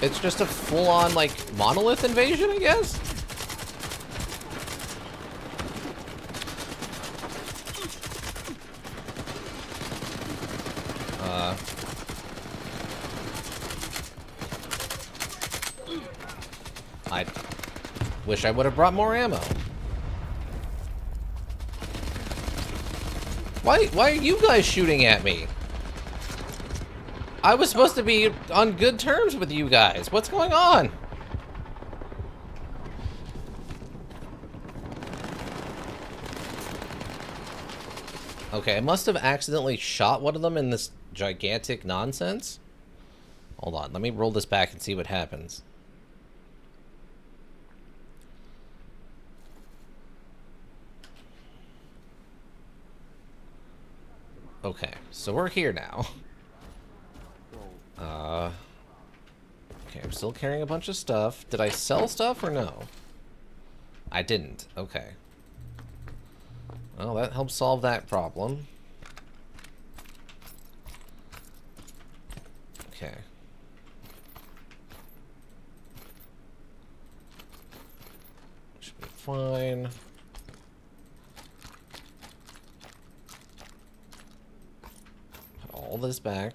It's just a full-on, like, monolith invasion, I guess? I wish I would have brought more ammo. Why are you guys shooting at me? I was supposed to be on good terms with you guys. What's going on? Okay, I must have accidentally shot one of them in this gigantic nonsense. Hold on, let me roll this back and see what happens. Okay, so we're here now. Okay, I'm still carrying a bunch of stuff. Did I sell stuff or no? I didn't. Okay. Well, that helps solve that problem. Okay. Should be fine. Put all this back.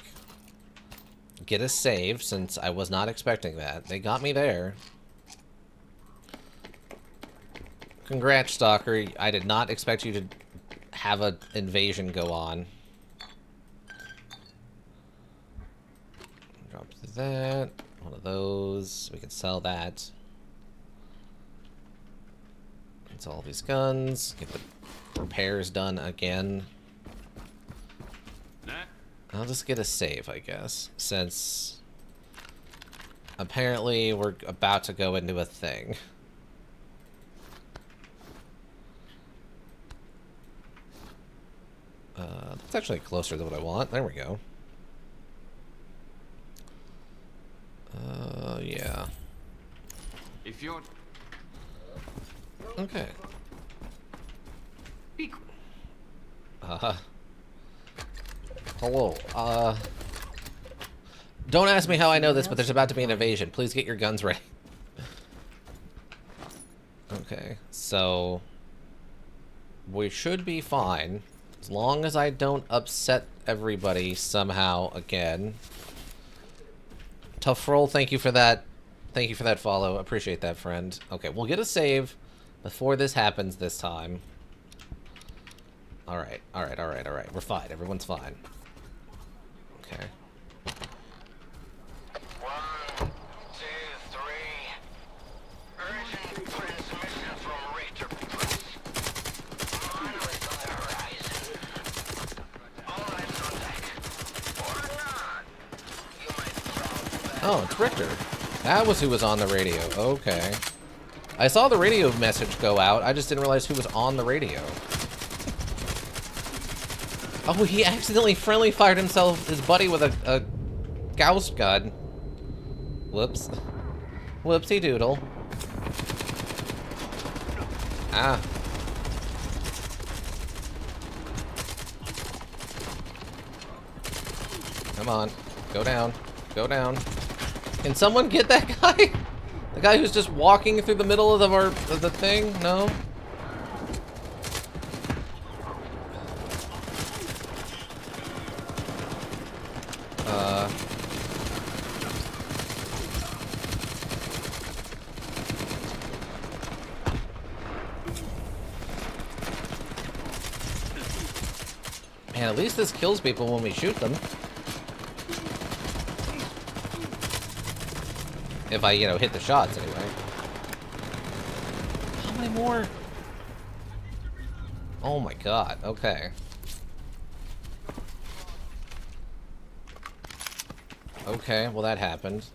Get a save, since I was not expecting that. They got me there. Congrats, Stalker. I did not expect you to have an invasion go on. Drop that. One of those. We can sell that. It's all these guns. Get the repairs done again. I'll just get a save, I guess, since apparently we're about to go into a thing. That's actually closer than what I want. There we go. Yeah. If you're... Okay. Hello. Don't ask me how I know this, but there's about to be an invasion. Please get your guns ready. Okay, so we should be fine as long as I don't upset everybody somehow again. Tough roll, thank you for that. Thank you for that follow. Appreciate that, friend. Okay, we'll get a save before this happens this time. Alright, alright, alright, alright. We're fine. Everyone's fine. Okay. 1, 2, 3. Urgent transmission from Richter Press. Monolith on the horizon. All hands on deck. Or not. You might drop back. Oh, it's Richter. That was who was on the radio. Okay. I saw the radio message go out. I just didn't realize who was on the radio. Oh, he accidentally friendly fired his buddy with a Gauss gun. Whoops. Whoopsie doodle. Ah. Come on. Go down. Go down. Can someone get that guy? The guy who's just walking through the middle of the thing? No? Man, at least this kills people when we shoot them. If I, you know, hit the shots anyway. How many more? Oh my god, okay. Okay, well that happened.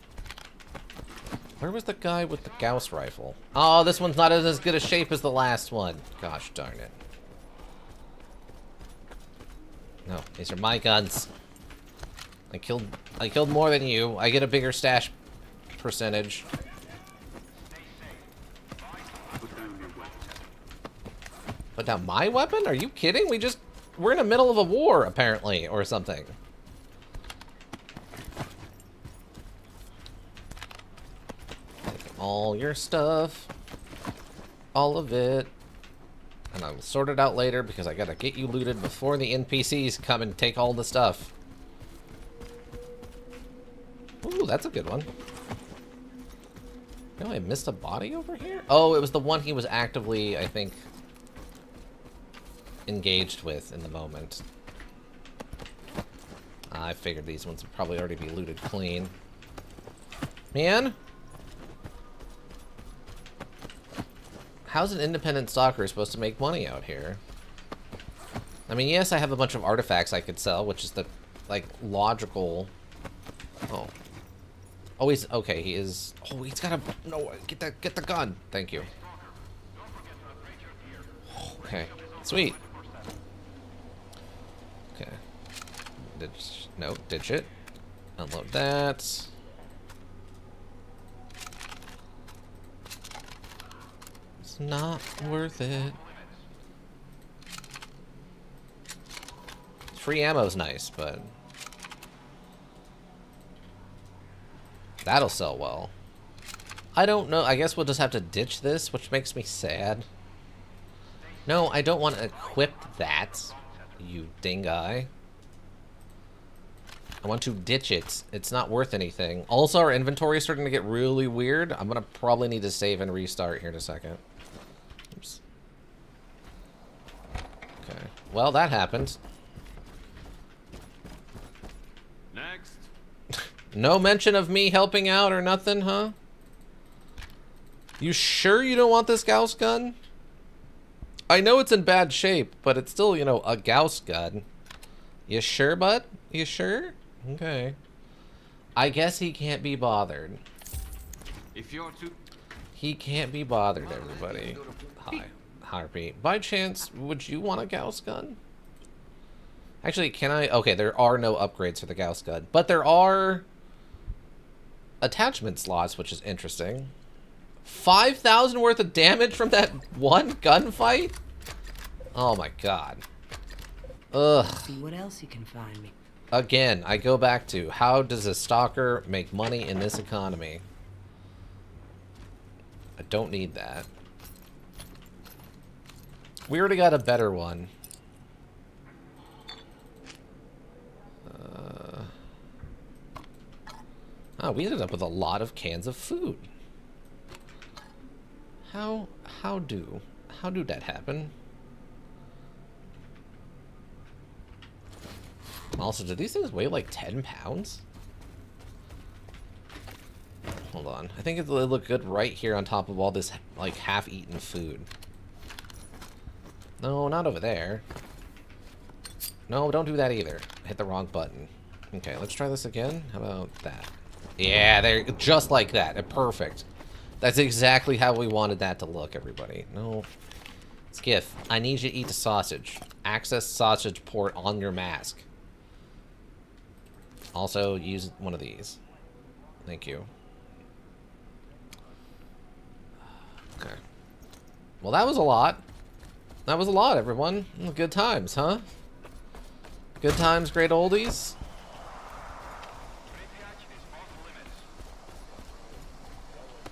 Where was the guy with the Gauss rifle? Oh, this one's not in as good a shape as the last one. Gosh darn it. No, these are my guns. I killed more than you. I get a bigger stash percentage. Put down my weapon? Are you kidding? We're in the middle of a war, apparently, or something. Take all your stuff. All of it. And I will sort it out later because I gotta get you looted before the NPCs come and take all the stuff. Ooh, that's a good one. No, I missed a body over here? Oh, it was the one he was actively, I think, engaged with in the moment. I figured these ones would probably already be looted clean. Man? How's an independent stalker supposed to make money out here? I mean, yes, I have a bunch of artifacts I could sell, which is the, like, logical... Oh. Oh, he's... Okay, he is... Oh, he's got a... No, get the gun. Thank you. Okay. Sweet. Okay. No, ditch it. Unload that. It's not worth it. Free ammo's nice, but that'll sell well. I don't know. I guess we'll just have to ditch this, which makes me sad. No, I don't want to equip that, you dinguy. I want to ditch it. It's not worth anything. Also, our inventory is starting to get really weird. I'm going to probably need to save and restart here in a second. Oops. Okay. Well, that happened. Next. No mention of me helping out or nothing, huh? You sure you don't want this Gauss gun? I know it's in bad shape, but it's still, you know, a Gauss gun. You sure, bud? You sure? Okay. I guess he can't be bothered. If you're too... He can't be bothered, everybody. Hi. Harpy. By chance, would you want a Gauss gun? Actually, can I... Okay, there are no upgrades for the Gauss gun. But there are attachment slots, which is interesting. 5,000 worth of damage from that one gunfight? Oh my god. Ugh. See what else you can find me. Again, I go back to, how does a stalker make money in this economy? I don't need that. We already got a better one. Oh, we ended up with a lot of cans of food. How do that happen? Also, do these things weigh like 10 pounds? Hold on. I think it'll look good right here on top of all this, like, half-eaten food. No, not over there. No, don't do that either. I hit the wrong button. Okay, let's try this again. How about that? Yeah, there, just like that. Perfect. That's exactly how we wanted that to look, everybody. No. Skiff, I need you to eat the sausage. Access sausage port on your mask. Also, use one of these. Thank you. Okay. Well, that was a lot. That was a lot, everyone. Good times, huh? Good times, great oldies.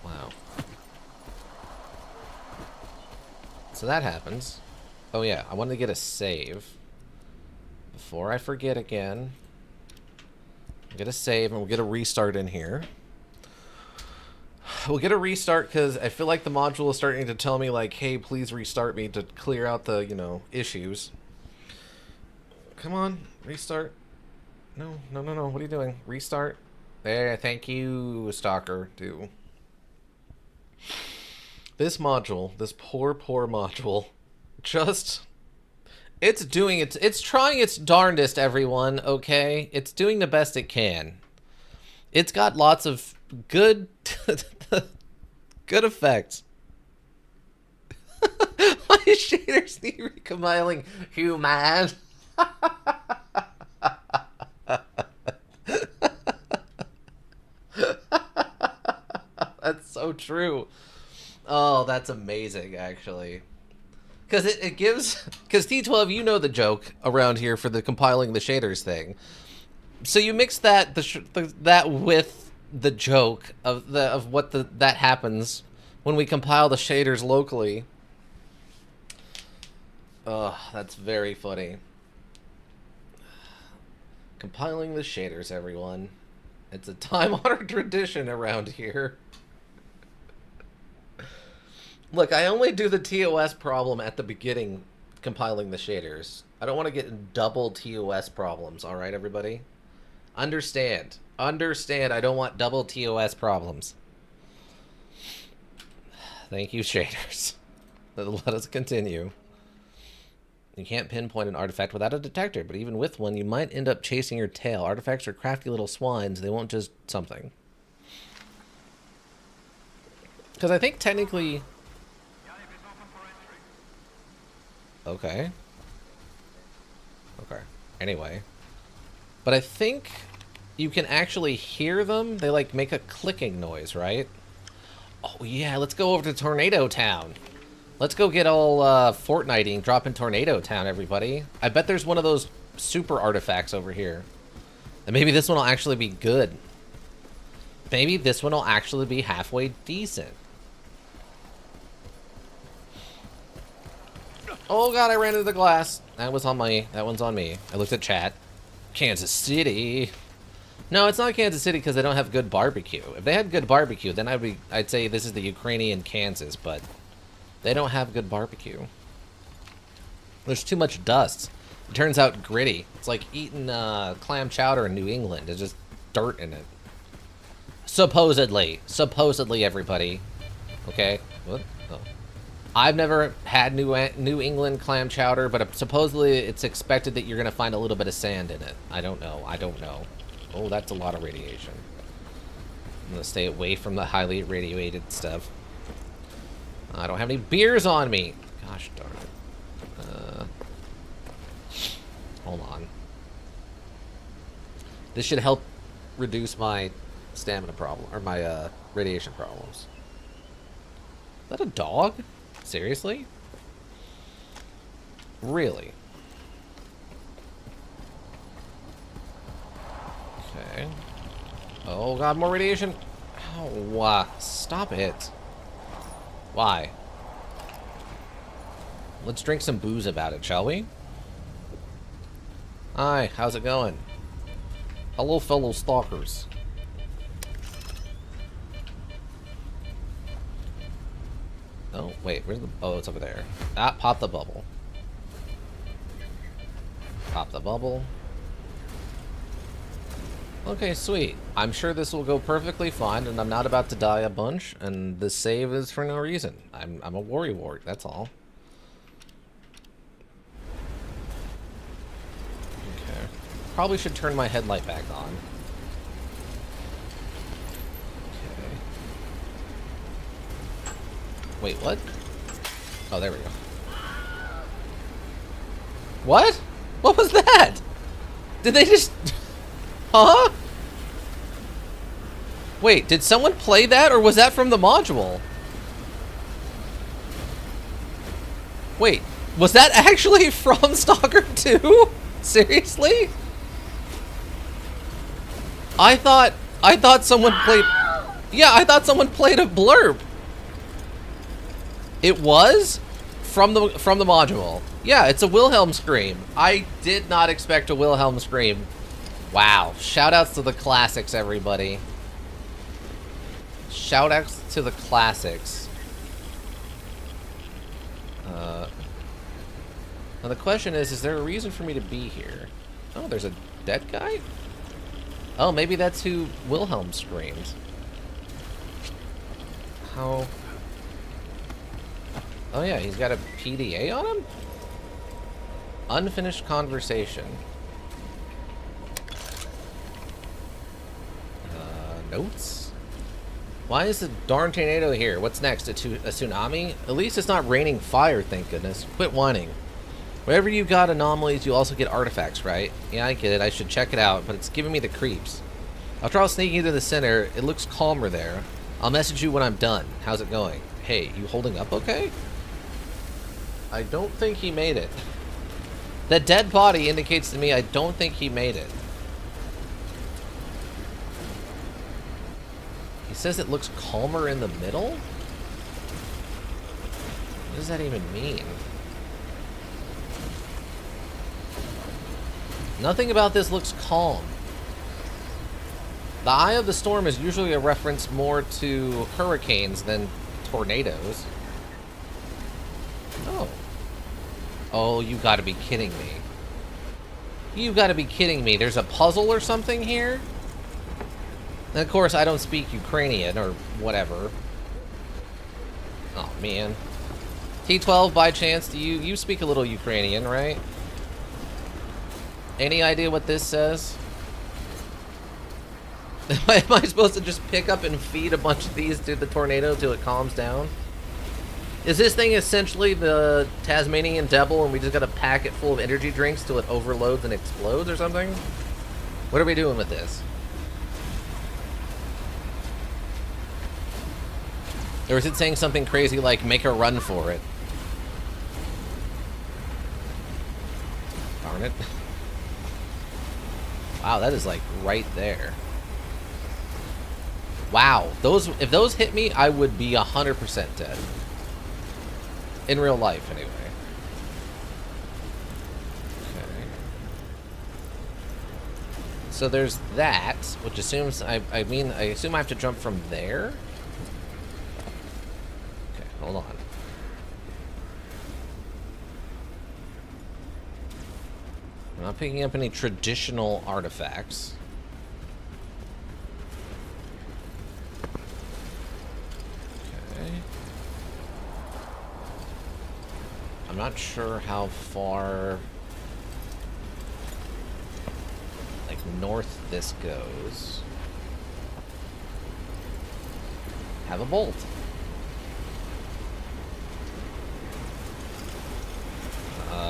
Wow. So that happens. Oh yeah, I wanted to get a save. Before I forget again. Get a save and we'll get a restart in here. We'll get a restart because I feel like the module is starting to tell me like, hey, please restart me to clear out the, you know, issues. Come on, restart. No. What are you doing? Restart. There, thank you, Stalker. Do. This module, this poor module, just... It's trying its darndest, everyone, okay? It's doing the best it can. It's got lots of good, good effects. My shaders need recompiling, human. That's so true. Oh, that's amazing, actually. Because it gives... Because T12, you know the joke around here for the compiling the shaders thing. So you mix that that with the joke of what that happens when we compile the shaders locally. Oh, that's very funny. Compiling the shaders, everyone. It's a time-honored tradition around here. Look, I only do the TOS problem at the beginning, compiling the shaders. I don't want to get double TOS problems, alright, everybody? Understand. Understand, I don't want double TOS problems. Thank you, shaders. Let us continue. You can't pinpoint an artifact without a detector, but even with one, you might end up chasing your tail. Artifacts are crafty little swines. They won't just something. Because I think technically... Okay. Okay. Anyway. But I think you can actually hear them. They, like, make a clicking noise, right? Oh, yeah, let's go over to Tornado Town. Let's go get all Fortniting, drop in Tornado Town, everybody. I bet there's one of those super artifacts over here. And maybe this one will actually be good. Maybe this one will actually be halfway decent. Oh god, I ran into the glass. That one's on me. I looked at chat. Kansas City. No, it's not Kansas City because they don't have good barbecue. If they had good barbecue, then I'd say this is the Ukrainian Kansas, but they don't have good barbecue. There's too much dust. It turns out gritty. It's like eating clam chowder in New England. There's just dirt in it. Supposedly. Supposedly, everybody. Okay? What? Oh. I've never had New England clam chowder, but supposedly it's expected that you're going to find a little bit of sand in it. I don't know. I don't know. Oh, that's a lot of radiation. I'm going to stay away from the highly irradiated stuff. I don't have any beers on me. Gosh darn it. Hold on. This should help reduce my stamina problem, or my radiation problems. Is that a dog? Seriously? Really? Okay. Oh god, more radiation. Oh, stop it. Why? Let's drink some booze about it, shall we? Hi, how's it going? Hello, fellow stalkers. Oh, wait, where's the... Oh, it's over there. Ah, pop the bubble. Pop the bubble. Okay, sweet. I'm sure this will go perfectly fine, and I'm not about to die a bunch, and this save is for no reason. I'm a worrywart, that's all. Okay. Probably should turn my headlight back on. Okay. Wait, what? Oh, there we go. What? What was that? Did they just... Huh? Wait, did someone play that, or was that from the module? Wait, was that actually from S.T.A.L.K.E.R 2? Seriously? I thought someone played... Yeah, I thought someone played a blurb. It was? From the module. Yeah, it's a Wilhelm scream. I did not expect a Wilhelm scream. Wow. Shoutouts to the classics, everybody. Shoutouts to the classics. Now the question is there a reason for me to be here? Oh, there's a dead guy? Oh, maybe that's who Wilhelm screamed. How... Oh yeah, he's got a PDA on him? Unfinished conversation. Notes? Why is the darn tornado here? What's next? A tsunami? At least it's not raining fire, thank goodness. Quit whining. Wherever you got anomalies, you also get artifacts, right? Yeah, I get it. I should check it out, but it's giving me the creeps. I'll try sneaking into the center. It looks calmer there. I'll message you when I'm done. How's it going? Hey, you holding up okay? I don't think he made it. The dead body indicates to me I don't think he made it. He says it looks calmer in the middle? What does that even mean? Nothing about this looks calm. The eye of the storm is usually a reference more to hurricanes than tornadoes. Oh. Oh, you gotta be kidding me. You gotta be kidding me. There's a puzzle or something here? And of course, I don't speak Ukrainian or whatever. Oh, man. T12, by chance, do you speak a little Ukrainian, right? Any idea what this says? Am I supposed to just pick up and feed a bunch of these to the tornado till it calms down? Is this thing essentially the Tasmanian devil and we just gotta pack it full of energy drinks till it overloads and explodes or something? What are we doing with this? Or is it saying something crazy like, make a run for it? Darn it. Wow, that is like right there. Wow, if those hit me, I would be 100% dead. In real life, anyway. Okay. So there's that, which assumes, I assume I have to jump from there? Okay, hold on. I'm not picking up any traditional artifacts. Okay. I'm not sure how far, like, north this goes. Have a bolt.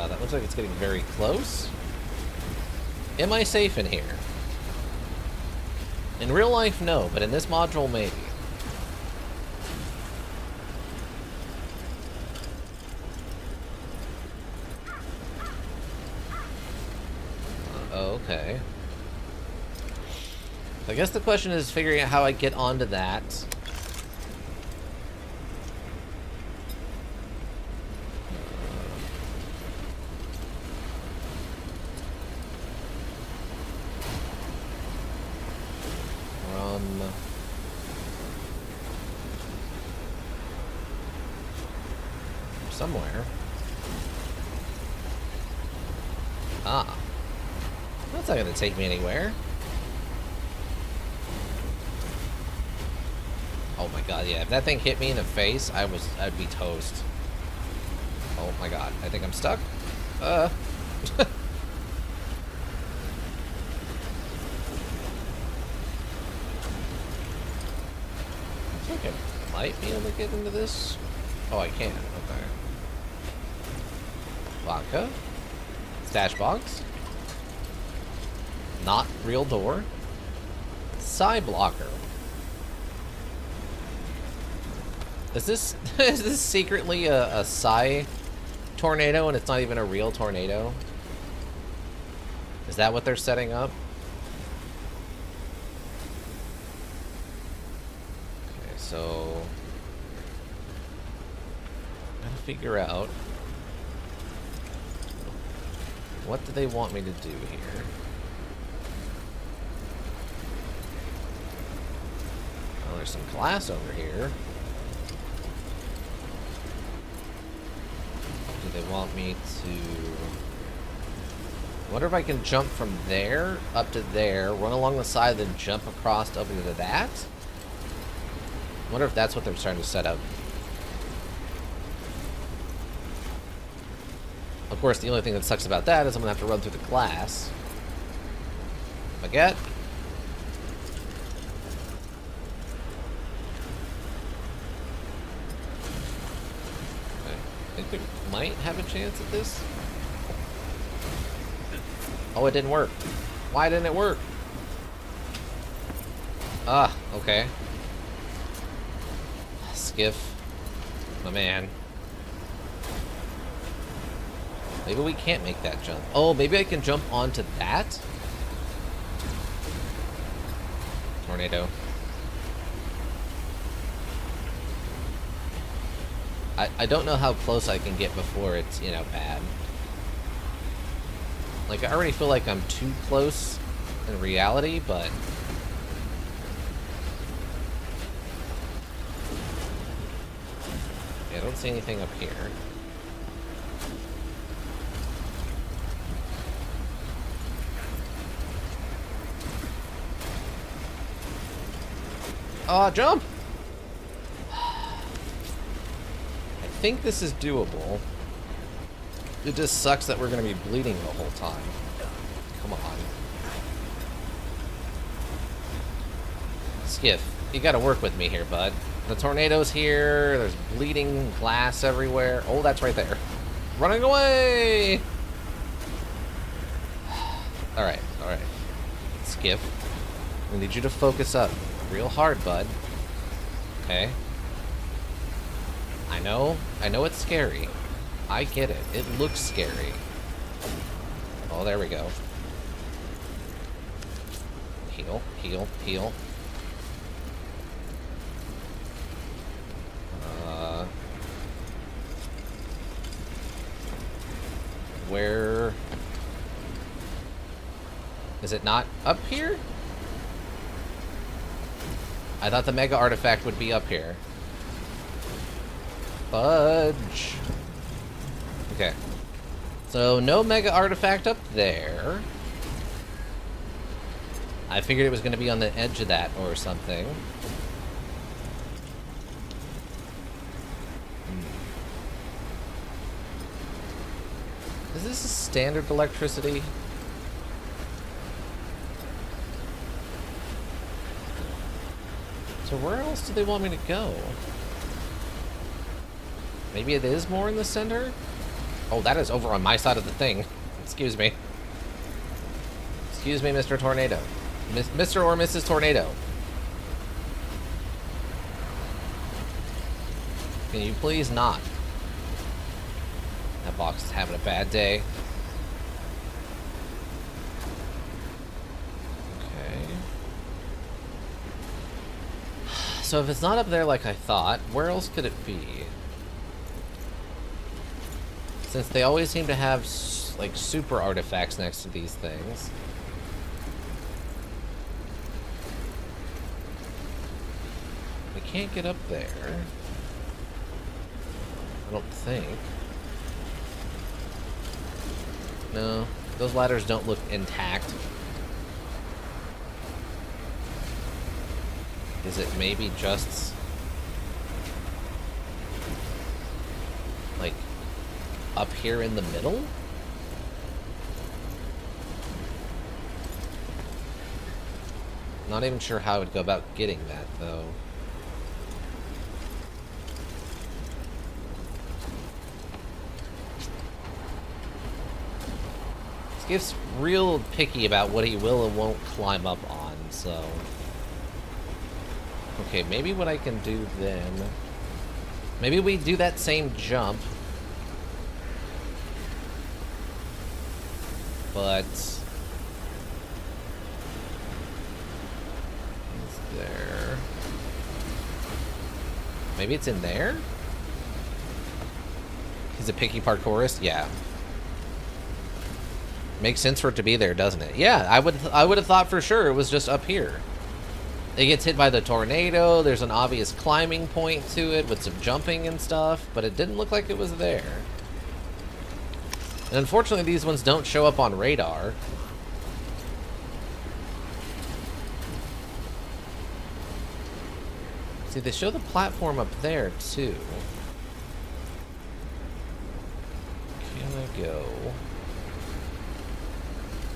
That looks like it's getting very close. Am I safe in here? In real life, no, but in this module, maybe. Okay. I guess the question is figuring out how I get onto that. Somewhere. Ah. That's not going to take me anywhere. Oh my god, yeah. If that thing hit me in the face, I'd be toast. Oh my god. I think I'm stuck. Okay. Might be able to get into this. Oh, I can. Okay. Vodka. Stash box. Not real door. Psi blocker. Is this is this secretly a psi tornado and it's not even a real tornado? Is that what they're setting up? Okay, so gotta figure out what do they want me to do here? Oh, there's some glass over here. Do they want me to... I wonder if I can jump from there up to there, run along the side, then jump across over to that? I wonder if that's what they're trying to set up. Of course, the only thing that sucks about that is I'm going to have to run through the glass. Baguette. Okay. I think we might have a chance at this. Oh, it didn't work. Why didn't it work? Ah, okay. Skiff. My man. Maybe we can't make that jump. Oh, maybe I can jump onto that? Tornado. I don't know how close I can get before it's, you know, bad. Like, I already feel like I'm too close in reality, but... yeah, I don't see anything up here. Jump! I think this is doable. It just sucks that we're going to be bleeding the whole time. Come on. Skiff, you got to work with me here, bud. The tornado's here. There's bleeding glass everywhere. Oh, that's right there. Running away! Alright, alright. Let's Skiff. I need you to focus up real hard, bud. Okay? I know it's scary. I get it. It looks scary. Oh, there we go. Heal, heal, heal. Where... Is it not up here? I thought the mega artifact would be up here. Fudge. Okay. So, no mega artifact up there. I figured it was going to be on the edge of that or something. Is this a standard electricity? So where else do they want me to go? Maybe it is more in the center? Oh, that is over on my side of the thing. Excuse me. Excuse me, Mr. Tornado. Mr. or Mrs. Tornado. Can you please not? That box is having a bad day. Okay. So if it's not up there like I thought, where else could it be? Since they always seem to have, like, super artifacts next to these things. We can't get up there. I don't think. No, those ladders don't look intact. Is it maybe just... like... up here in the middle? Not even sure how I would go about getting that, though. Skiff's real picky about what he will and won't climb up on, so... Okay, maybe what I can do then... Maybe we do that same jump. But... It's there... Maybe it's in there? He's a picky parkourist? Yeah. Makes sense for it to be there, doesn't it? Yeah, I would have thought for sure it was just up here. It gets hit by the tornado, there's an obvious climbing point to it with some jumping and stuff, but it didn't look like it was there. And unfortunately these ones don't show up on radar. See, they show the platform up there too. Can I go?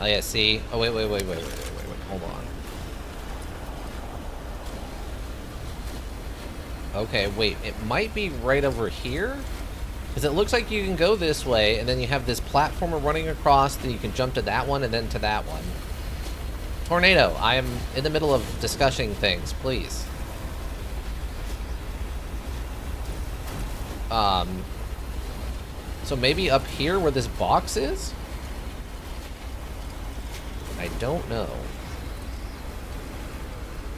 Oh yeah, see? Oh wait, hold on. Okay, wait, it might be right over here? Because it looks like you can go this way, and then you have this platformer running across, then you can jump to that one, and then to that one. Tornado, I am in the middle of discussing things, please. So maybe up here where this box is? I don't know.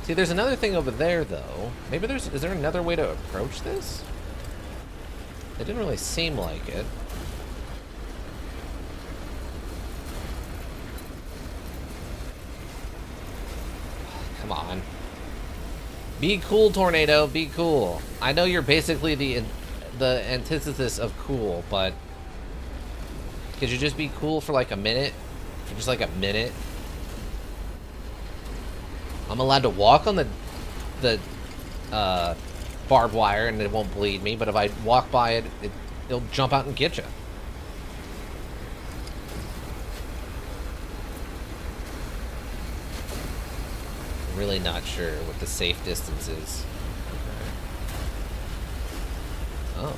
See, there's another thing over there, though. Maybe is there another way to approach this? It didn't really seem like it. Come on. Be cool, Tornado, be cool. I know you're basically the antithesis of cool, but... Could you just be cool for like a minute? For just like a minute? I'm allowed to walk on the barbed wire and it won't bleed me, but if I walk by it, it'll jump out and get you. I'm really not sure what the safe distance is. Okay. Oh.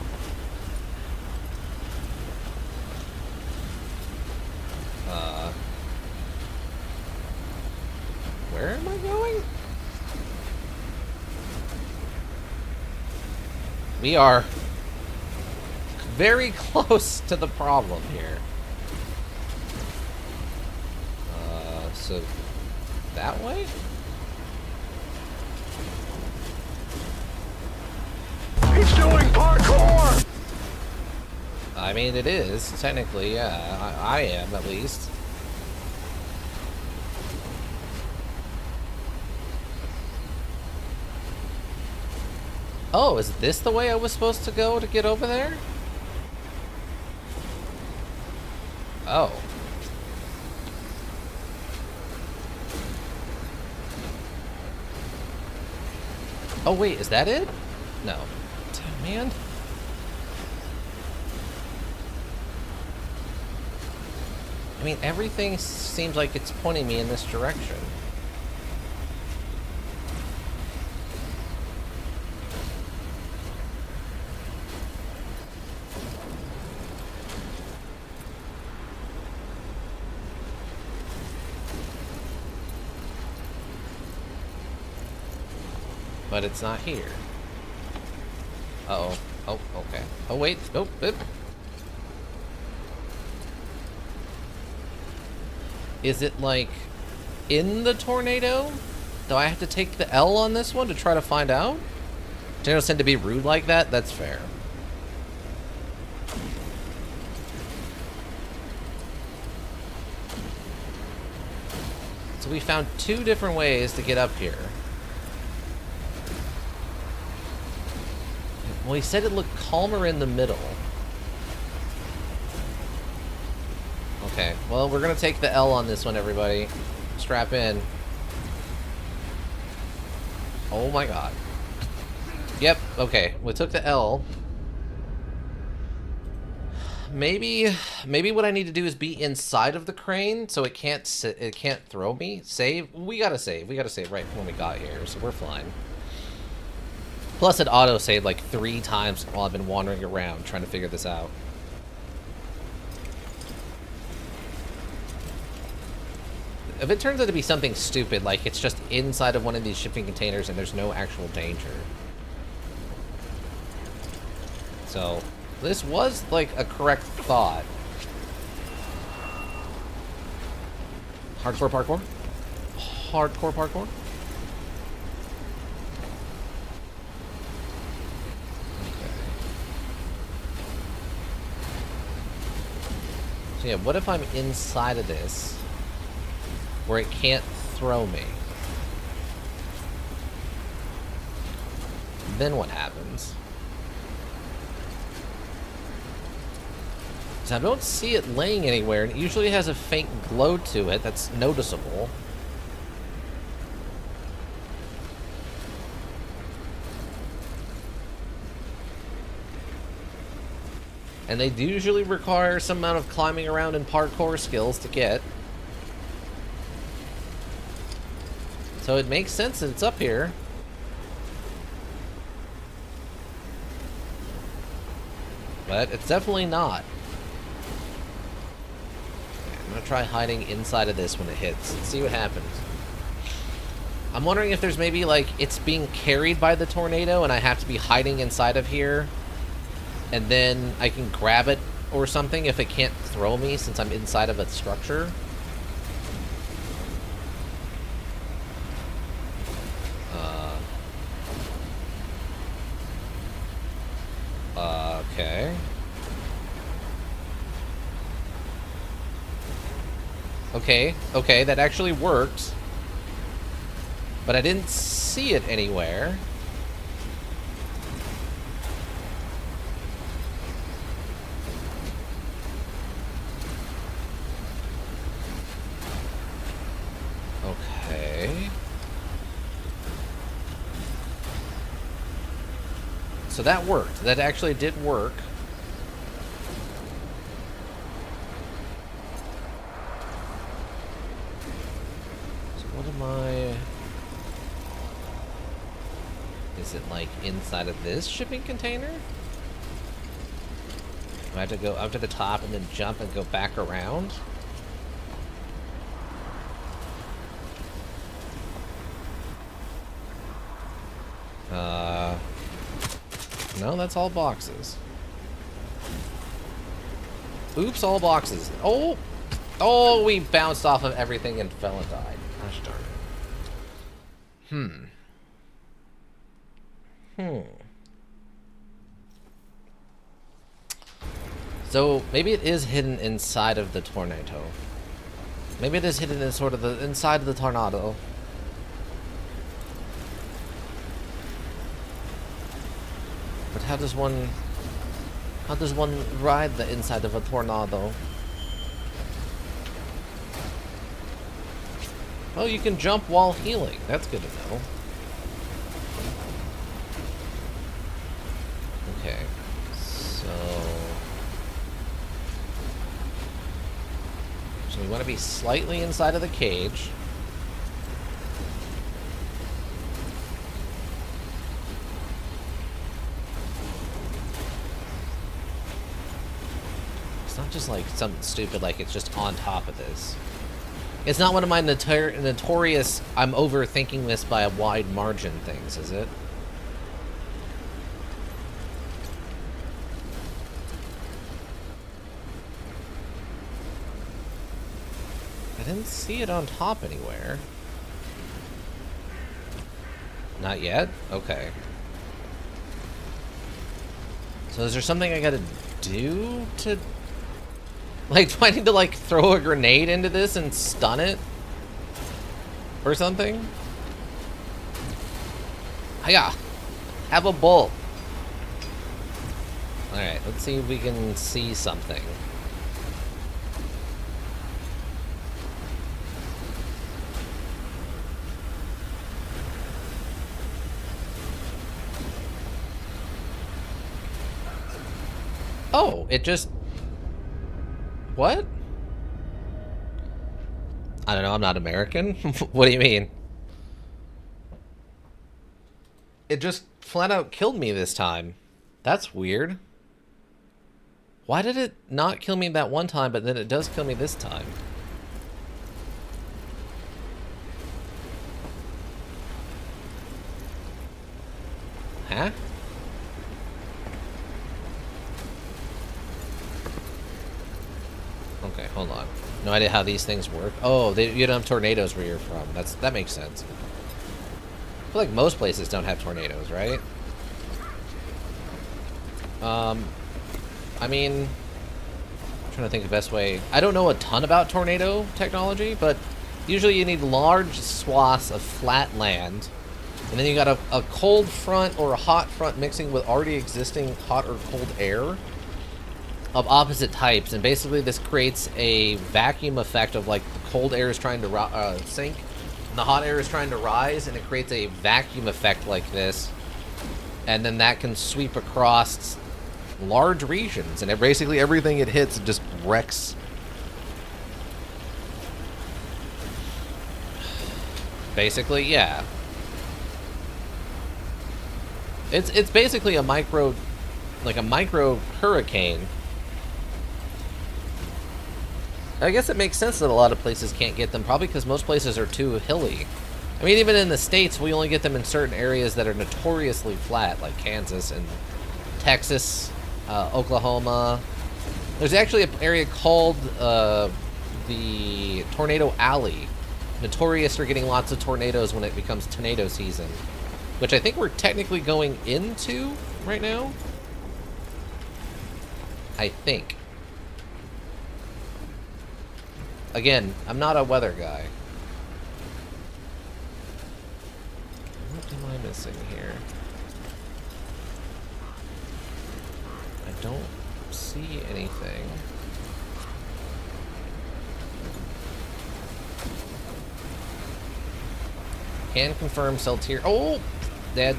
We are very close to the problem here. So that way? He's doing parkour! I mean, it is, technically, yeah. I am, at least. Oh, is this the way I was supposed to go to get over there? Oh. Oh, wait, is that it? No. Damn, man. I mean, everything seems like it's pointing me in this direction. But it's not here. Uh-oh. Oh, okay. Oh, wait. Nope. Oop. Is it, like, in the tornado? Do I have to take the L on this one to try to find out? Tornadoes tend to be rude like that? That's fair. So we found 2 different ways to get up here. Well, he said it looked calmer in the middle. Okay, well, we're gonna take the L on this one, everybody. Strap in. Oh my god. Yep, okay, we took the L. Maybe what I need to do is be inside of the crane so it can't throw me. Save? We gotta save right when we got here, so we're fine. Plus, it auto-saved like 3 times while I've been wandering around trying to figure this out. If it turns out to be something stupid, like it's just inside of one of these shipping containers and there's no actual danger. So, this was like a correct thought. Hardcore parkour? Hardcore parkour? So yeah, what if I'm inside of this, where it can't throw me? Then what happens? So I don't see it laying anywhere, and it usually has a faint glow to it that's noticeable. And they do usually require some amount of climbing around and parkour skills to get. So it makes sense that it's up here. But it's definitely not. I'm gonna try hiding inside of this when it hits and see what happens. I'm wondering if there's maybe like it's being carried by the tornado and I have to be hiding inside of here. And then I can grab it or something if it can't throw me since I'm inside of a structure. Okay. Okay, that actually worked. But I didn't see it anywhere. Okay. So that worked. That actually did work. So what am I... Is it like inside of this shipping container? Do I have to go up to the top and then jump and go back around? No, that's all boxes. Oops, all boxes. Oh! Oh, we bounced off of everything and fell and died. Gosh darn it. So, maybe it is hidden inside of the tornado. Maybe it is hidden in sort of the inside of the tornado. But how does one ride the inside of a tornado? Oh, you can jump while healing. That's good to know. Okay. So we want to be slightly inside of the cage. It's not just like something stupid like it's just on top of this. It's not one of my notorious I'm overthinking this by a wide margin things, is it? I didn't see it on top anywhere. Not yet? Okay. So is there something I gotta do to... Like, do I need to, like, throw a grenade into this and stun it? Or something? Hiya! Have a bolt! Alright, let's see if we can see something. Oh, it just... What? I don't know, I'm not American. What do you mean? It just flat out killed me this time. That's weird. Why did it not kill me that one time, but then it does kill me this time? Huh? Okay, hold on. No idea how these things work. Oh, you don't have tornadoes where you're from. That makes sense. I feel like most places don't have tornadoes, right? I mean, I'm trying to think the best way. I don't know a ton about tornado technology, but usually you need large swaths of flat land, and then you got a cold front or a hot front mixing with already existing hot or cold air of opposite types, and basically this creates a vacuum effect of like the cold air is trying to sink and the hot air is trying to rise, and it creates a vacuum effect like this, and then that can sweep across large regions, and basically everything it hits just wrecks. Basically, yeah. It's basically a micro hurricane. I guess it makes sense that a lot of places can't get them, probably because most places are too hilly. I mean, even in the States, we only get them in certain areas that are notoriously flat, like Kansas and Texas, Oklahoma. There's actually an area called the Tornado Alley, notorious for getting lots of tornadoes when it becomes tornado season, which I think we're technically going into right now. I think. Again, I'm not a weather guy. What am I missing here? I don't see anything. Can confirm S.T.A.L.K.E.R. Oh! Dead.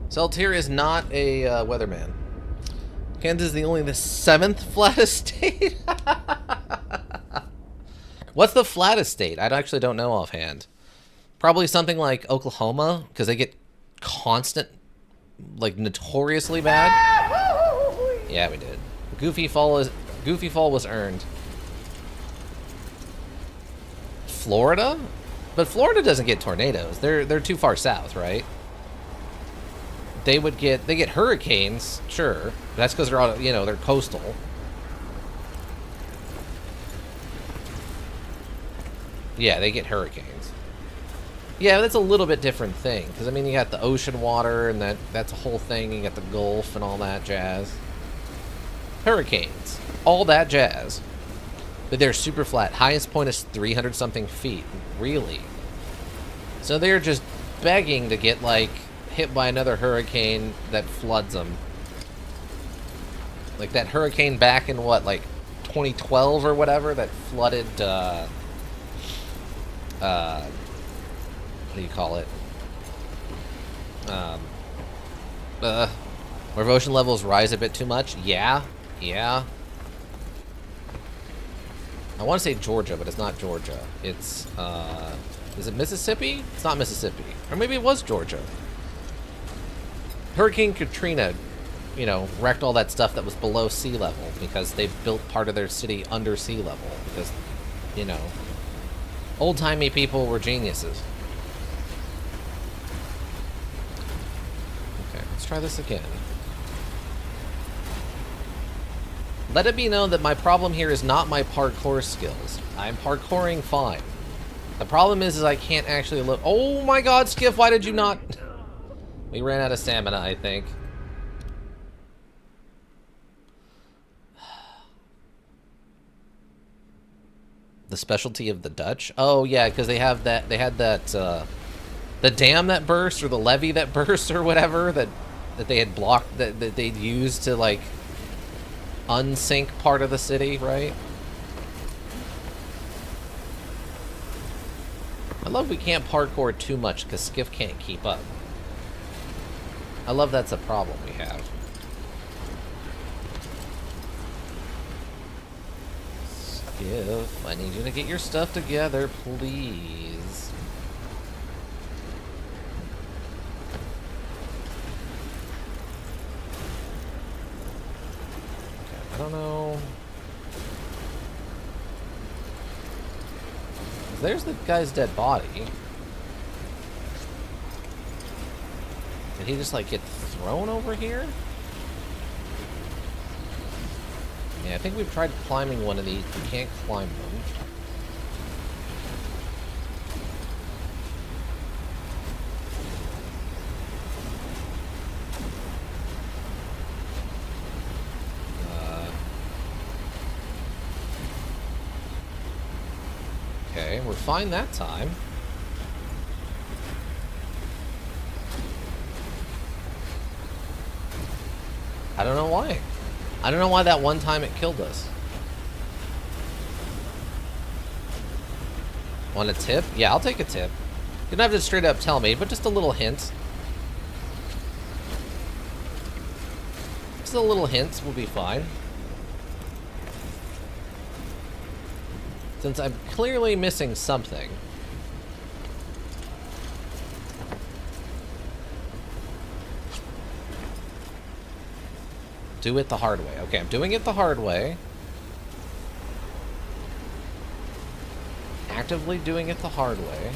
S.T.A.L.K.E.R is not a weatherman. Kansas is the 7th flattest state? What's the flattest state? I actually don't know offhand. Probably something like Oklahoma, because they get constant, like notoriously bad. Yeah, we did. Goofy Fall was earned. Florida? But Florida doesn't get tornadoes. They're too far south, right? they get hurricanes, sure. That's because they're all, you know, they're coastal. Yeah, they get hurricanes. Yeah, that's a little bit different thing. Because, I mean, you got the ocean water, and that's a whole thing. You got the Gulf and all that jazz. Hurricanes. All that jazz. But they're super flat. Highest point is 300-something feet. Really? So they're just begging to get, like, hit by another hurricane that floods them. Like that hurricane back in, what, like, 2012 or whatever that flooded, what do you call it? Where ocean levels rise a bit too much? Yeah. Yeah. I want to say Georgia, but it's not Georgia. It's, is it Mississippi? It's not Mississippi. Or maybe it was Georgia. Hurricane Katrina, you know, wrecked all that stuff that was below sea level because they built part of their city under sea level because, you know, old-timey people were geniuses. Okay, let's try this again. Let it be known that my problem here is not my parkour skills. I'm parkouring fine. The problem is I can't actually look. Oh my god, Skiff, why did you not? We ran out of stamina, I think. The specialty of the Dutch? Oh yeah, because they have that. They had that. The dam that burst, or the levee that burst, or whatever that they had blocked. That they'd used to like unsink part of the city, right? I love we can't parkour too much because Skiff can't keep up. I love that's a problem we have. Skiff, I need you to get your stuff together, please. Okay, I don't know. There's the guy's dead body. Did he just like get thrown over here? Yeah, I think we've tried climbing one of these. We can't climb them. Okay, we're fine that time. I don't know why. I don't know why that one time it killed us. Want a tip? Yeah, I'll take a tip. You don't have to straight up tell me, but just a little hint. Just a little hint will be fine. Since I'm clearly missing something. Do it the hard way. Okay, I'm doing it the hard way. Actively doing it the hard way.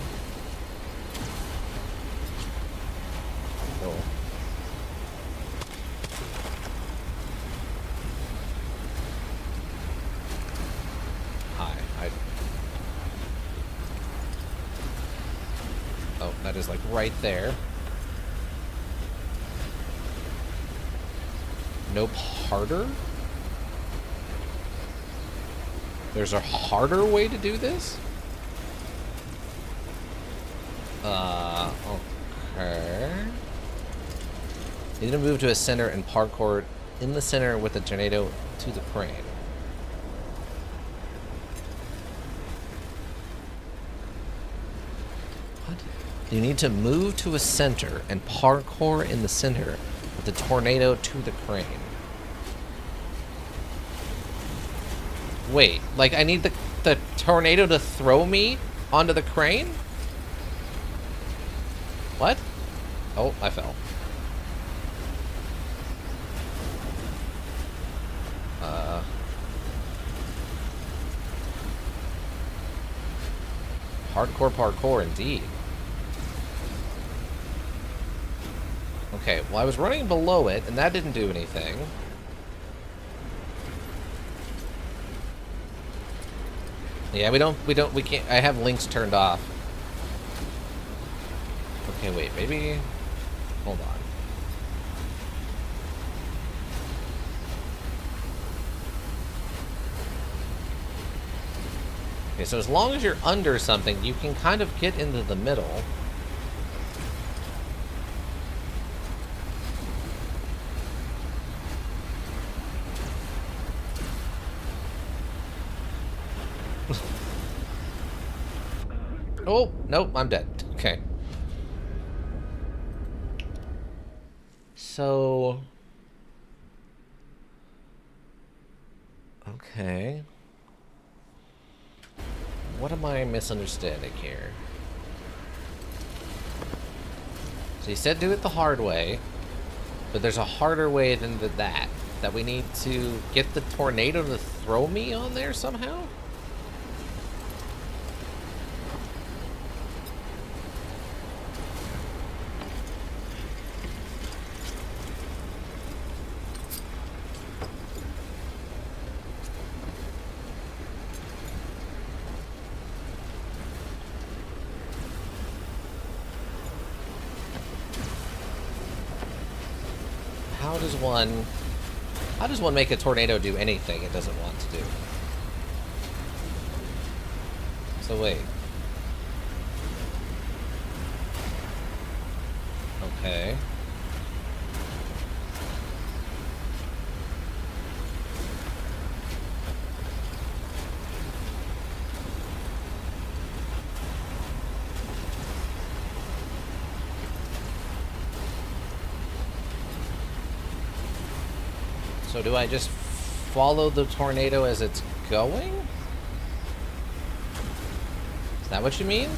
Cool. Oh, that is like right there. Nope, harder? There's a harder way to do this? Okay. Need to move to a center and parkour in the center with the tornado to the crane. What? You need to move to a center and parkour in the center with the tornado to the crane. Wait, like I need the tornado to throw me onto the crane? What? Oh, I fell. Hardcore parkour indeed. Okay, well I was running below it, and that didn't do anything. Yeah, we can't, I have links turned off. Okay, wait, maybe, hold on. Okay, so as long as you're under something, you can kind of get into the middle. Oh, nope, I'm dead. Okay. So... okay. What am I misunderstanding here? So you said do it the hard way, but there's a harder way than that. That we need to get the tornado to throw me on there somehow? How does one make a tornado do anything it doesn't want to do? So wait. Okay. So do I just follow the tornado as it's going? Is that what you mean?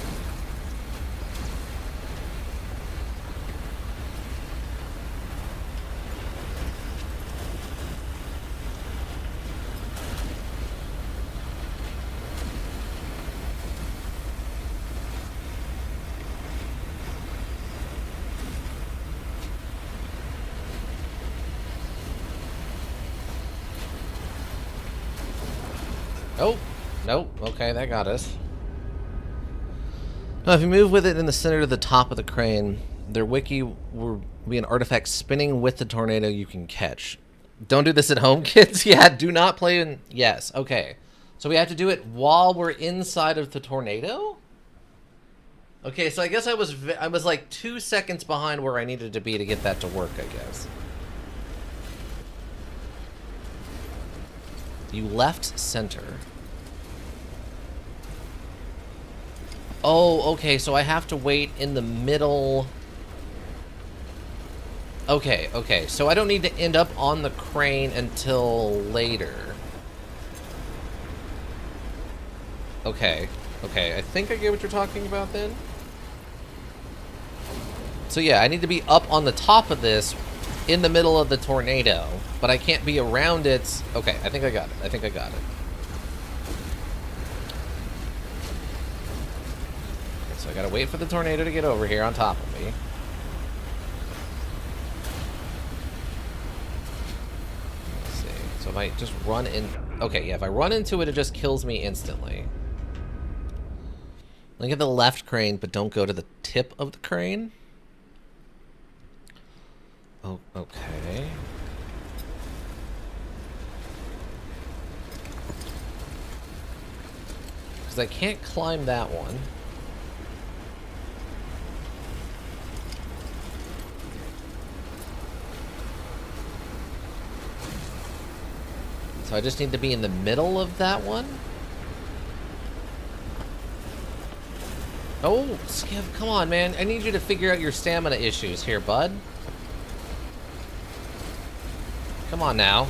Oh, nope. Okay, that got us. Now, if you move with it in the center to the top of the crane, their wiki will be an artifact spinning with the tornado you can catch. Don't do this at home, kids. Yeah, do not play in... Yes, okay. So we have to do it while we're inside of the tornado? Okay, so I guess I was like 2 seconds behind where I needed to be to get that to work, I guess. You left center. Oh, okay, so I have to wait in the middle. Okay, okay, so I don't need to end up on the crane until later. Okay, okay, I think I get what you're talking about then. So yeah, I need to be up on the top of this in the middle of the tornado, but I can't be around it. Okay, I think I got it. I think I got it. Okay, so I gotta wait for the tornado to get over here on top of me. Let's see. So if I just run in... Okay, yeah, if I run into it, it just kills me instantly. Look at the left crane, but don't go to the tip of the crane. Oh, okay. Because I can't climb that one. So I just need to be in the middle of that one. Oh, Skiv, come on, man. I need you to figure out your stamina issues here, bud. Come on now.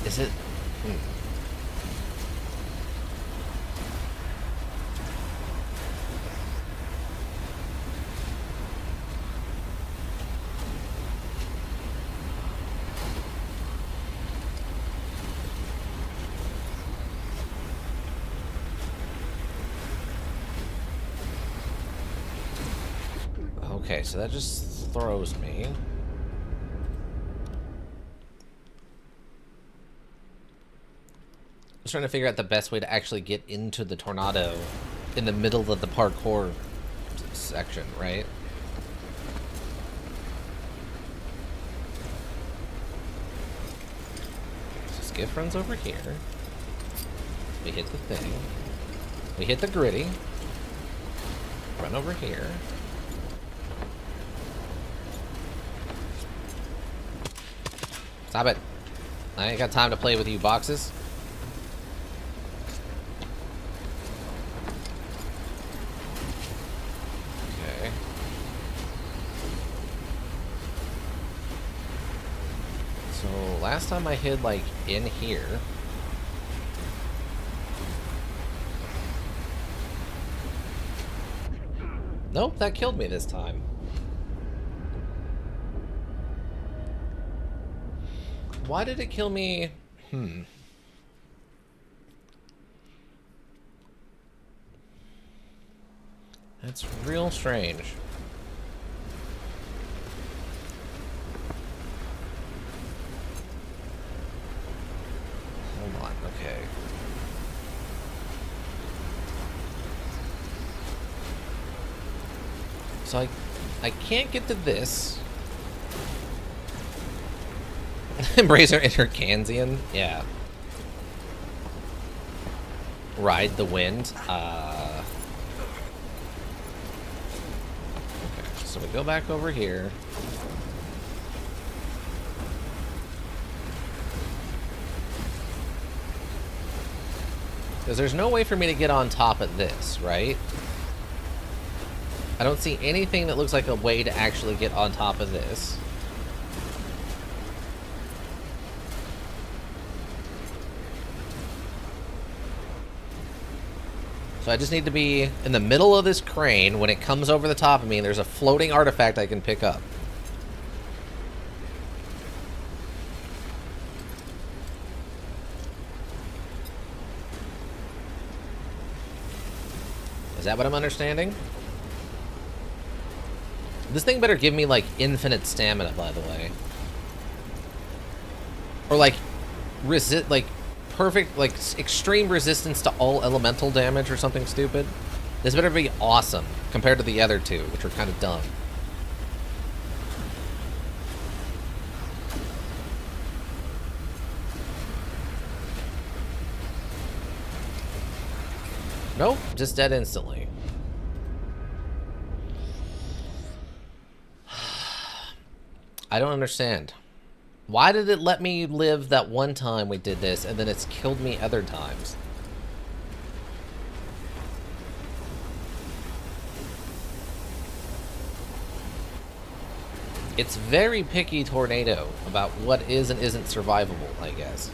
Is it... Okay, so that just throws me. I was trying to figure out the best way to actually get into the tornado in the middle of the parkour section, right? So Skiff runs over here. We hit the thing. We hit the gritty. Run over here. Stop it. I ain't got time to play with you boxes. Okay. So last time I hid like in here. Nope, that killed me this time. Why did it kill me? That's real strange. Hold on, okay. So I can't get to this. Embracer Interkansian? Yeah. Ride the wind? Okay, so we go back over here. Because there's no way for me to get on top of this, right? I don't see anything that looks like a way to actually get on top of this. So I just need to be in the middle of this crane when it comes over the top of me and there's a floating artifact I can pick up. Is that what I'm understanding? This thing better give me, like, infinite stamina, by the way. Or, like, perfect, like, extreme resistance to all elemental damage or something stupid. This better be awesome compared to the other two, which are kind of dumb. Nope, just dead instantly. I don't understand. Why did it let me live that one time we did this, and then it's killed me other times? It's very picky Tornado about what is and isn't survivable, I guess.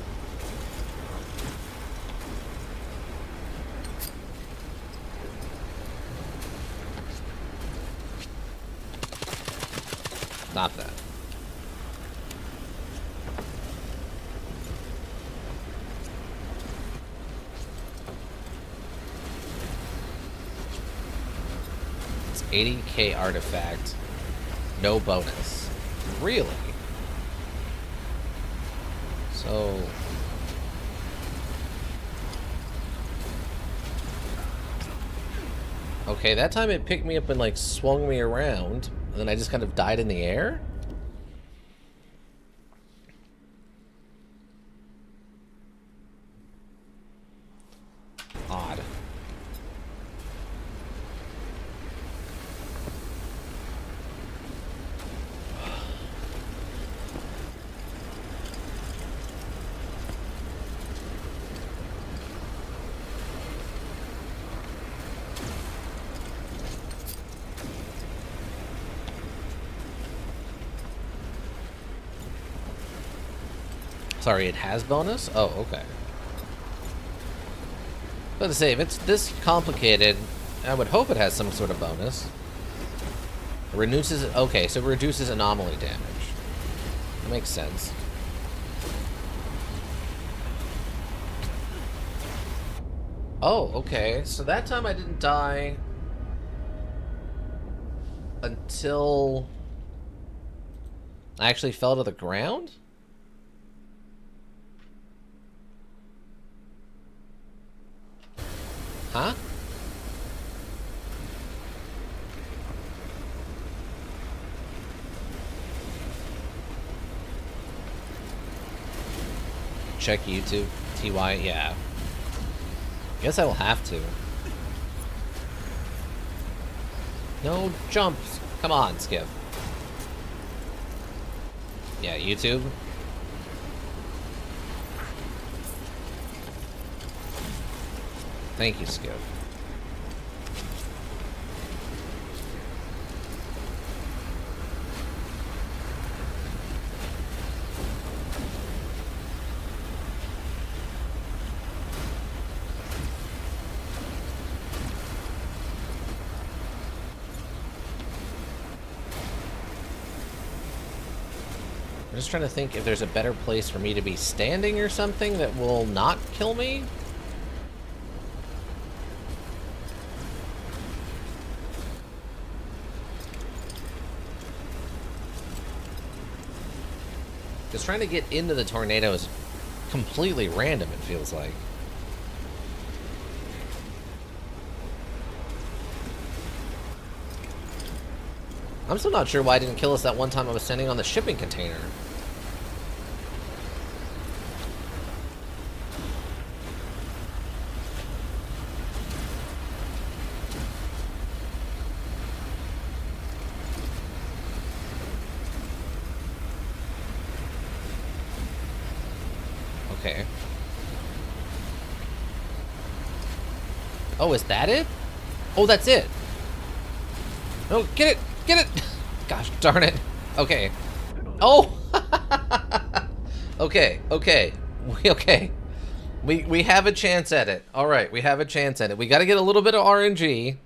Not that. It's 80k artifact. No bonus. Really? So... okay, that time it picked me up and, like, swung me around, and then I just kind of died in the air? Odd. Sorry, it has bonus? Oh, okay. But to say, if it's this complicated, I would hope it has some sort of bonus. It reduces... okay, so it reduces anomaly damage. That makes sense. Oh, okay. So that time I didn't die... until I actually fell to the ground? Huh? Check YouTube. TY, yeah. Guess I will have to. No jumps. Come on, Skip. Yeah, YouTube. Thank you, Skip. I'm just trying to think if there's a better place for me to be standing or something that will not kill me. Just trying to get into the tornado is completely random, it feels like. I'm still not sure why it didn't kill us that one time I was standing on the shipping container. Okay. Oh, is that it? Oh, that's it. No, get it! Get it! Gosh darn it. Okay. Oh! Okay, okay. Okay. We have a chance at it. Alright, we have a chance at it. We gotta get a little bit of RNG.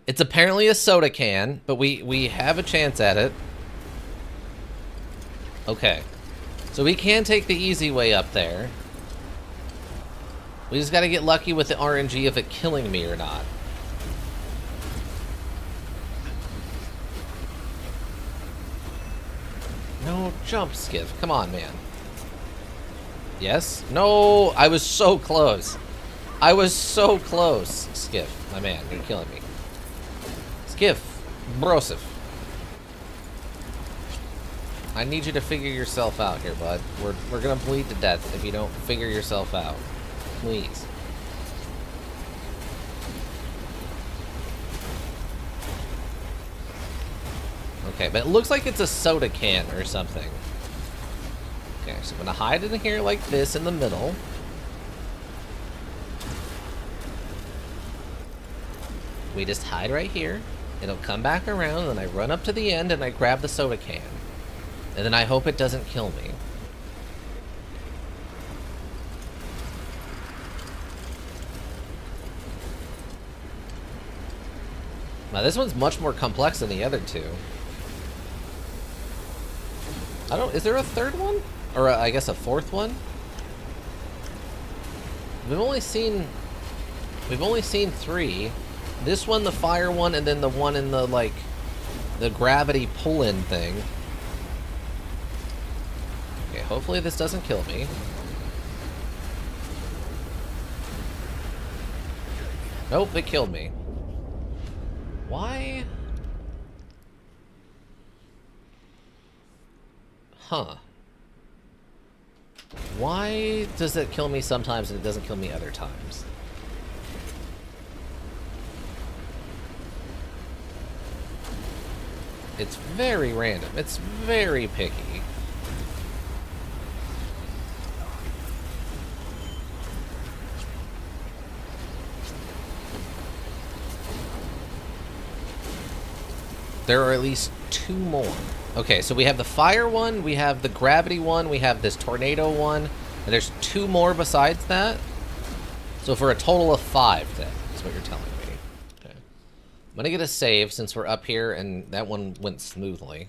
It's apparently a soda can, but we have a chance at it. Okay. So we can take the easy way up there. We just gotta get lucky with the RNG of it killing me or not. No jump, Skiff. Come on, man. Yes? No! I was so close. I was so close. Skiff, my man, you're killing me. Skiff, brosif. I need you to figure yourself out here, bud. We're gonna bleed to death if you don't figure yourself out. Please. Okay, but it looks like it's a soda can or something. Okay, so I'm gonna hide in here like this in the middle. We just hide right here. It'll come back around, and I run up to the end and I grab the soda can. And then I hope it doesn't kill me. Now this one's much more complex than the other two. Is there a third one? Or I guess a fourth one? We've only seen 3. This one, the fire one, and then the one in the, like, the gravity pull-in thing. Okay, hopefully this doesn't kill me. Nope, it killed me. Why? Huh. Why does it kill me sometimes and it doesn't kill me other times? It's very random. It's very picky. There are at least 2 more. Okay, so we have the fire one, we have the gravity one, we have this tornado one, and there's 2 more besides that. So for a total of 5 then, is what you're telling me. Okay. I'm gonna get a save since we're up here and that one went smoothly.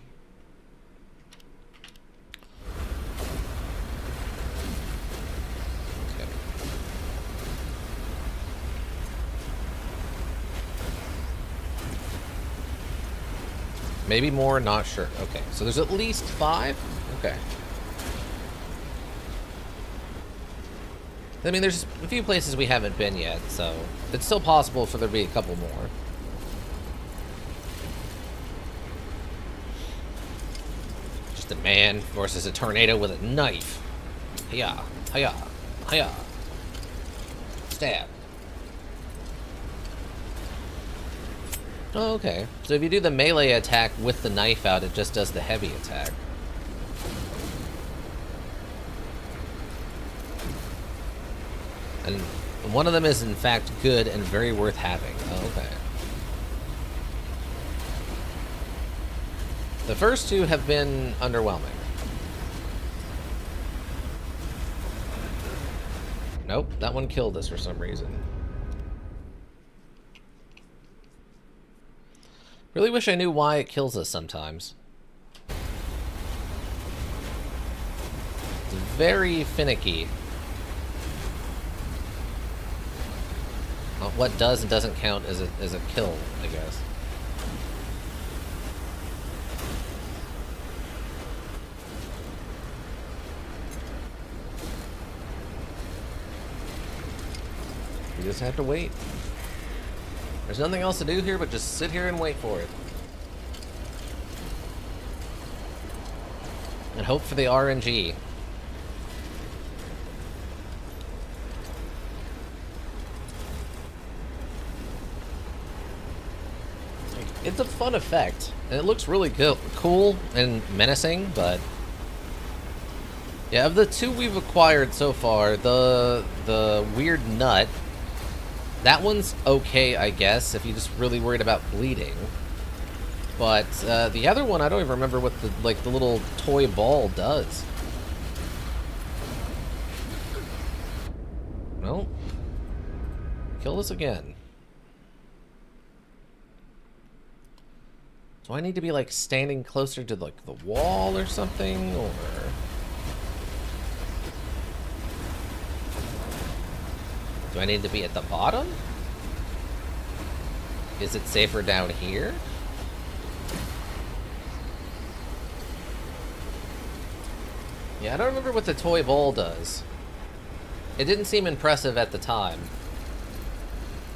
maybe more, not sure. Okay, so there's at least 5? Okay. I mean, there's a few places we haven't been yet, so it's still possible for there to be a couple more. Just a man versus a tornado with a knife. Hiya, hiya, hiya. Stab. Oh, okay. So if you do the melee attack with the knife out, it just does the heavy attack. And one of them is, in fact, good and very worth having. Oh, okay. The first two have been underwhelming. Nope, that one killed us for some reason. Really wish I knew why it kills us sometimes. It's very finicky. What does and doesn't count as a kill, I guess. You just have to wait. There's nothing else to do here but just sit here and wait for it. And hope for the RNG. It's a fun effect, and it looks really cool and menacing, but... yeah, of the two we've acquired so far, the weird nut, that one's okay, I guess, if you're just really worried about bleeding. But the other one, I don't even remember what the little toy ball does. Well, kill us again. Do I need to be, like, standing closer to, like, the wall or something, or... do I need to be at the bottom? Is it safer down here? Yeah, I don't remember what the toy ball does. It didn't seem impressive at the time.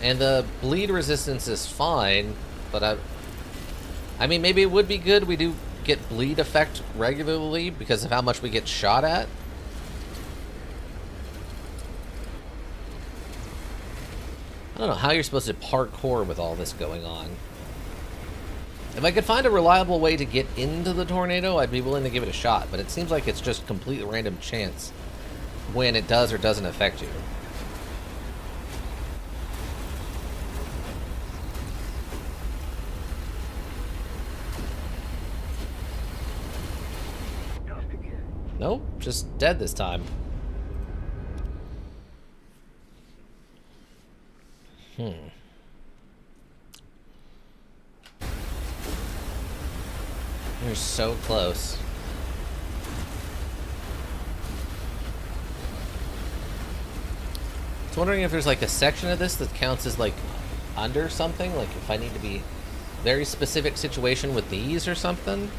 And the bleed resistance is fine, but I mean, maybe it would be good we do get bleed effect regularly because of how much we get shot at. I don't know how you're supposed to parkour with all this going on. If I could find a reliable way to get into the tornado, I'd be willing to give it a shot, but it seems like it's just completely random chance when it does or doesn't affect you. Nope, just dead this time. You're so close. I was wondering if there's like a section of this that counts as like under something, like if I need to be very specific situation with these or something.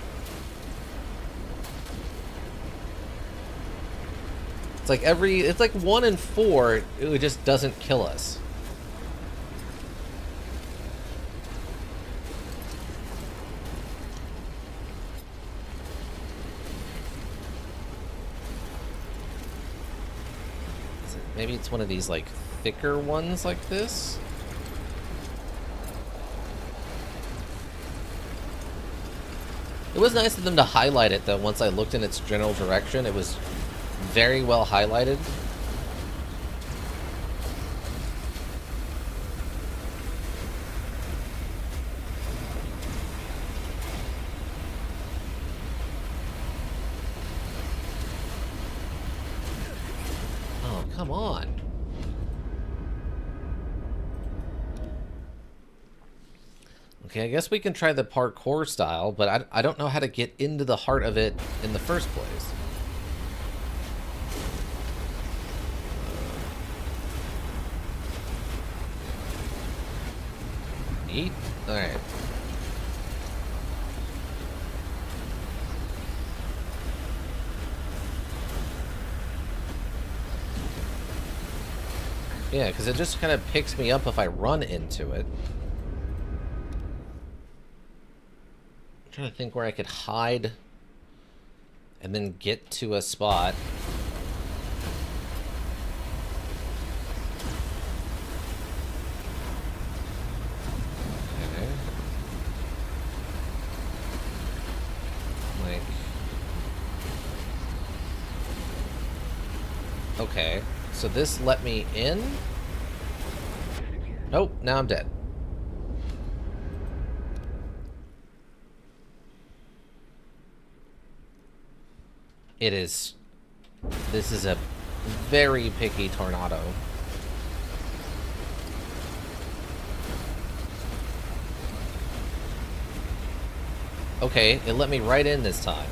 It's like 1 in 4, it just doesn't kill us. Maybe it's one of these like thicker ones like this. It was nice of them to highlight it though. Once I looked in its general direction, it was very well highlighted. Oh, come on. Okay, I guess we can try the parkour style, but I don't know how to get into the heart of it in the first place. Eat? Alright. Yeah, because it just kind of picks me up if I run into it. I'm trying to think where I could hide and then get to a spot. Okay. Like... Okay. So this let me in? Nope, now I'm dead. It is... This is a very picky tornado. Okay, it let me right in this time.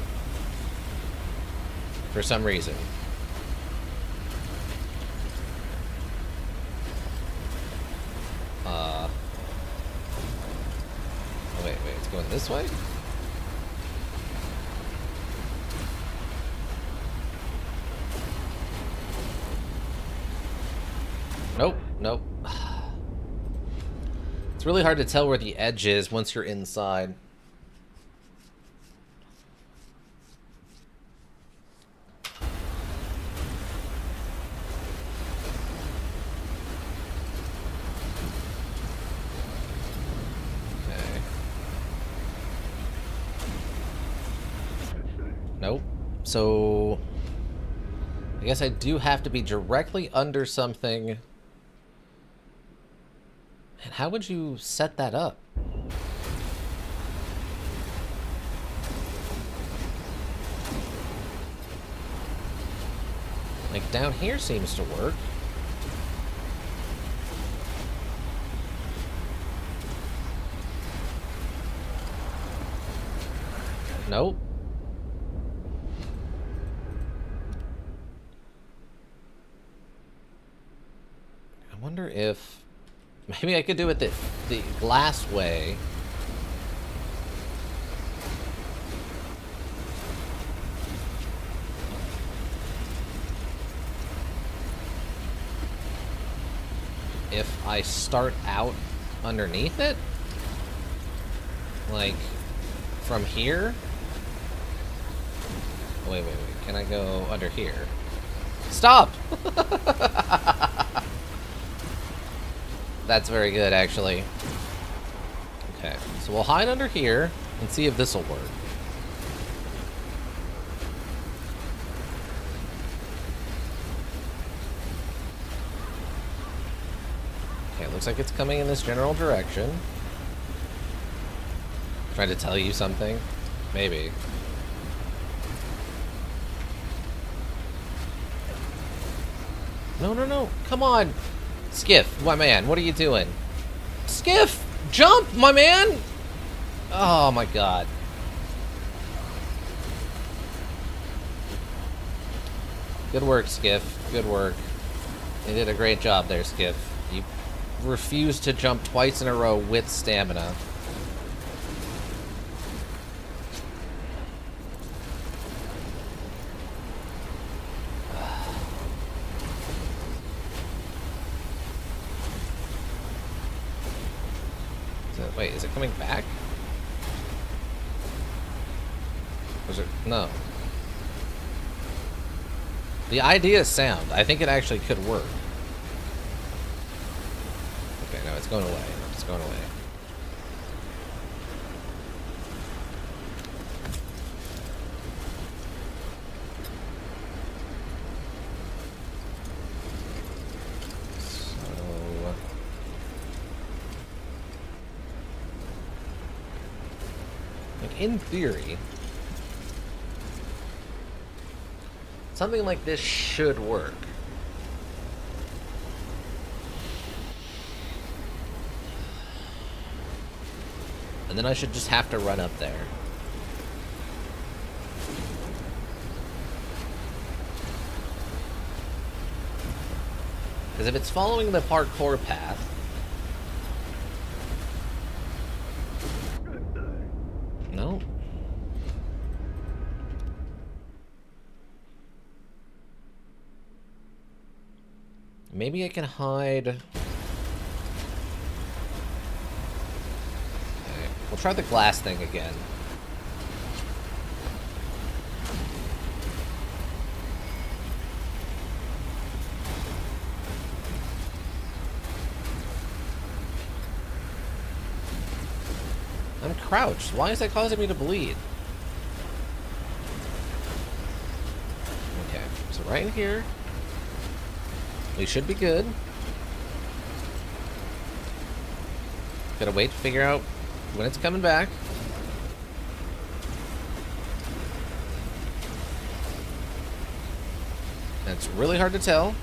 For some reason. Oh, wait, it's going this way? Nope. It's really hard to tell where the edge is once you're inside. Okay. Nope. So... I guess I do have to be directly under something. And how would you set that up? Like, down here seems to work. Nope. I wonder if... Maybe I could do it the glass way. If I start out underneath it? Like, from here? Oh, wait. Can I go under here? Stop! That's very good, actually. Okay, so we'll hide under here and see if this will work. Okay, looks like it's coming in this general direction. Trying to tell you something? Maybe. No. Come on. Skiff, my man, what are you doing? Skiff! Jump, my man! Oh my god. Good work, Skiff. Good work. You did a great job there, Skiff. You refused to jump twice in a row with stamina. Wait, is it coming back? Or is it... No. The idea is sound. I think it actually could work. Okay, no, it's going away. It's going away. In theory, something like this should work. And then I should just have to run up there. Because if it's following the parkour path, no. maybe I can hide... Okay, we'll try the glass thing again. I'm crouched. Why is that causing me to bleed? Okay, so right in here. We should be good. Gotta wait to figure out when it's coming back. And it's really hard to tell.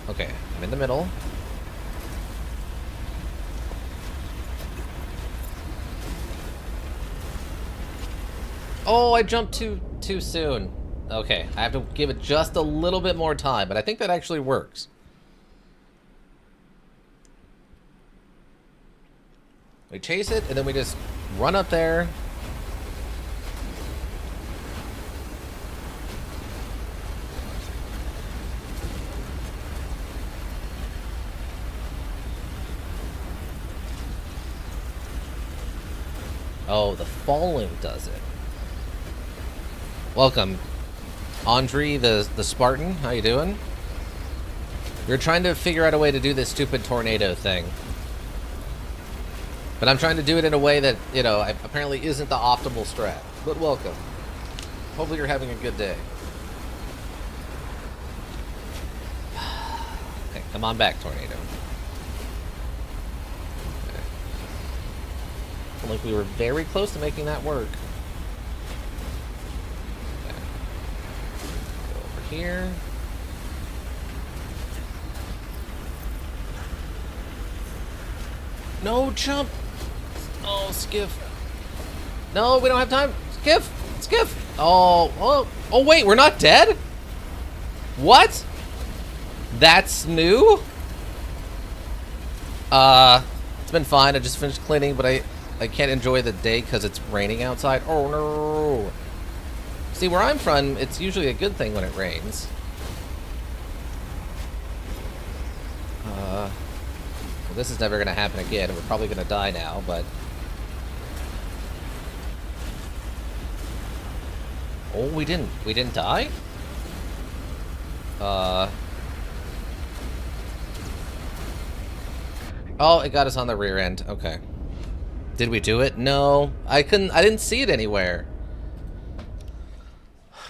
Okay, I'm in the middle. Oh, I jumped too soon. Okay, I have to give it just a little bit more time, but I think that actually works. We chase it, and then we just run up there. Oh, the falling does it. Welcome, Andre the Spartan. How you doing? You're trying to figure out a way to do this stupid tornado thing. But I'm trying to do it in a way that, you know, apparently isn't the optimal strat. But welcome. Hopefully you're having a good day. Okay, come on back, tornado. Like we were very close to making that work. Okay. Go over here. No, jump! Oh, skiff. No, we don't have time. Skiff! Skiff! Oh, wait, we're not dead? What? That's new? It's been fine. I just finished cleaning, but I can't enjoy the day because it's raining outside. Oh no! See, where I'm from, it's usually a good thing when it rains. Well, this is never gonna happen again. We're probably gonna die now, but... Oh, we didn't die? Oh, it got us on the rear end. Okay. Did we do it? No. I didn't see it anywhere.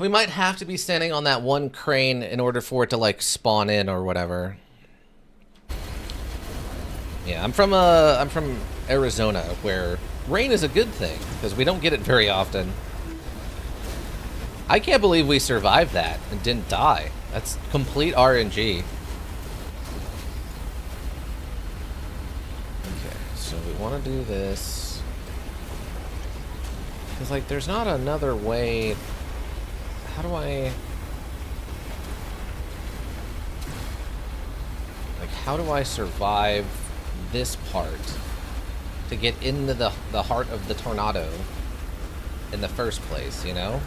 We might have to be standing on that one crane in order for it to, like, spawn in or whatever. Yeah, I'm from Arizona, where rain is a good thing, because we don't get it very often. I can't believe we survived that and didn't die. That's complete RNG. So we want to do this. Because, like, there's not another way. How do I... Like, how do I survive this part to get into the heart of the tornado in the first place, you know?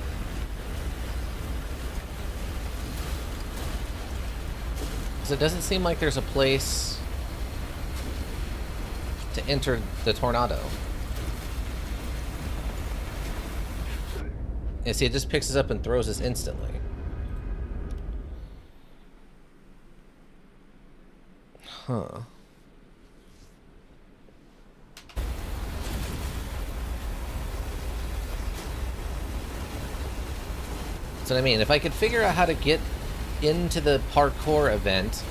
Because it doesn't seem like there's a place to enter the tornado. And see, it just picks us up and throws us instantly. Huh. That's what I mean. If I could figure out how to get into the parkour event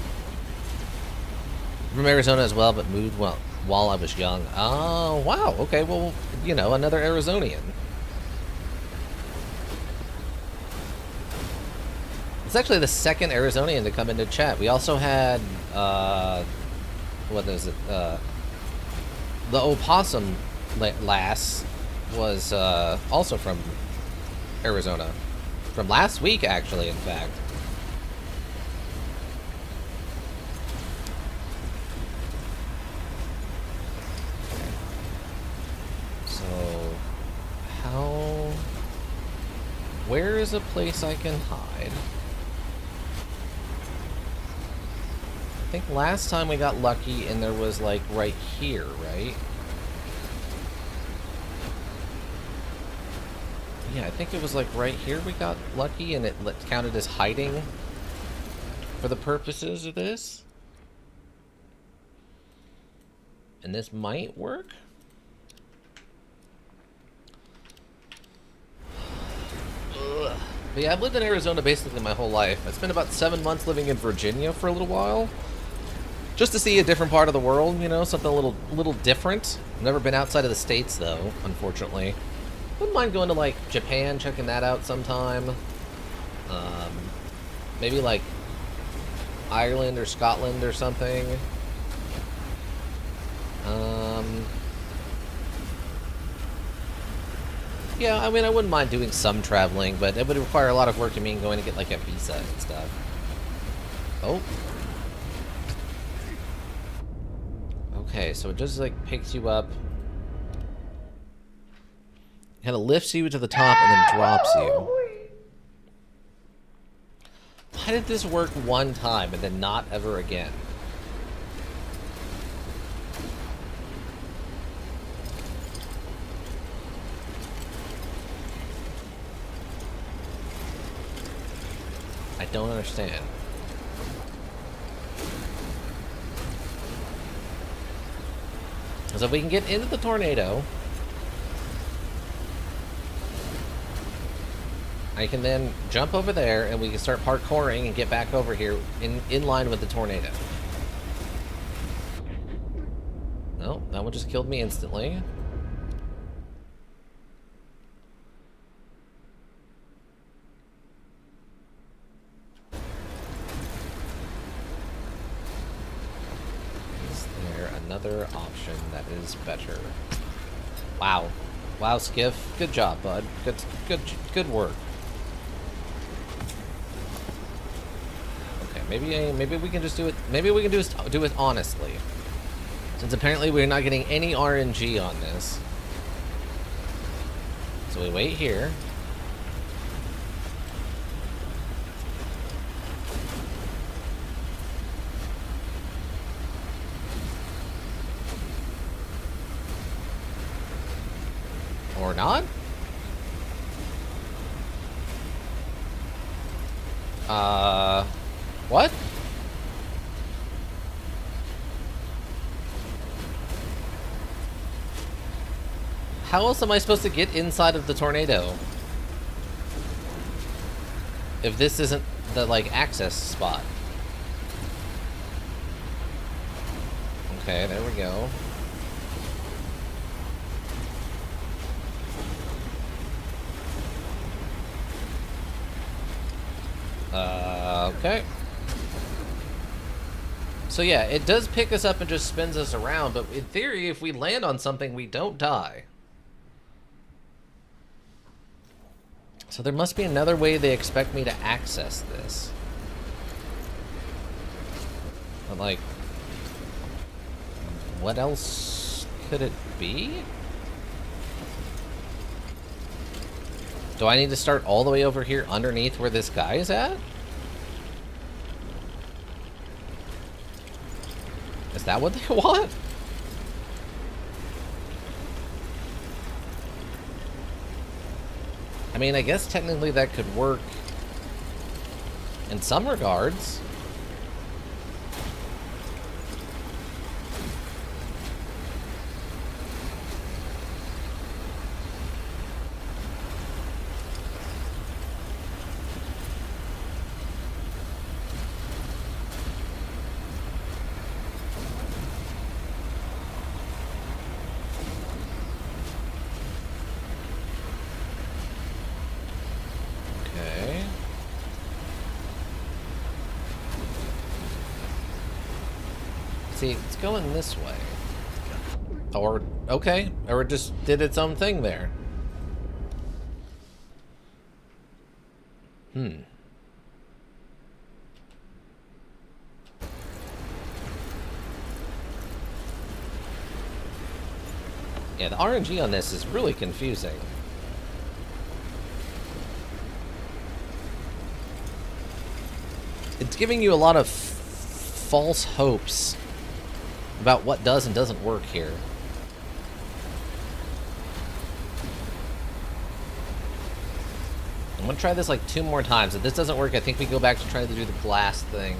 from Arizona as well, but moved while I was young. Oh, wow. Okay, well, you know, another Arizonian. It's actually the second Arizonian to come into chat. We also had, what is it? The opossum lass was also from Arizona. From last week, actually, in fact. So, how Where is a place I can hide? I think last time we got lucky and there was like right here, right? Yeah, I think it was like right here we got lucky and it counted as hiding for the purposes of this. And this might work. Ugh. But yeah, I've lived in Arizona basically my whole life. I spent about 7 months living in Virginia for a little while. Just to see a different part of the world, you know, something a little different. I've never been outside of the States though, unfortunately. Wouldn't mind going to like Japan, checking that out sometime. Maybe like Ireland or Scotland or something. Yeah, I mean, I wouldn't mind doing some traveling, but it would require a lot of work of me going to get like a visa and stuff. Oh. Okay, so it just like picks you up. Kind of lifts you to the top and then drops you. Why did this work one time and then not ever again? I don't understand. So if we can get into the tornado, I can then jump over there and we can start parkouring and get back over here in line with the tornado. Oh, that one just killed me instantly. Is there another option that is better? Wow. Wow, Skiff. Good job, bud. Good work. Maybe we can just do it. Maybe we can do it honestly. Since apparently we're not getting any RNG on this. So we wait here. Or not? What? How else am I supposed to get inside of the tornado? If this isn't the, like, access spot. Okay, there we go. Okay. So yeah, it does pick us up and just spins us around, but in theory, if we land on something, we don't die. So there must be another way they expect me to access this. But like, what else could it be? Do I need to start all the way over here underneath where this guy is at? Is that what they want? I mean, I guess technically that could work in some regards. See, it's going this way. Or, okay, or it just did its own thing there. Yeah, the RNG on this is really confusing. it's giving you a lot of false hopes about what does and doesn't work here. I'm gonna try this like 2 more times. If this doesn't work, I think we go back to trying to do the glass thing.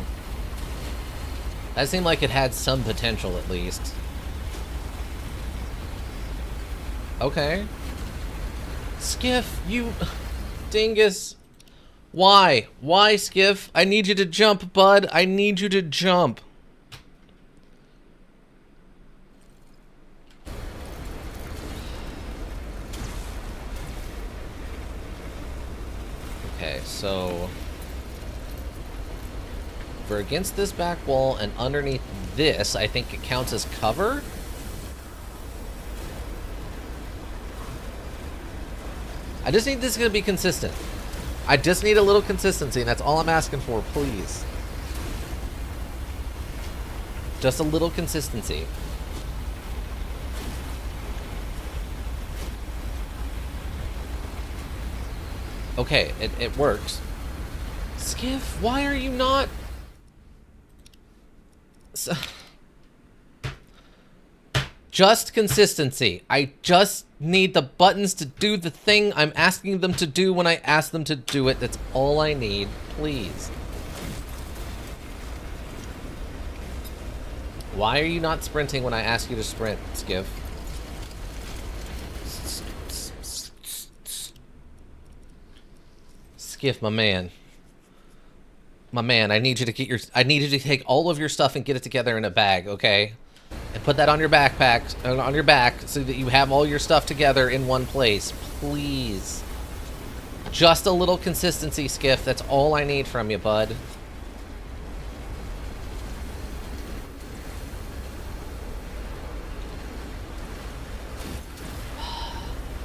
That seemed like it had some potential, at least. Okay. Skiff, you dingus. Why? Why, Skiff? I need you to jump, bud. I need you to jump. Okay, so if we're against this back wall and underneath this, I think it counts as cover. I just need this to be consistent. I just need a little consistency, and that's all I'm asking for, please. Just a little consistency. Okay, it works. Skiff, why are you not... Just consistency. I just need the buttons to do the thing I'm asking them to do when I ask them to do it. That's all I need, please. Why are you not sprinting when I ask you to sprint, Skiff? Skiff, my man. My man, I need you to get your... I need you to take all of your stuff and get it together in a bag, okay? And put that on your backpack, on your back, so that you have all your stuff together in one place. Please. Just a little consistency, Skiff. That's all I need from you, bud.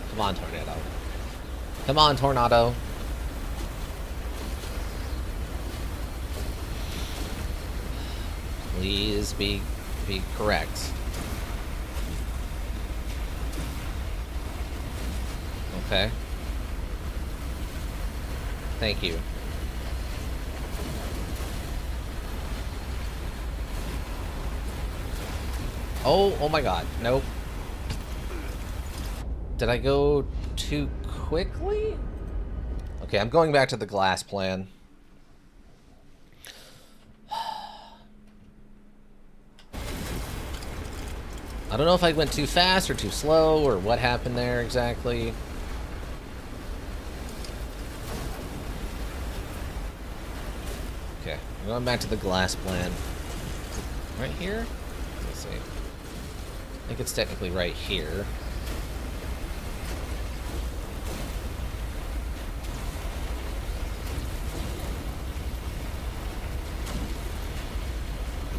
Come on, Tornado. Come on, Tornado. Please be correct. Okay. Thank you. Oh my god. Nope. Did I go too quickly? Okay, I'm going back to the glass plan. I don't know if I went too fast or too slow or what happened there exactly. Okay, I'm going back to the glass plan. Right here? Let's see. I think it's technically right here.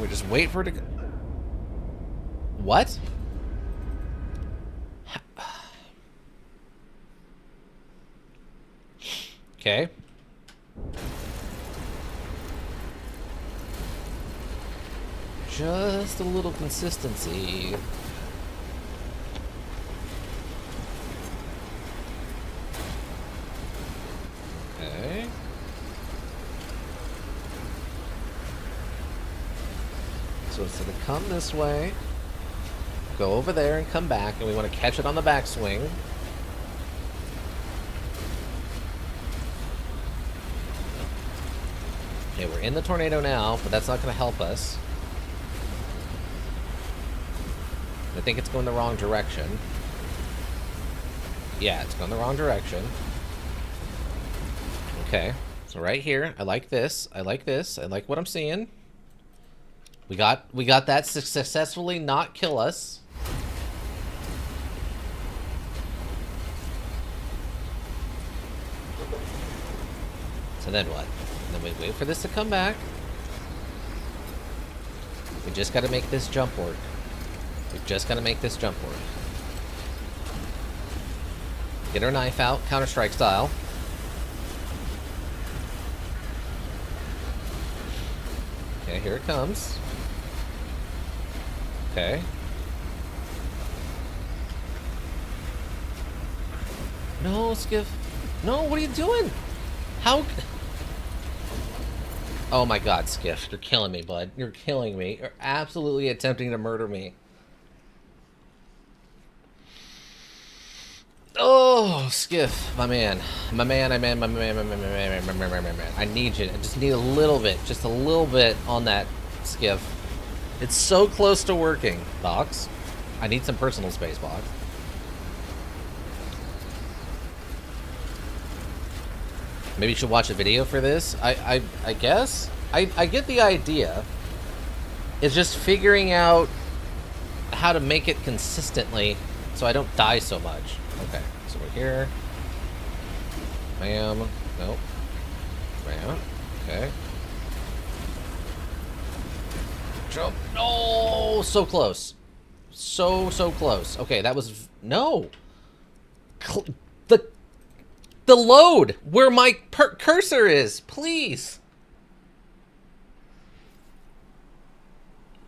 We just wait for it to go. What? Okay. Just a little consistency. Okay. So it's gonna come this way. Go over there and come back, and we want to catch it on the backswing. Okay, we're in the tornado now, but that's not going to help us. I think it's going the wrong direction. Yeah, it's going the wrong direction. Okay, so right here, I like this. I like this. I like what I'm seeing. We got that to successfully not kill us. So then what? Then we wait for this to come back. We just got to make this jump work. We just got to make this jump work. Get our knife out, Counter-Strike style. Okay, here it comes. Okay. No, Skiff. No, what are you doing? How? Oh my god, Skiff. You're killing me, bud. You're killing me. You're absolutely attempting to murder me. Oh, Skiff. My man. My man, my man. I need you. I just need a little bit. Just a little bit on that, Skiff. It's so close to working. Box. I need some personal space, Box. Maybe you should watch a video for this. I guess. I get the idea. It's just figuring out how to make it consistently so I don't die so much. Okay, so we're here. Bam. Nope. Bam. Okay. Jump. No! So close. So close. Okay, that was... No! The load! Where my cursor is! Please!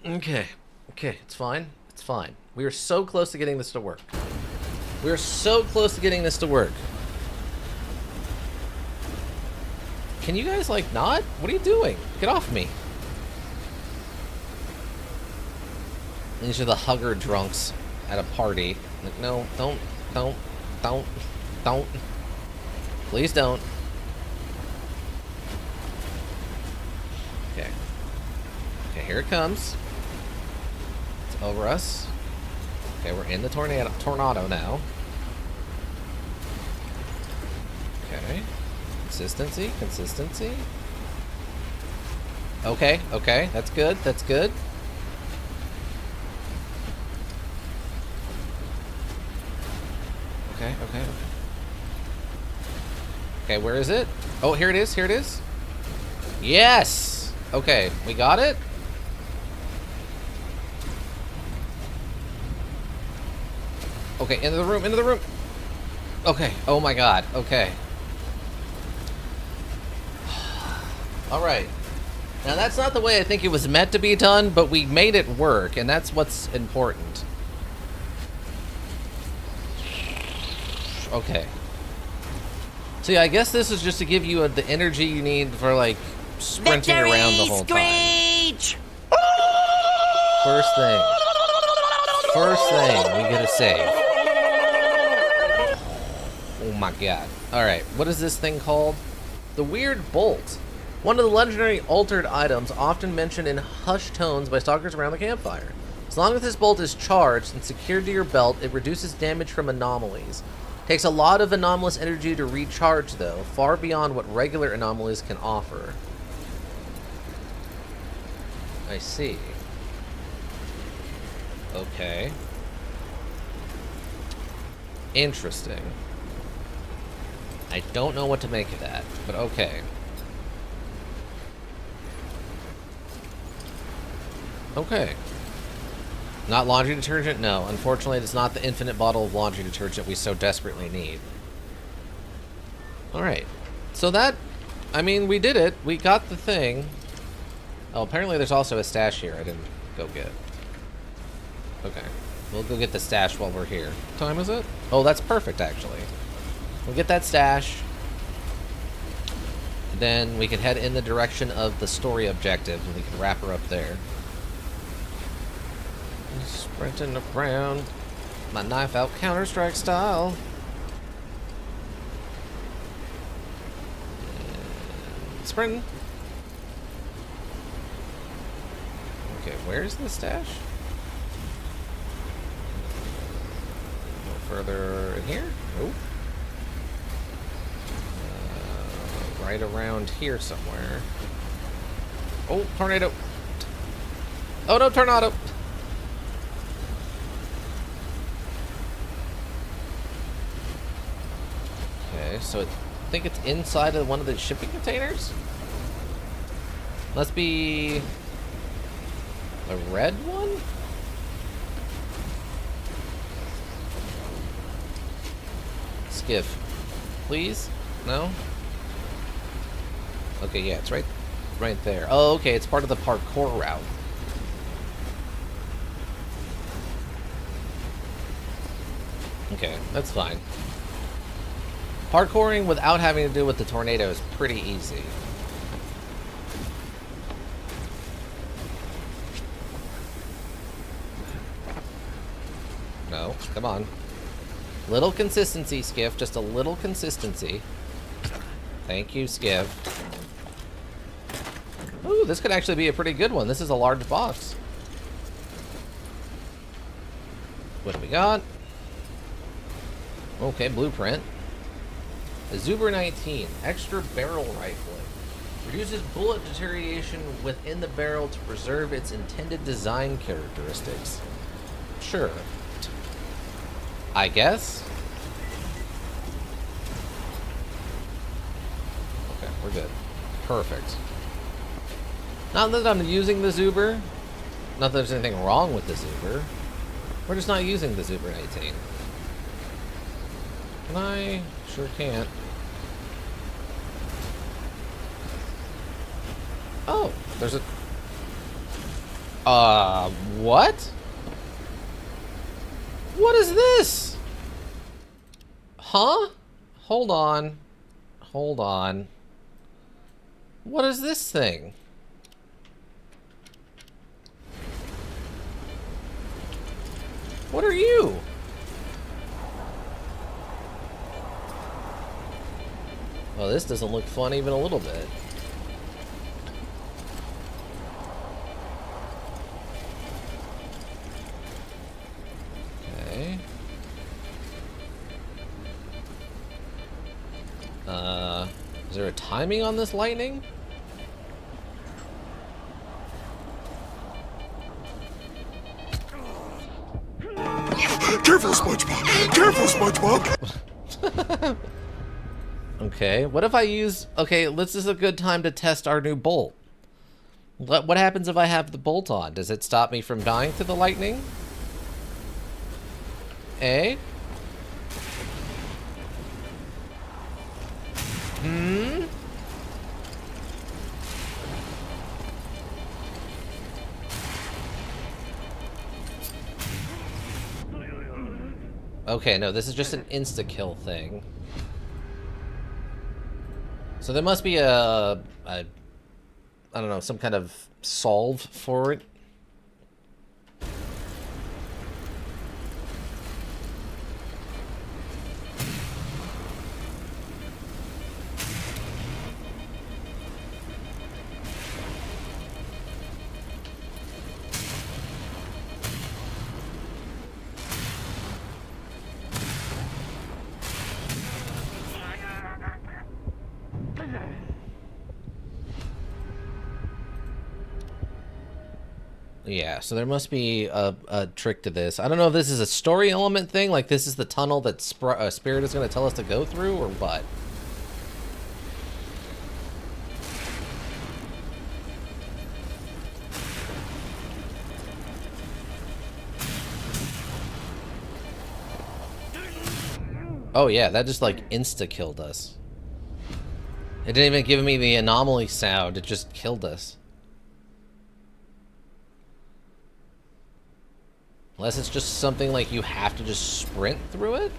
Okay. Okay, it's fine. It's fine. We are so close to getting this to work. We are so close to getting this to work. Can you guys, like, not? What are you doing? Get off me. These are the hugger drunks at a party. Like, no, don't. Please don't. Okay. Okay, here it comes. It's over us. Okay, we're in the tornado now. Okay. Consistency. Okay, that's good, Okay. Okay, where is it? Oh, here it is. Yes! Okay, we got it? Okay, into the room. Okay, oh my god, okay. Alright. Now that's not the way I think it was meant to be done, but we made it work, and that's what's important. Okay. So yeah, I guess this is just to give you the energy you need for, like, sprinting around the whole time. First thing, we get a save. Oh my god. Alright, what is this thing called? The Weird Bolt. One of the legendary altered items often mentioned in hushed tones by stalkers around the campfire. As long as this bolt is charged and secured to your belt, it reduces damage from anomalies. Takes a lot of anomalous energy to recharge, though, far beyond what regular anomalies can offer. I see. Okay. Interesting. I don't know what to make of that, but okay. Okay. Not laundry detergent? No. Unfortunately, it's not the infinite bottle of laundry detergent we so desperately need. Alright. So that... I mean, we did it. We got the thing. Oh, apparently there's also a stash here I didn't go get. Okay. We'll go get the stash while we're here. What time is it? Oh, that's perfect, actually. We'll get that stash. Then we can head in the direction of the story objective, and we can wrap her up there. Sprinting around, my knife out Counter-Strike style. And sprinting. Okay, where's the stash? No further in here? Nope. Right around here somewhere. Oh, tornado. Oh no, tornado. Okay, so I think it's inside of one of the shipping containers? Must be a red one? Skiff. Please? No? Okay, yeah, it's right there. Oh, okay, it's part of the parkour route. Okay, that's fine. Parkouring without having to do with the tornado is pretty easy. Come on. Little consistency, Skiff. Just a little consistency. Thank you, Skiff. Ooh, this could actually be a pretty good one. This is a large box. What do we got? Okay, blueprint. The Zuber 19, extra barrel rifling. Reduces bullet deterioration within the barrel to preserve its intended design characteristics. Sure. I guess? Okay, we're good. Perfect. Not that I'm using the Zuber. Not that there's anything wrong with the Zuber. We're just not using the Zuber 19. Can I? Sure can't. Oh, there's a... what? What is this? Huh? Hold on. Hold on. What is this thing? What are you? Oh, this doesn't look fun even a little bit. Okay. Is there a timing on this lightning? Careful, SpongeBob! Careful, SpongeBob! Okay, what if I use... Okay, this is a good time to test our new bolt. What happens if I have the bolt on? Does it stop me from dying to the lightning? Eh? Hmm? Okay, no, this is just an insta-kill thing. So there must be I don't know, some kind of solve for it. Yeah, so there must be a trick to this. I don't know if this is a story element thing, like this is the tunnel that Spirit is going to tell us to go through, or what? Oh yeah, that just like insta-killed us. It didn't even give me the anomaly sound, it just killed us. Unless it's just something like you have to just sprint through it?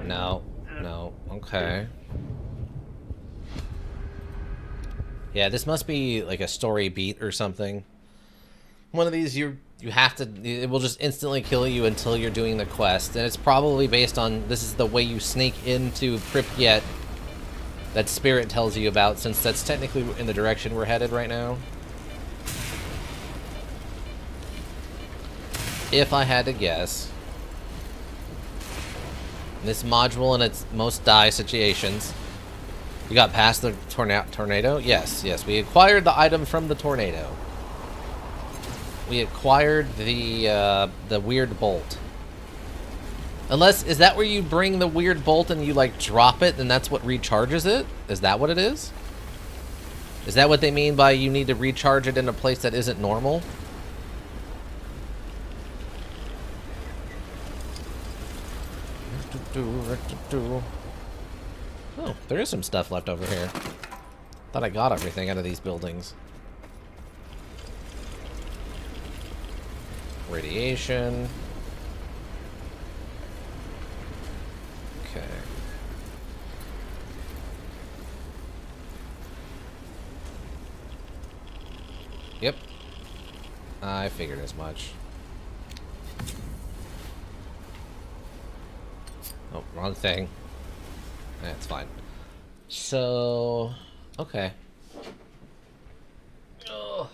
No. No. Okay. Yeah, this must be like a story beat or something. One of these you have to, it will just instantly kill you until you're doing the quest, and it's probably based on, this is the way you sneak into Pripyat that Spirit tells you about, since that's technically in the direction we're headed right now. If I had to guess, this module in its most die situations, you got past the tornado? Yes, yes, we acquired the item from the tornado. We acquired the weird bolt. Unless, is that where you bring the weird bolt and you like drop it and that's what recharges it? Is that what it is? Is that what they mean by you need to recharge it in a place that isn't normal? Oh, there is some stuff left over here. Thought I got everything out of these buildings. Radiation. I figured as much. Oh, wrong thing. That's fine. So, okay. Ugh.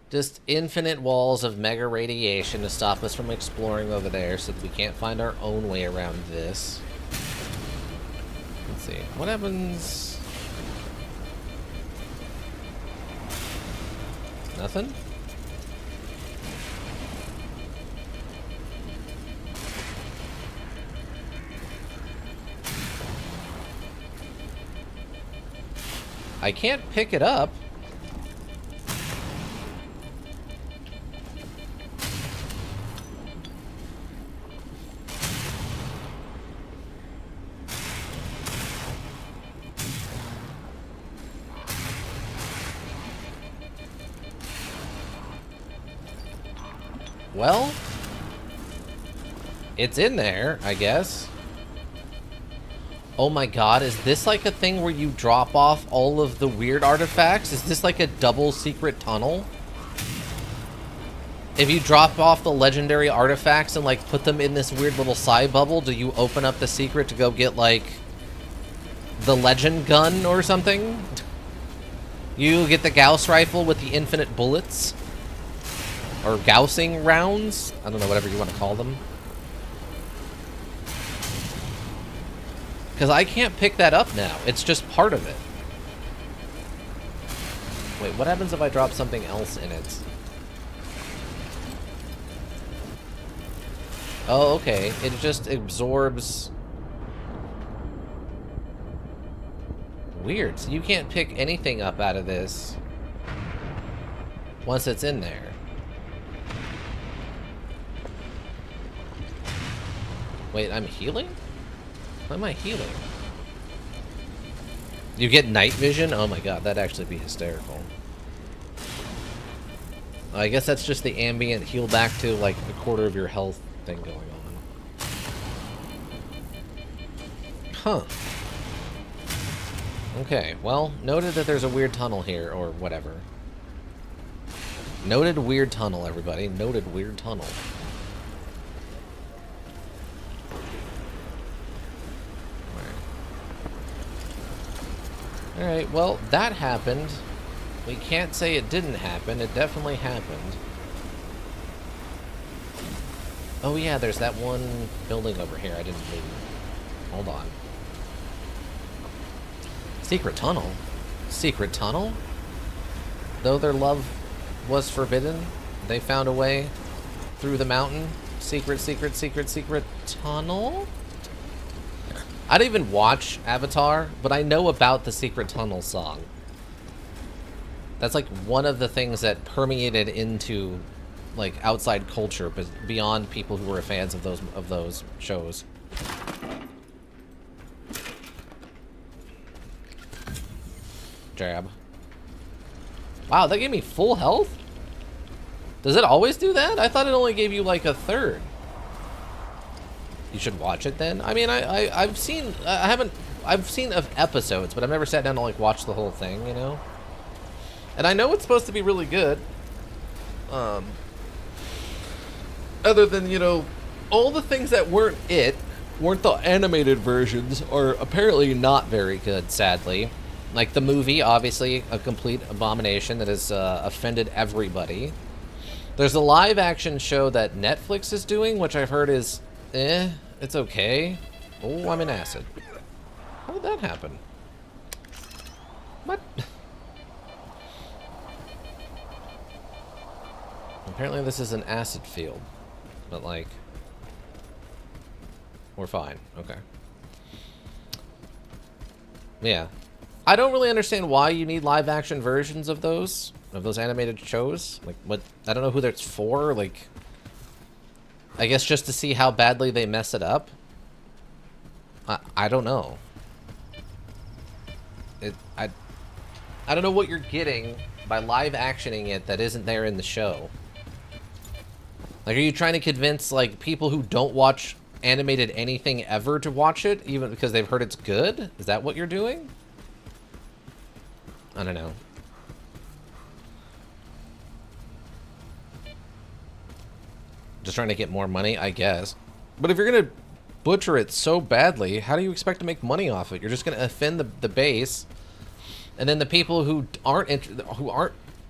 Just infinite walls of mega radiation to stop us from exploring over there so that we can't find our own way around this. Let's see. What happens? Nothing? I can't pick it up. Well, it's in there, I guess. Oh my god, is this like a thing where you drop off all of the weird artifacts? Is this like a double secret tunnel? If you drop off the legendary artifacts and like put them in this weird little side bubble, do you open up the secret to go get like the legend gun or something? You get the Gauss rifle with the infinite bullets? Or Gaussing rounds? I don't know, whatever you want to call them. Because I can't pick that up now. It's just part of it. Wait, what happens if I drop something else in it? Oh, okay. It just absorbs... Weird. So you can't pick anything up out of this once it's in there. Wait, I'm healing? Why am I healing? You get night vision? Oh my god, that'd actually be hysterical. I guess that's just the ambient heal back to like a quarter of your health thing going on. Huh. Okay, well, noted that there's a weird tunnel here, or whatever. Noted weird tunnel, everybody. Noted weird tunnel. Alright, well, that happened. We can't say it didn't happen. It definitely happened. Oh yeah, there's that one building over here I didn't leave. Hold on. Secret tunnel? Secret tunnel? Though their love was forbidden, they found a way through the mountain. Secret, secret, secret, secret tunnel? I didn't even watch Avatar, but I know about the Secret Tunnel song. That's like one of the things that permeated into like outside culture, but beyond people who were fans of those shows. Jab. Wow, that gave me full health? Does it always do that? I thought it only gave you like a third. You should watch it then. I mean, I've seen of episodes, but I've never sat down to like watch the whole thing, you know. And I know it's supposed to be really good. Other than, you know, all the things that weren't the animated versions, are apparently not very good, sadly. Like the movie, obviously a complete abomination that has offended everybody. There's a live action show that Netflix is doing, which I've heard is it's okay. Oh, I'm in acid. How did that happen? What? Apparently this is an acid field. But like, we're fine. Okay. Yeah. I don't really understand why you need live action versions of those animated shows. Like, what? I don't know who that's for. Like, I guess just to see how badly they mess it up. I don't know. I don't know what you're getting by live actioning it that isn't there in the show. Like, are you trying to convince like people who don't watch animated anything ever to watch it, even because they've heard it's good? Is that what you're doing? I don't know. Just trying to get more money, I guess. But if you're gonna butcher it so badly, how do you expect to make money off it? You're just gonna offend the base, and then the people who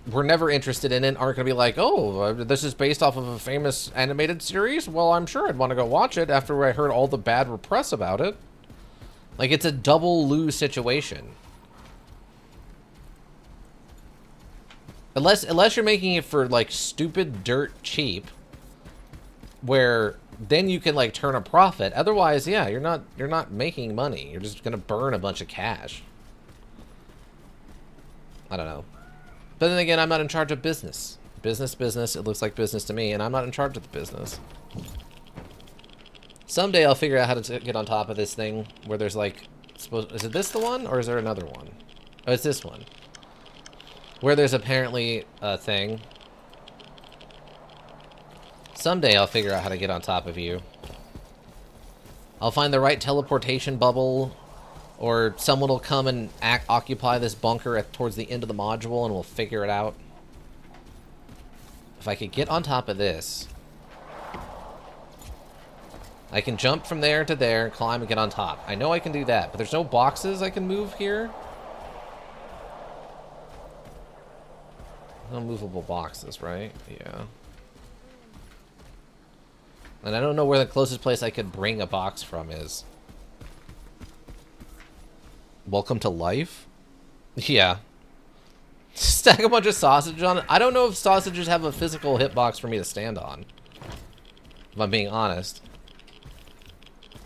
were never interested in it aren't gonna be like, oh, this is based off of a famous animated series? Well, I'm sure I'd want to go watch it after I heard all the bad press about it. Like, it's a double lose situation. Unless you're making it for, like, stupid dirt cheap, where then you can, like, turn a profit. Otherwise, yeah, you're not making money. You're just gonna burn a bunch of cash. I don't know. But then again, I'm not in charge of business. Business, it looks like business to me, and I'm not in charge of the business. Someday I'll figure out how to get on top of this thing where there's like, is it this the one, or is there another one? Oh, it's this one. Where there's apparently a thing. Someday I'll figure out how to get on top of you. I'll find the right teleportation bubble, or someone will come and occupy this bunker towards the end of the module, and we'll figure it out. If I could get on top of this, I can jump from there to there, climb, and get on top. I know I can do that, but there's no boxes I can move here. No movable boxes, right? Yeah. And I don't know where the closest place I could bring a box from is. Welcome to life? Yeah. Stack a bunch of sausage on it. I don't know if sausages have a physical hitbox for me to stand on, if I'm being honest.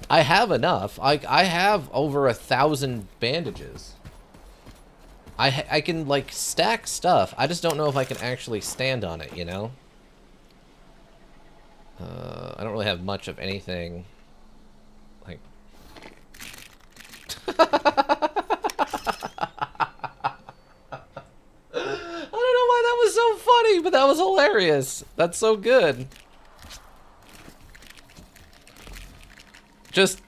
I have enough. I have over 1,000 bandages. I can, like, stack stuff. I just don't know if I can actually stand on it, you know? I don't really have much of anything. Like... I don't know why that was so funny, but that was hilarious. That's so good. Just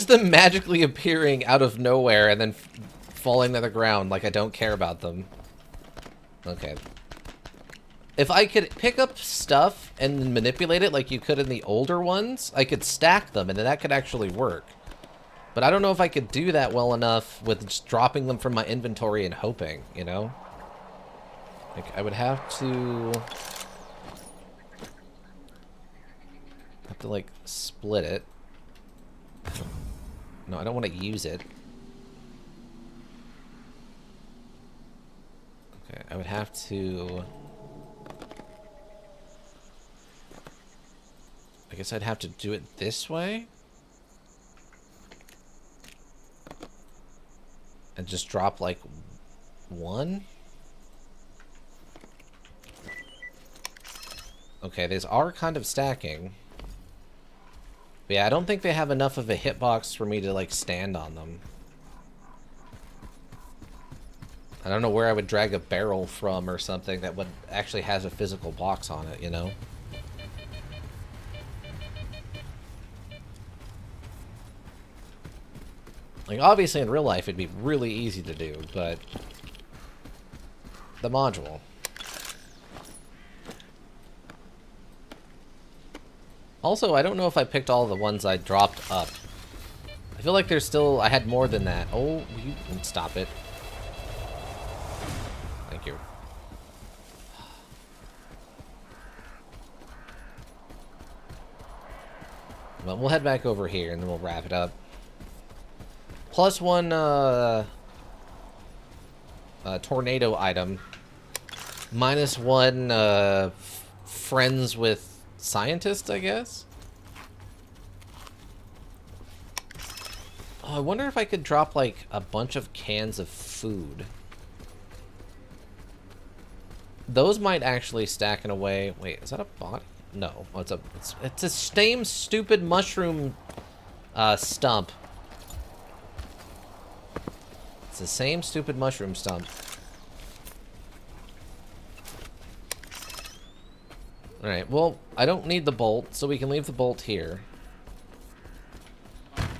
them magically appearing out of nowhere and then falling to the ground like I don't care about them. Okay. If I could pick up stuff and manipulate it like you could in the older ones, I could stack them and then that could actually work. But I don't know if I could do that well enough with just dropping them from my inventory and hoping, you know? Like, I would have to, like, split it. No, I don't want to use it. Okay, I would have to... I guess I'd have to do it this way? And just drop, like, one? Okay, these are kind of stacking. But yeah, I don't think they have enough of a hitbox for me to, like, stand on them. I don't know where I would drag a barrel from or something that would actually has a physical box on it, you know? Like, obviously in real life it'd be really easy to do, but... the module. Also, I don't know if I picked all the ones I dropped up. I feel like there's still... I had more than that. Oh, you... stop it. Thank you. Well, we'll head back over here and then we'll wrap it up. Plus one, tornado item. Minus one, friends with scientists, I guess? Oh, I wonder if I could drop, like, a bunch of cans of food. Those might actually stack in a way... Wait, is that a body? No. Oh, it's a same stupid mushroom, stump. It's the same stupid mushroom stump. Alright, well, I don't need the bolt, so we can leave the bolt here.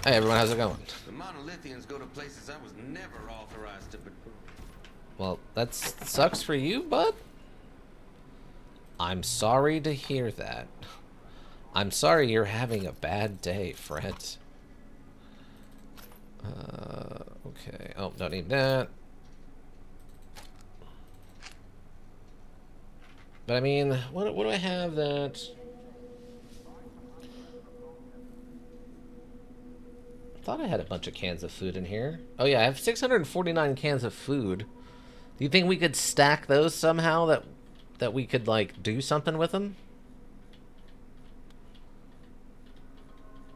Hey everyone, how's it going? The monolithians go to places I was never authorized to... Well, that sucks for you, bud. I'm sorry to hear that. I'm sorry you're having a bad day, Fred. Okay. Oh, don't need that. But I mean, what do I have that... I thought I had a bunch of cans of food in here. Oh yeah, I have 649 cans of food. Do you think we could stack those somehow, that we could, like, do something with them?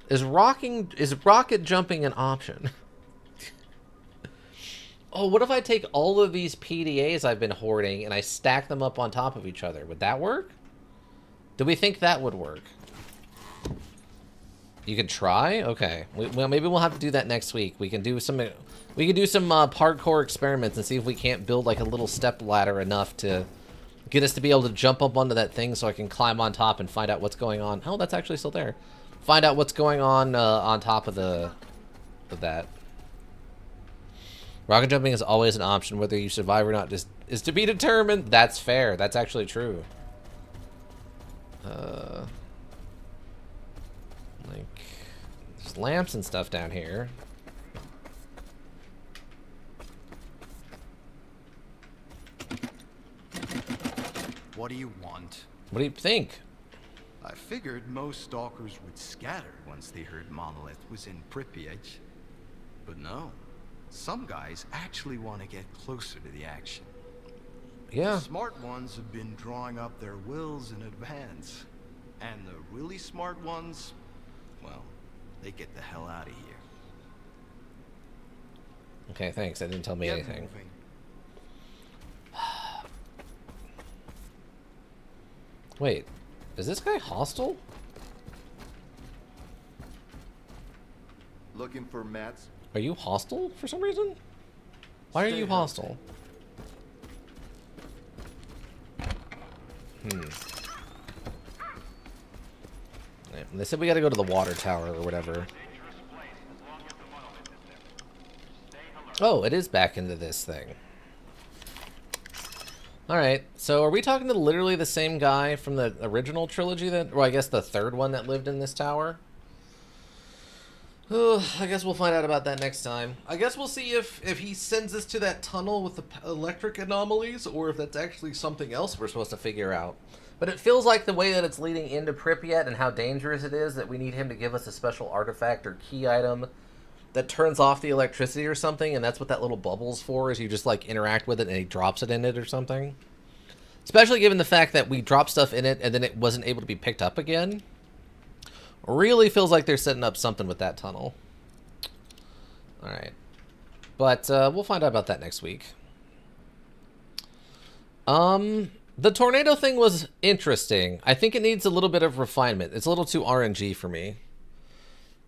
Is rocket jumping an option? Oh, what if I take all of these PDAs I've been hoarding and I stack them up on top of each other? Would that work? Do we think that would work? You could try? Okay. Well, maybe we'll have to do that next week. We can do some parkour experiments and see if we can't build like a little step ladder enough to get us to be able to jump up onto that thing so I can climb on top and find out what's going on. Oh, that's actually still there. Find out what's going on top of that. Rocket jumping is always an option. Whether you survive or not just is to be determined. That's fair. That's actually true. Like, there's lamps and stuff down here. What do you want? What do you think? I figured most stalkers would scatter once they heard Monolith was in Pripyat. But no. Some guys actually want to get closer to the action. Yeah. The smart ones have been drawing up their wills in advance. And the really smart ones, well, they get the hell out of here. Okay, thanks. That didn't tell me anything. Moving. Wait, is this guy hostile? Looking for mats? Are you hostile for some reason? Why are you hostile? Yeah, they said we gotta go to the water tower or whatever. Oh, it is back into this thing. Alright, so are we talking to literally the same guy from the original trilogy that, or I guess the third one that lived in this tower? I guess we'll find out about that next time. I guess we'll see if he sends us to that tunnel with the electric anomalies, or if that's actually something else we're supposed to figure out. But it feels like the way that it's leading into Pripyat and how dangerous it is that we need him to give us a special artifact or key item that turns off the electricity or something, and that's what that little bubble's for, is you just like interact with it and he drops it in it or something. Especially given the fact that we dropped stuff in it and then it wasn't able to be picked up again. Really feels like they're setting up something with that tunnel. Alright. But we'll find out about that next week. The tornado thing was interesting. I think it needs a little bit of refinement. It's a little too RNG for me.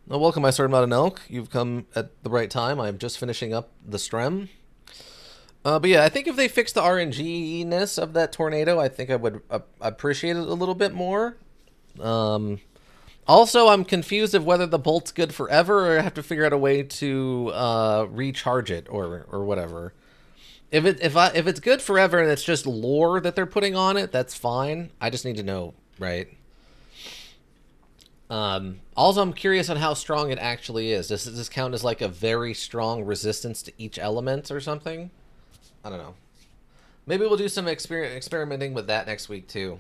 Well, welcome, my sword not an elk. You've come at the right time. I'm just finishing up the strem. But yeah, I think if they fix the RNG-ness of that tornado, I think I would appreciate it a little bit more. Also, I'm confused of whether the bolt's good forever or I have to figure out a way to recharge it or whatever. If it's good forever and it's just lore that they're putting on it, that's fine. I just need to know, right? Also, I'm curious on how strong it actually is. Does this count as like a very strong resistance to each element or something? I don't know. Maybe we'll do some experimenting with that next week too,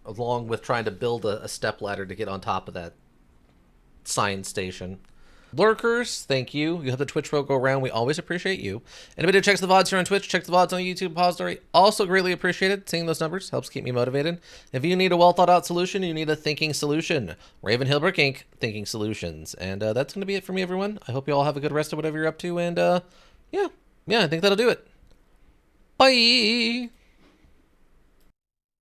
along with trying to build a step ladder to get on top of that science station. Lurkers, thank you. You have the Twitch road go around. We always appreciate you. Anybody who checks the VODs here on Twitch, check the VODs on YouTube repository. Also greatly appreciated. Seeing those numbers helps keep me motivated. If you need a well thought out solution, you need a thinking solution. Raven Hillbrook Inc. Thinking Solutions. And that's going to be it for me, everyone. I hope you all have a good rest of whatever you're up to. And yeah, I think that'll do it. Bye.